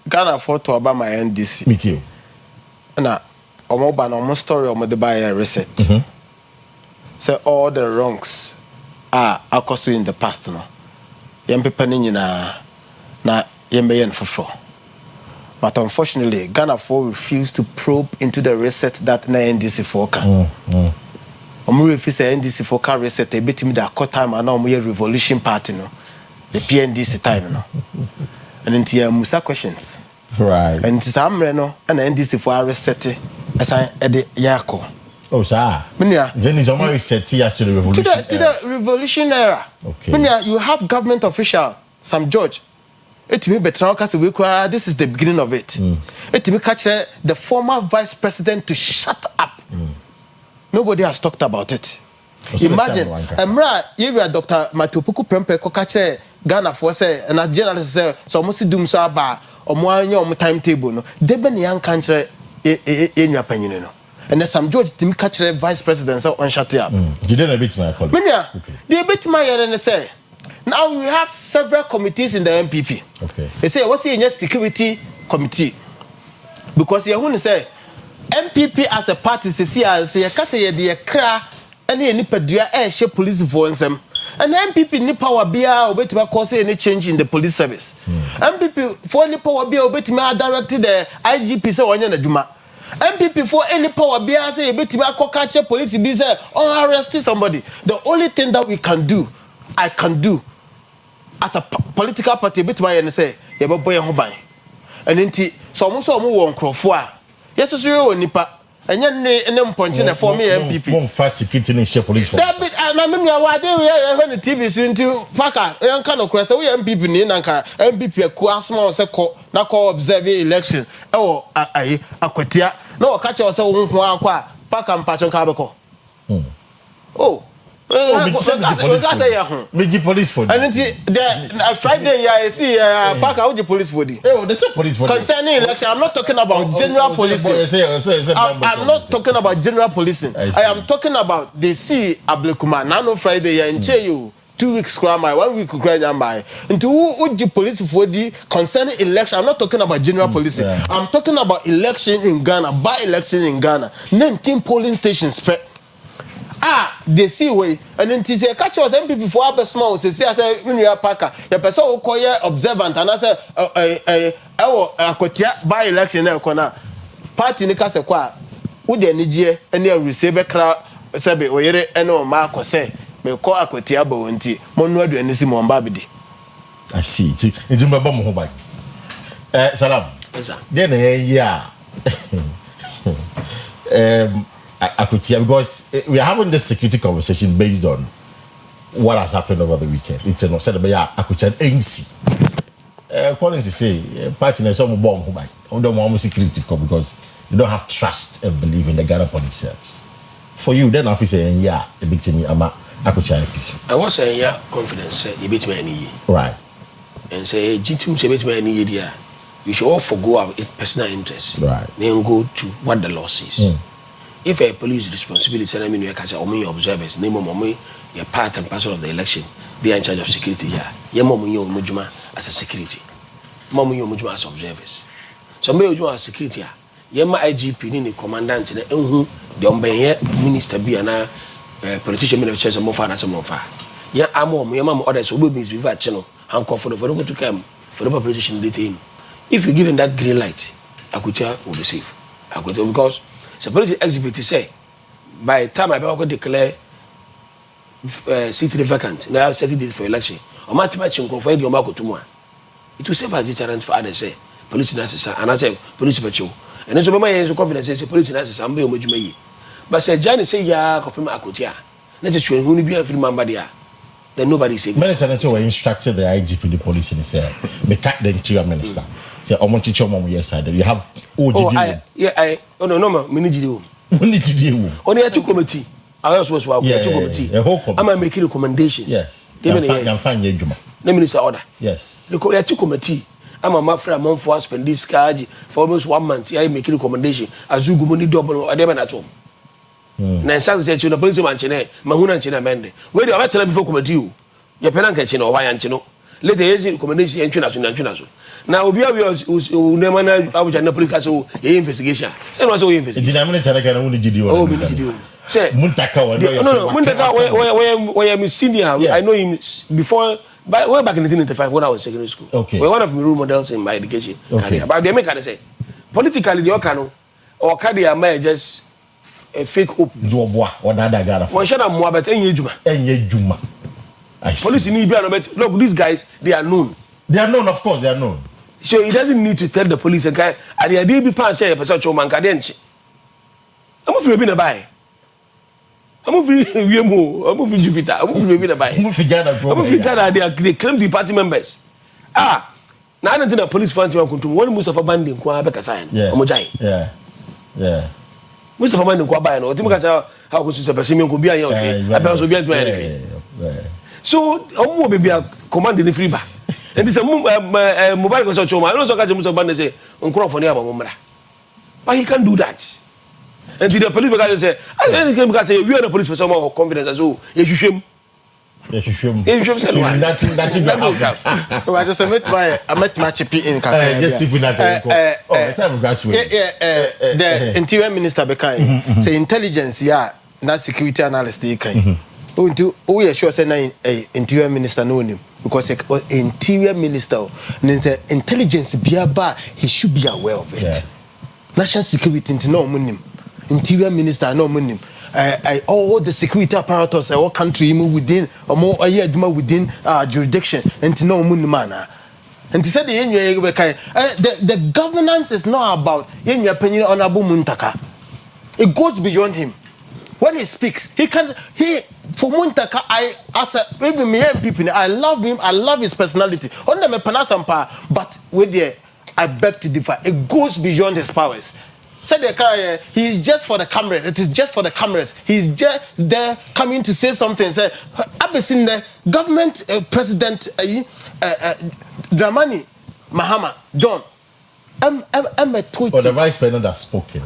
Ghana for to about my NDC. Me too. Now, almost story of the buyer reset. Say all the wrongs are caused in the past. No, young people na yembeyen for. But unfortunately, Ghana 4 refused to probe into the reset that na NDC 4 can. Refuse the NDC 4 can reset a bit me that cut time and now revolution party no. The PNDC time no. And into Musa questions. Right. And it's Amreno and the NDC 4 reset as I the Yako. Oh, sir. Then is almost reset to the revolution. To the revolution era. Okay. You have government official, some judge. This is the beginning of it. It catch the former vice president to shut up. Nobody has talked about it. Imagine, Dr. Matupuku Prempe catch Ghana for say, and a journalist say, so must do so ba or more timetable. No, Deben young country in your opinion. And there's some George Tim catch vice president on shut up. Didn't a bit my colleague. They bit my and say. Now we have several committees in the MPP. Okay. They say, what's the security committee? Because you want to say, MPP as a party, say, the cra, and any pedua share police voice them. And MPP ni power be or bet to cause any change in the police service. MPP for any power be or bet me directed the IGP say on your Juma. MPP for any power be say bet me catch police be say or arrest somebody. The only thing that we can do, I can do as a political party bit my and say you boy hoban and inti so won crofo yes so you nipa and yan punching for me MPP one fast security in share police force that bit na me wa dey when the TV so into paka yan kind of cross we MPP ni nanka MPP ku asma say na call observe election e wo akwatia na o ka che o say won ko akwa paka mpachon ka beko oh me police for. And the Friday I see back out the police for the. Oh, they say police for. Concerning election, I'm not talking about general policing. I'm not talking about general policing. I am talking about they see Ablekuma. Now no Friday in Cheyu. 2 weeks cry my 1 week cry my into who the police for the concerning election. I'm not talking about general policing. I'm talking about election in Ghana, by election in Ghana. 19 polling stations. They see way and then say catch us MPP for up small say say when you are parker the person who call you observant and I say akotia by election na kona party ni ka se kwa wo de nigye ene receive kra sebe oyere ene o ma akose me ko akotia ba wonti monu aduane si mo mba bidi. I see it mbaba mo ho bai salam then yeah because we are having this security conversation based on what has happened over the weekend. It's an upset about Akutia ANC. According to say, party na some bomb who buy. We don't want security because you don't have trust and believe in the Ghana police service. For you, then officer saying yeah, a bit to me ama Akutia peaceful. I was saying yeah, confidence a bit me right. And say GTM say bit me there. You should all forgo our personal interest. Right. Then go to what the law says. If a police responsibility, I mean, you can say, observers, name of you're part and parcel of the election, they are in charge of security. Yeah, your mom, your mujuma as a security, mom, your mujuma as observers. So, me, you as security. Your IGP, the commandant, the Umbay minister, be an politician, minister, some more far and some more far. Yeah, I'm your mom orders will be with channel, handcuff for the vote to come for the politician detain. If you give them that green light, Akutia will be safe. Akutia, because the police exhibit say by the time I could declare seat vacant, now 30 days for election, or mathematics for the Omako tomorrow. It will serve as deterrent for others, say, police necessary, and I say, police patrol. And then so my confidence says, police necessary, I'm being much. But say, Johnny say, yeah, Copima Akutia. Let us show who be a free man by there. Then nobody say. Minister, we instructed the IGP, the police, and say, they cut the interior minister. Say, I want to teach your mom yesterday. You have no, Miniji. Only a two committee. I also was two committee. I'm making recommendations. Yes. I'm fine, Juma. The minister order. Yes. Look, a two committee. I'm a mafia month for spend this card for almost 1 month. I make a recommendation. As you go money double or never at home. Now, some say to the police manchine, Mahuna and China Mende. Where do I tell before committee you? Your penanca or why and Chino. Let the recommendation and Chinazo. Now we are never know police investigation. Say what's so investigation. Say Muntaka. No, Muntaka. Where I'm senior. I know him before. Way back in 1995 when I was in secondary school. Okay. We're one of my role models in my education career. But they make kind of say politically the Okano or career may just a fake hope. Joboa or Nada Gara. One shot of more, but Juma. Police need to look, these guys, they are known. They are known, of course, they are known. So he doesn't need to tell the police a guy, and the idea be passed a person to man cadenci. I'm moving a buy. I'm moving Jupiter. I'm moving a buy. I'm moving Ghana. They claim the party members. Now I don't think the police found to control one Mustafa Bandi in Kwabeka sign. Yeah. Mustafa Bandi in Kwabaya, or Timaka, how could you say, could be a so, I'm be a commanding free back. And this is a mobile consortium. I also got Mustafa Bandi say, on Crawford, but he can't do that. And the police guys say, I don't say we are the police for some more confidence as well. You should I just met my chippy in the interior minister bekan say intelligence not security analyst we are sure say interior minister know him because interior minister the intelligence he should be aware of it. National security no him. Interior minister no money. All the security apparatus all country within or more within jurisdiction and no money man. And he said the governance is not about your opinion honorable Muntaka. It goes beyond him. When he speaks, for Muntaka, maybe me and people, I love him, I love his personality. But with I beg to differ. It goes beyond his powers. Said the guy, he's just for the cameras. It is just for the cameras. He's just there coming to say something. Say, I've seen the government president Dramani Mahama John. I'm a tweet. Or the vice president has spoken.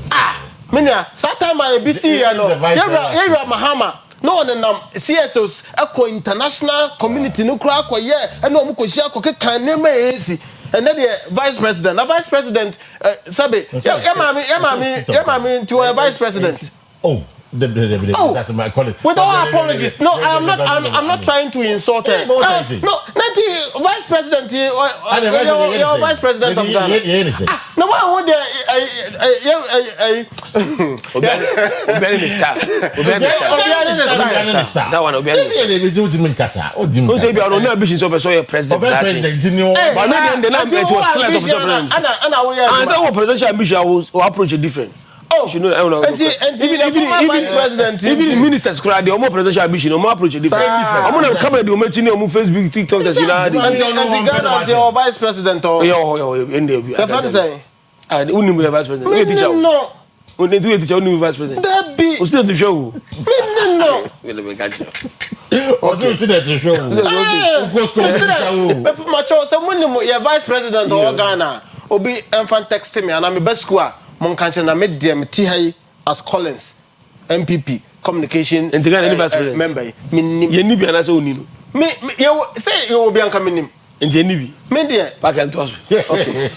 Minya, sometime I be see you know. Yera Mahama. No one CSOs Akua international community no cry kwa ye and no muko share ko kan name easy. And then the vice president, Sabe, to a vice president. Oh, that's my colleague. With all apologies, no, I'm not trying to insult her. No, the vice president, you're vice president of Ghana. No, I want that one it was clear of the presidential ambition will approach it different. Oh, you know, even the ministers cry the more presidential ambition, no more approach it different. I'm gonna come and do on Facebook, TikTok, that's the vice president or the vice president. No. When they do it, it's only vice president. That be still the show. No. Or do see that show. Someone your vice president or Ghana obi enfant text me and I'm a best square. Mon can't na made them T as Collins MPP communication and any vice president member. You need an answer. Me you say you will be coming in Jenny. Media back and toss. Okay.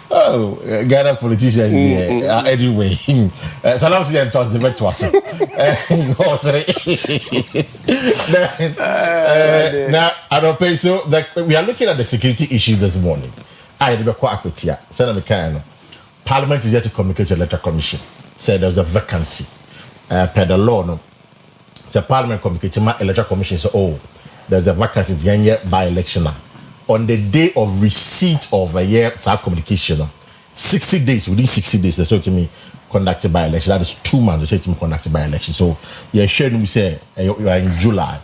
Oh, Ghana politician anyway. Salam to them talk the best was. Now I don't pay so that we are looking at the security issue this morning. I did quite Akutia. Senator Parliament is yet to communicate to the Electoral Commission. Said there's a vacancy. Per the law, no. So Parliament communicated to the Electoral Commission. So, oh, there's a vacancy. It's a year by election. On the day of receipt of a year communication, 60 days, within 60 days, they say to me, conducted by election. That is 2 months, they say to me, conducted by election. So, you're sure we say you are in July,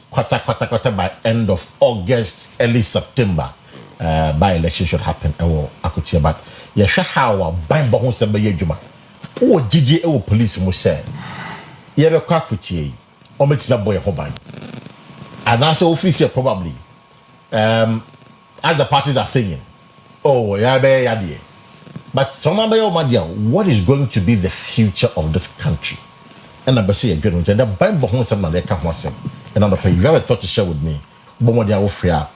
quarter by end of August, early September. By election should happen. Akutia, but you shall how a bind by one Semba Yajuma. Oh, GGO police must say, you have a quackity, or meets that boy a hobby. And as officer, probably, as the parties are saying, oh, yeah, but some of what is going to be the future of this country? And I say, good, and the bind by one Semba, they can't want to and on the pay, you have a thought to share with me. Bomodia will free up.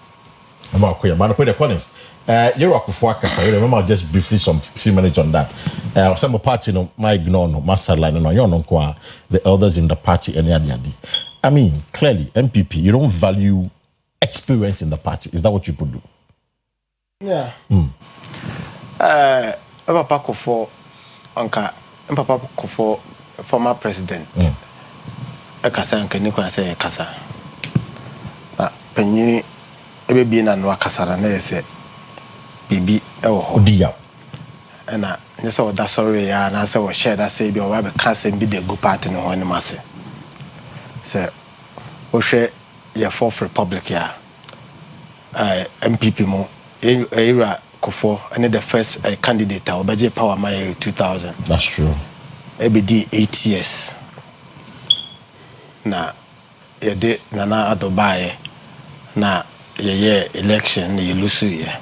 But the Collins, you're a Kufuaka. I remember just briefly some few minutes on that. Some party, no, my ignore, no, master line, no, you're not the elders in the party, and yadi. I mean, clearly, MPP, you don't value experience in the party. Is that what you could do? Yeah. Papa Kofo, Anka, and Papa Kofo, former president. Kasa and Keniko say Kasa. Penny. Ebe bi na no akasara na yese bibi ewo ho dia na nyese o da sorry ya na se o share that say bi o ba be cancel bi the go party no ho ni mase se o hwe ye fourth republic ya MPP mo era Kofo and the first candidate o beje power my 2000. That's true. Ebe di 8 years na ye de nana adobaye na election you lose here.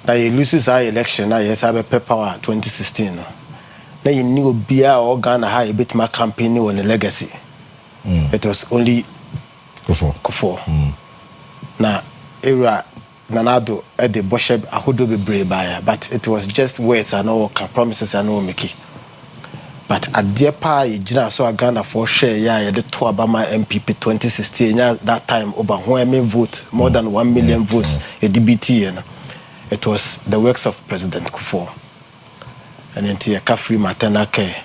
Now you lose our election now yes have a power 2016 no. Now you need bia or Ghana ha a bit my campaign on the legacy. It was only Kofo. Now era Nanado at the Bosheb Ahudo be brave buyer, but it was just words and all promises and all Mickey. But at dear pa you saw Ghana for share yeah the two Obama MPP 2016 that time overwhelming vote more than 1 million votes a DBT and it was the works of President Kofo and then tia free maternal care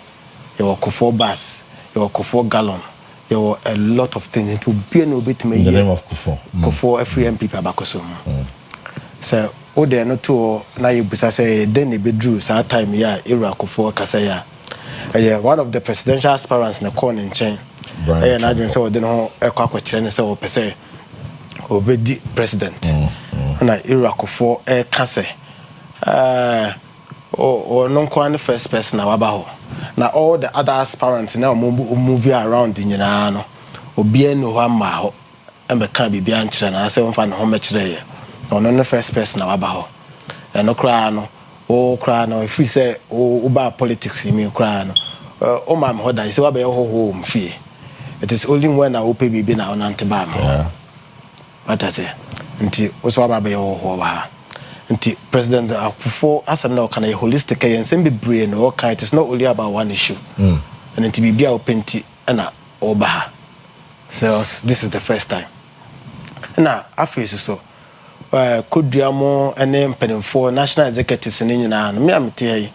your Kofo bus your Kofo gallon your a lot of things to be no bit me in the name of Kofo Kofo every MPP abakosom so o there no to na you busa say then e be drew that time yeah era Kofo kasaya. One of the presidential aspirants in the corner in chain. And I didn't say, they know a quack chain, so per se, obedi president. And I Iraq for a cancer. or non kwan first person na wabaho. Na all the other aspirants now move around in Yanano. Obi no one maho. And can be beyond China. I say one fan home today. Or no first person na wabaho. And no crano. Oh crano. If we say about politics, you mean crano. Oh my mother, you say what be home fee. It is only when I open baby now on antibam. Yeah. What I say. Until also about be oh. Until President Akufo as now can a holistic and send be brain or kind. It is not only about one issue. And until be open to and oba. So this is the first time. Now I feel so. Could you more and then penning for national executives in India? Me am tell you,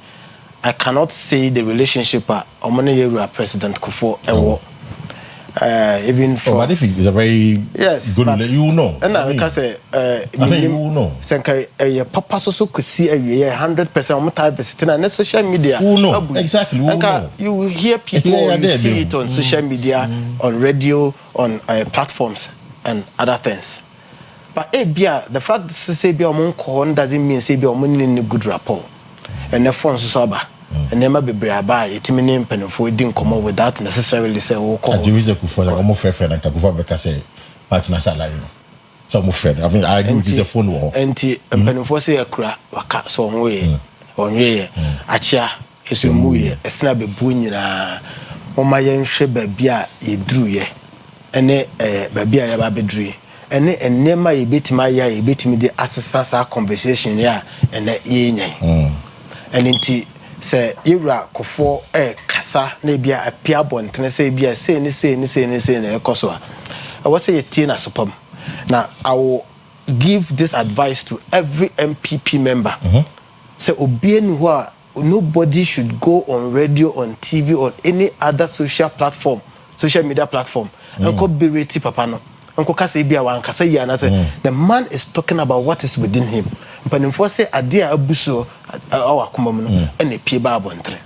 I cannot say the relationship or money President Akufo and even for but if it's a very good you know and I can say you know senka papa so could see 100% on type visiting and social media exactly you hear people you see it on social media on radio on platforms and other things but the fact that say be among doesn't mean say be among good rapport and the phones so and never be brave it meaning pen for didn't come up without necessarily say oh call the reason for almost friend and Kakufa say partner salary some friend I mean I agree with the phone war and pen for say akura waka so on way achia esu muye esna be bu nyina mama yen hwe babia ye dru ye ene babia ya ba bedru ene enema ye betima ya ye betimi de assessance conversation ya ene ye nyen ene say Ira Kofo kasa na bia apia bontene say bia say ni na ekoso I was say tina sopam now I will give this advice to every MPP member say obien who nobody should go on radio on TV or any other social media platform and ko be reti papa no Uncle Kasa bia wan kasa ya na say the man is talking about what is within him. Mpanimfo say adia abuso our akomam no and pie ba abontre.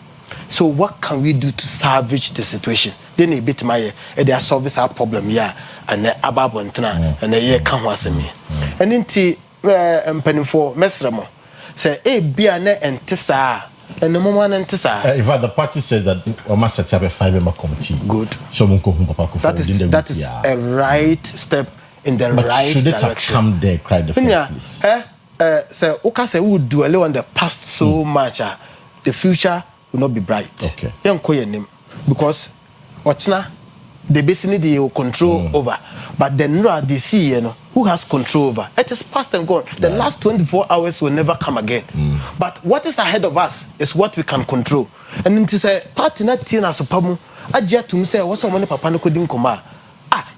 So what can we do to salvage the situation? Then a bit my they solve our problem here and ababontra and ye kan ho asemi. And nti mpanimfo mesremo say bia na entisa and the moment in fact the party says that we must set up a 5-member committee. Good. So that is a right step in the but right should direction. Should it have come there, cried the first place? So Oka say we would do a on the past so much. The future will not be bright. Okay. Young koye name because Ochna the basically they control over, but the NRA they see who has control over. It is past and gone. The last 24 hours will never come again. But what is ahead of us is what we can control. And it is a party not tina sopamu. Ajia to me say what's someone papa no couldn't come.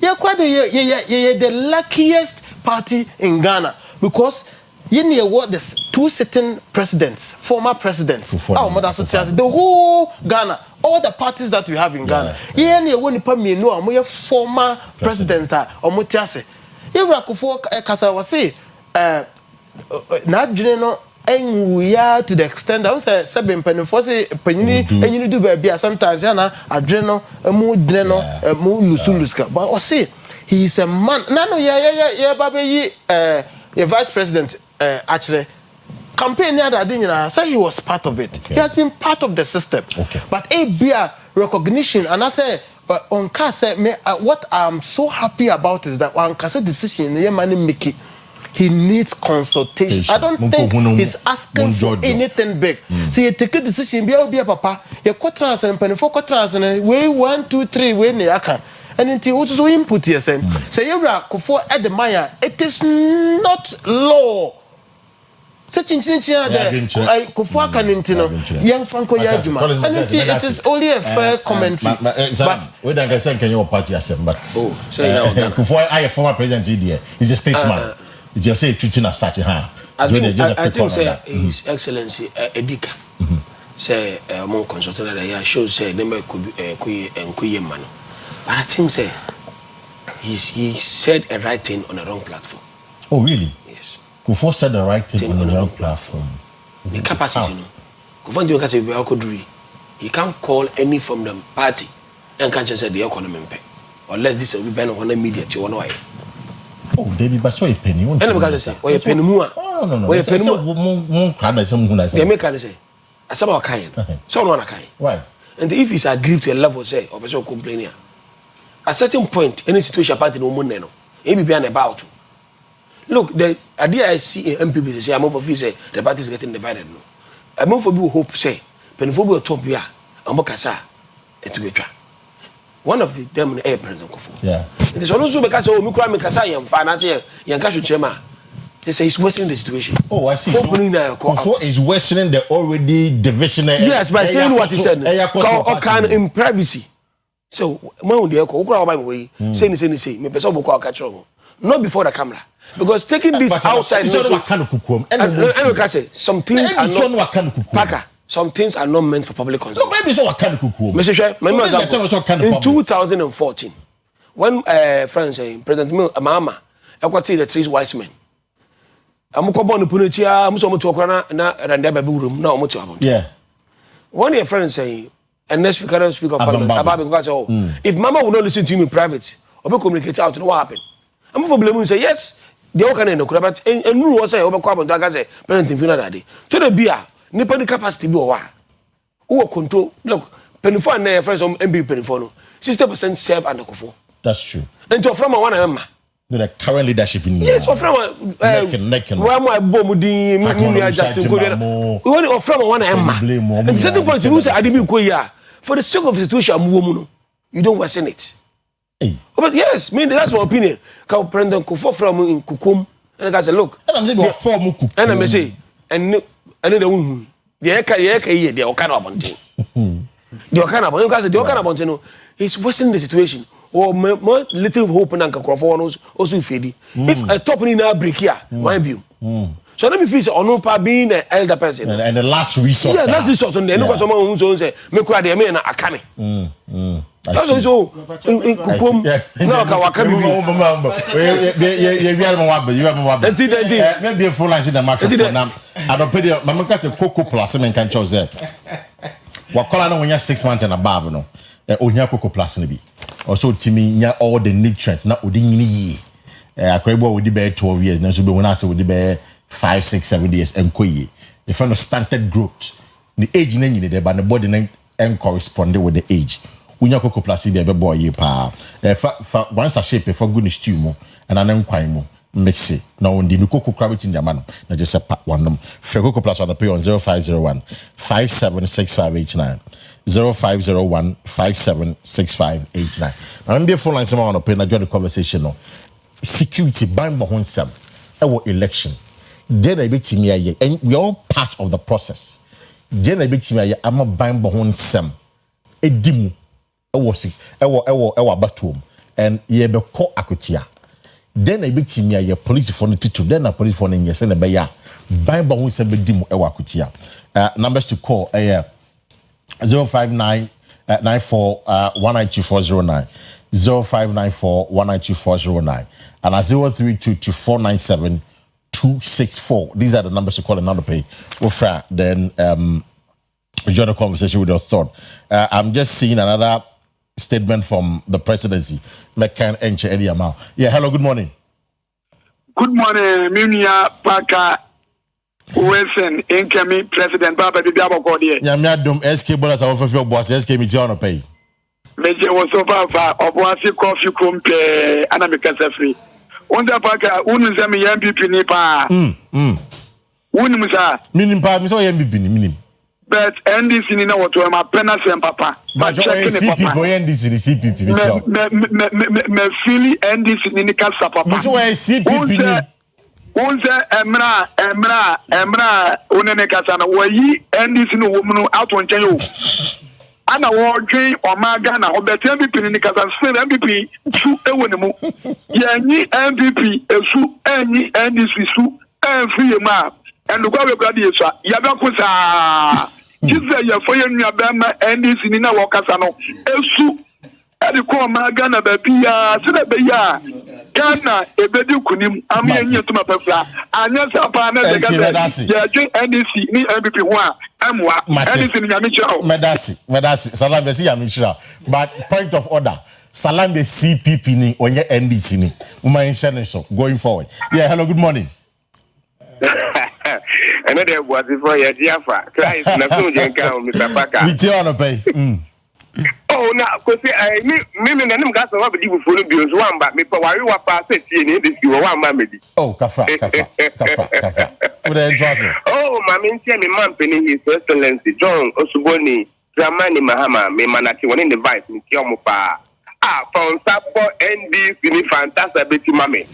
You're quite the luckiest party in Ghana because you know what the two sitting presidents, former presidents, the whole Ghana, all the parties that we have in Ghana. Yeah, you won't know former presidents or Mutiase. You Rakufo Kasa was say, not general. And we are to the extent that I say seven penny for say penny and you do baby sometimes adrenal a mood dreno a mood lusuluska. But I say he is a man. No, yeah, baby, your vice president actually campaign that say he was part of it. He has been part of the system. But a beer recognition and I say on Kasa what I'm so happy about is that on Kasa decision the money make it. He needs consultation. I don't think he's asking for anything big. See, you take a decision, be a papa, you cut trans and penny for cut trans and way 1, 2, 3, way near and until what is so input here, say you're for at the Maya, it is not law. Such in I Kufua can intino, young Franco Yajuma, and it is only a fair commentary. But we don't say can you party yourself, but Kufua, I a former president here, he's a statesman. It's just say treating as such a I think say His Excellency Edika say among consultant that shows say number could be man. But I think say he said a right thing on the wrong platform. Oh really? Yes. Kufo said the right thing on the wrong platform. The capacity, Kufo he can't call any from the party and can't just say the economy unless this will be banned on the media to one way. Oh, David, but so a penny. And I'm going to say, or a penny more. No. When penny mo crowd na some huna say. They make say. Asaba wakaye. So no na kai. Why? And if it's aggrieved to a level say or person complaining. At certain point any situation party no money no. E be an about. Look, the idea I see in MPP say I'm over say the party is getting divided no. I'm over be hope say penifo be top here. Amo kasa etubetwa. One of them air president Kofo. Yeah. It is also because oh me kura me kasa yam finance yam cash chairman. They say he's worsening the situation. Oh, I see. Kofo is worsening the already divisional. Yes, by saying what he said. Can in privacy. So when they go kura oba me say me person go catch wrong. Not before the camera. Because taking this outside some things are not Paka. Some things are not meant for public consumption. No, maybe so what kind of cuckoo. In 2014, when President Mahama equated the 3 wise men. I'm going to put it here. I'm so much to na room. No, much about. Yeah. One of your friends say, and next speaker of Parliament, because if Mama would not listen to me in private, or communicate out, what happened? I'm for blame. Say yes. The all kind of but and no was say over carbon to say President Finland. To the beer. Nipa the capacity be wa. Who control? Look, penifo and friends on MB penifo no. 60% serve under Kofo. That's true. And to from one Emma. The current leadership in yes, or from where my bomudi me just go there. We want from one Emma. And certain point you say I didn't go here for the sake of the situation you don't worsen it. Hey. But yes, that's my opinion. Can President Kofo from in Kukum and I say look. And I'm saying for Muku. And I say and the woman, the Okana Bonte. The Okana Bonte, because the Okana Bonte, no, he's worsening the situation. Or more little hope and Uncle Crawford also fade. If a top in our break here, my view. So let me feel on no part being an elder person. And the last resort. Yeah, last resort on there. No, someone who say, make cry the man, I come. That's also in Kukum. No, Kawakami. You have maybe a full line in the market. I don't pay your mamma a cocoa plus and can choose it. What color when you're 6 months and above, no? Onya cocoa plus be. Also, Timmy, all the nutrients, not Udini. I crable with the bear 12 years, and so when I say with the bear 5, 6, 7 years, and Koye. The friend of stunted growth. The age in any day, but the body and corresponding with the age. Unya cocoa plus be a boy, pa. Once a shape for goodness to you, and an enquire mix it. Now, when the cocoa crab in your man, not just a pack one them. Cocoa plus on the pay on 0501 576589. 0501 576589. I'm be full line someone on a join the conversation. No security bind behind some our election. Then I bet me and we all part of the process. Then I bet me I'm a bind behind some edimu. I was batum and ye be call akutia. Then I bet me a police for the title. Then a police for the yes and a baya bind behind some edimu akutia. Numbers to call 059 94 192409 0594 192409 and 032 497 264. These are the numbers to call and not to pay. Then join the conversation with your thought. I'm just seeing another statement from the presidency. Yeah, hello, good morning. Good morning, Minia Paka. Wilson, incoming President Baba de Diabo Cordier. Yamadum SK Bolas of your boss, SK Michiano pay. Major was so far of Wasi Coffee Kumpe, Anamika free. Onda Paka, Unuzami MVP Nipa. Unumusa. Minim pa, Miss MVP, minim. But NDC in our to my penance and papa. But CP, NDC, CP, me feel NDC in the Casa Papa. Miss CP. Unze emra unene kasana wayi NDC no woman out on chanyo ana wo dwen omaga na obeti MVP ni kasana spell MVP su ewonemu yanyi MVP esu enyi NDC su enfie ma enugwa we kwadi yesu ya be kusa kize ya foye nua be ma NDC ni na wo kasana esu edi ko omaga na ba bia se na be ya Ghana ebedi kunim amenye to mapafra anya sapa na de gaba ya je NDC ni MVP ho a amwa NDC ni nyamichira medasi salam be si nyamichira but point of order salam be CPP ni onye NDC ni uma mention so going forward. Yeah, hello, good morning. Another was for your Jaffa. Christ, nothing can count, Mr. Baka. We tell on pay. Oh, now, because I mean, and got some of the people bills one, but me for why you are passing in this, you are one mammy. Oh, Kafra. Oh, Mammy, tell me, man, penny, His Excellency John Osuboni, Dramani Mahama, me manati one in the vice, me Kiomopa. From Sapo ND, Sini Fantastic, Betty Mammy.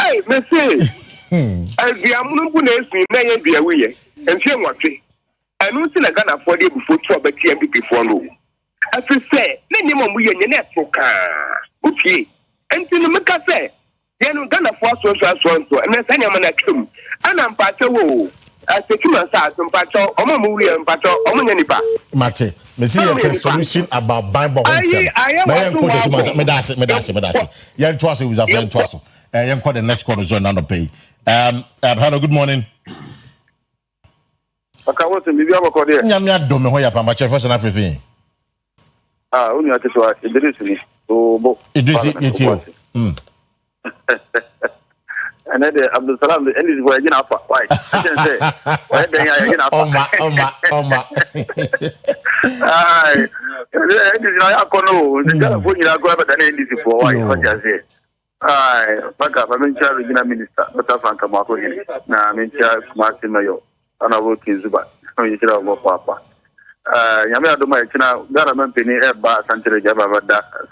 Hey, me say, as the Amunubunes, me may be away, and she watching. I don't see a gun afford it before trouble TMP for no. As I say, minimum we are net for car. Okay, and to make us say, then Ghana for so, and then send him an action. And I'm Pacho, as the human size and Pacho, Omo and Pacho, Omanipa. Mate, me see a solution about Bible. I am quoted to myself, Medasi. Young Twasso was a friend Twasso. I am quite the next quarter zone under pay. Hello, good morning. Okay, what's in the other corner? Yamia don't know where you're my first and everything. Only I just want it. So, it is you. And then Abdul Salam, the end is where you know, why? I can say, why then I get Oh my. Aye, and is not Akono, the California go up at the end is for why I just say. Aye, Baka, I'm in charge of the minister, but I found Kamako here. Now I'm in charge of Martin Mayo. And I work in Zuba. You should have Papa. Yamia do my China, government penny Eba, Santa Java,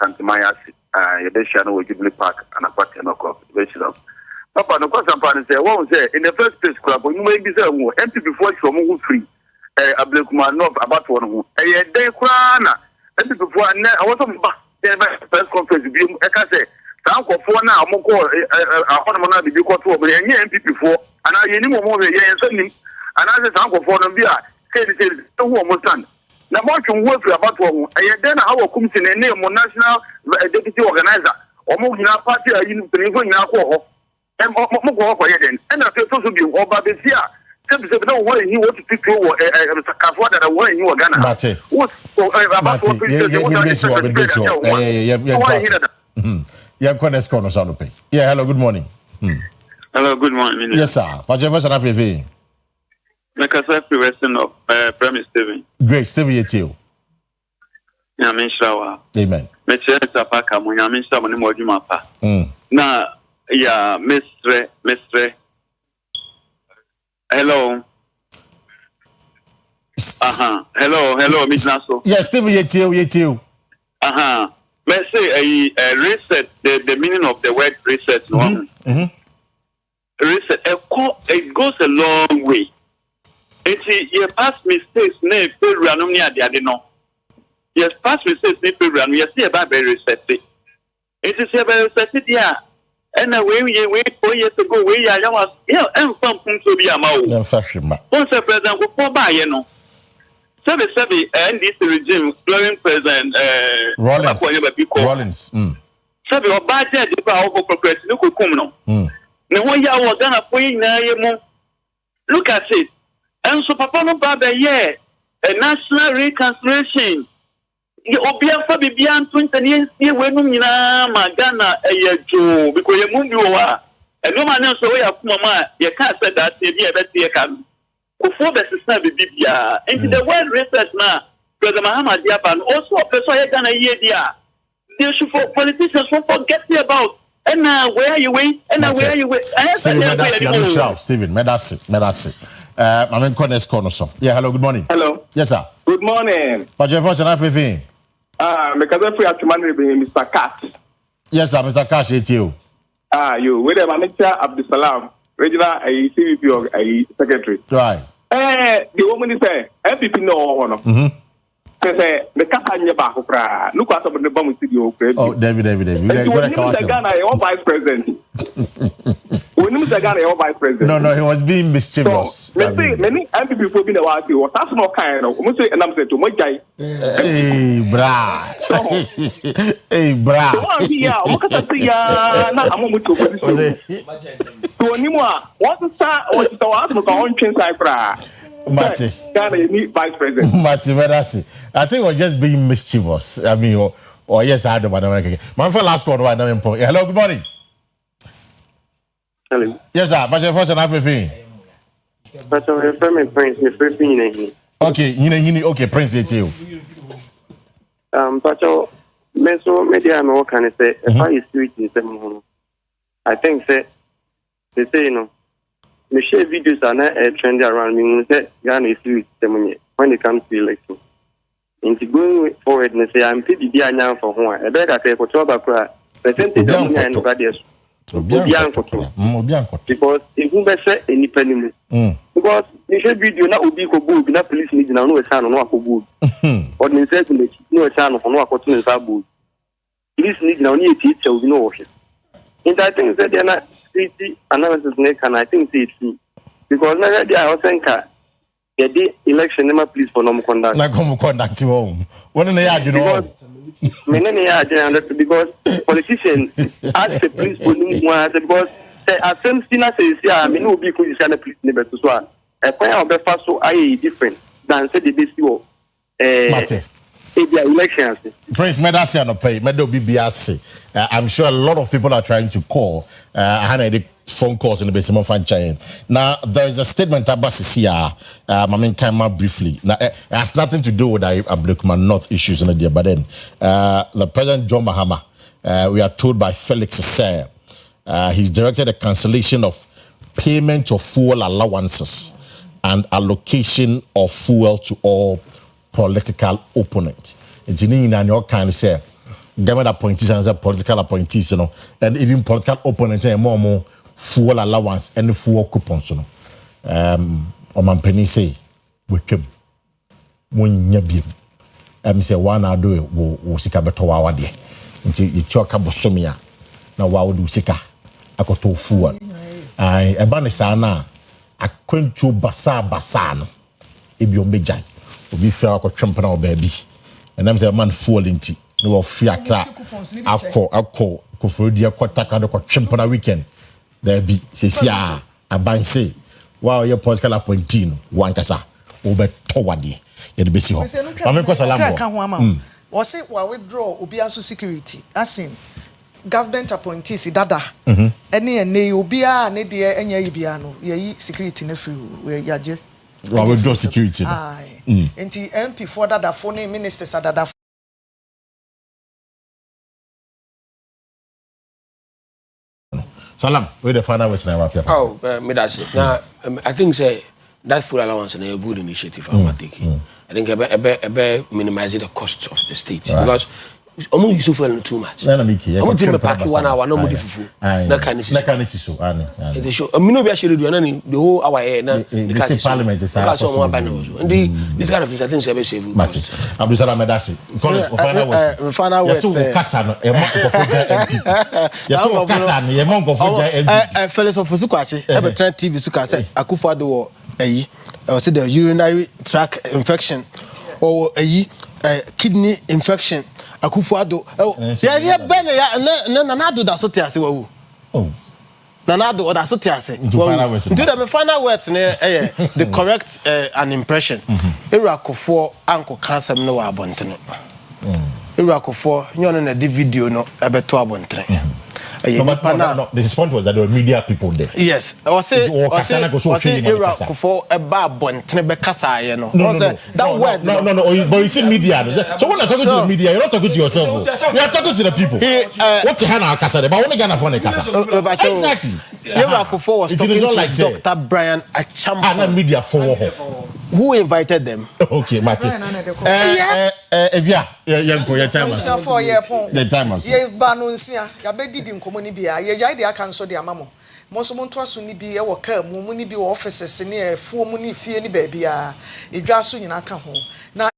Santa Mayas, Yadeshan, Wikibli Park, and a party no crop, which is up. Papa, no question, and say, what was there in the first place, club, when you may be empty before you free. A black man about one who a day crana, empty before I was on the first conference. I can say, Sam for now, Moko, I want to be caught over and empty before, and I any more than and as a sample for them, say who almost done. Now, what you work about one, I then how comes in a name of national deputy organizer or moving our party in the alcohol and Moko for Eden. And I feel so to be over the year. No way he wants to pick you a Kafa that I want you Ghana. Mate, what about yeah, quite a score on pay. Yeah, hello, good morning. Hello, good morning. Yes, sir. But you're and everything. Like I said, question of Premise Steven. Great, Steven, it's you. Yamin Shawa. Amen. Mr. Sapaka, Yamin Shaman, Mojumapa. Now, yeah, Mr. Hello. Hello, Miss Nasso. Yes, Steven, it's you. Let's say a reset, the meaning of the word reset. Reset, it goes a long way. It's past mistakes, ne Peruanum near the Adeno. Yes, past mistakes, ne Peruanum, yes, see about very reset. It is a very reset, yeah. And away we wait 4 years ago, we are young, and something to be a mouth. Once a president will fall by, you know. 77 and this regime, during President Rollins. Sabi o budget the power of progress no could come no. No one ya was gonna put na look at it. And so papa no baba a national reconciliation. You obia fa bibia 20 years we no nyina magana eyejo because you move you wa. And no man so we mama you can't say that e be e can. Before the system bibia. And the word research now President Muhammad Diapan also a person you gonna hear there. They should for politicians won't forget about and where you wait and where are you wait. Stephen, Medasi. I'm in Corner's corner. Yeah, hello, good morning. Hello. Yes, sir. Good morning. But your first and everything. Because if we have to manage Mr. Cash. Yes, sir, Mr. Cash, it's you. You with the manager Abdul Salam, regular CVP or a secretary. Right. The woman is a MPP no one. The Katanya Bakopra, look at the bomb studio. Oh, David. Ghana, your vice president. When Mr. Ghana, your vice president. No, he was being mischievous. Many MPP will be the one who was that's not kind of. And I'm saying to my guy. Hey, bra. Hey, bra. Look at the not a moment to position. So, anymore, what's that? What's the one on chain cipher? Mate, vice president. Mate, I think we're just being mischievous. I mean, or yes, I don't know. My last one, I know important. Hello, good morning. Hello. Yes, sir. But your first and everything. But I'm from Prince, the first thing. Okay, Prince, it's you. But Meso media no can say if I is street in some. I think say they say me share videos are not trendy around me. Say Ghana is street when it comes to election. Into going forward, and say I'm pretty dear now for one. I bet I say for 12 o'clock. Percentage of me and nobody because if you say any penny, because you should be do not be good, not police need now no sound no good. Or in certain no sound of no opportunity good. Police need now need teacher with no option. In that thing that they are not city analysis and I think it's true. Because now they are think the election never please for no conduct. Like home conduct home. What in the yard, you know? Because politicians ask the police for because I think Sina says, yeah, I mean, no be police and police never to swear. A point of the first so I different than said the best elections. Prince Medasi no pay, Medo BBRC. I'm sure a lot of people are trying to call. I had phone calls in the base of fan. Now there is a statement about CCR. I mean, came out briefly. Now it has nothing to do with Abdulkman North issues in the day, but then the President John Mahama, we are told by Felix Sir, he's directed a cancellation of payment of fuel allowances and allocation of fuel to all political opponents. It's in your kind of say government appointees and political appointees, and even political opponents and more fuel allowance and fuel coupons, Oman say with him. When you say one I do will seek a better hour there until you talk about Somia. Now, why would you seek a to fuel? I abanisana a quintu basano if you may jai. Be fair, I could trump now, baby. And I'm the man falling tea. No fear crack. I'll call for dear Quataka Chimpana weekend. There be, says, yeah, a bank say, while your political appointee, one casa, over Towadi, you'd be so. I'm a cosa was it while withdraw Ubiasu security, as in government appointees, Dada, any and Ubia, Nadia, and Yabiano, ye security nephew, where Yaje. Well, we draw security. Aye. And the MP for that phone ministers are that. Salam, where the final which now appear. Oh, Medasi. Now, I think say that full allowance is a good initiative. I'm taking. I think about minimizing the costs of the state because almost you suffer too much. I'm going to pack 1 hour. No more difficult. That kind of so. It show. I mean, no be actually do the whole hour here. Now, the parliament is and this kind of things I think say save. Abdul Salam Medasi. Final words. Kasano. Yaso Kasano. Yemongo Foja. Felix of Fusukwachi. Ebe trend TV suka say Akua Asiedua eyi. I say the urinary tract infection or eyi kidney infection. Akua Asiedua. Yeah, bene ya nanado da so te ase wawu. Oh. Nanado da so te ase. Do the final words the correct an impression. Akua anko cancer no wa abontene. Akua nyo na di video no ebeto abontene. No, the point was that there were media people there. Yes. I say Akua a babon trebe kasa no. That word. No. But you see media. So when you're talking to the media, you're not talking to yourself. You're talking to the people. What the hell are kasa? But only Ghana phone kasa. Exactly. Akua was talking to Dr. Brian Achampa. And media for who invited them? Okay, Mati. Yes. Your time. For your point. The time. Ye banunsia. Ya be didi nkomo ni bia. Ye jai de aka nso de amamo. Monso monto aso ni bi e wo ka mu ni bi wo offices ni e fuo mu ni fie ni ba bia. Edwa so nyina ka ho. Na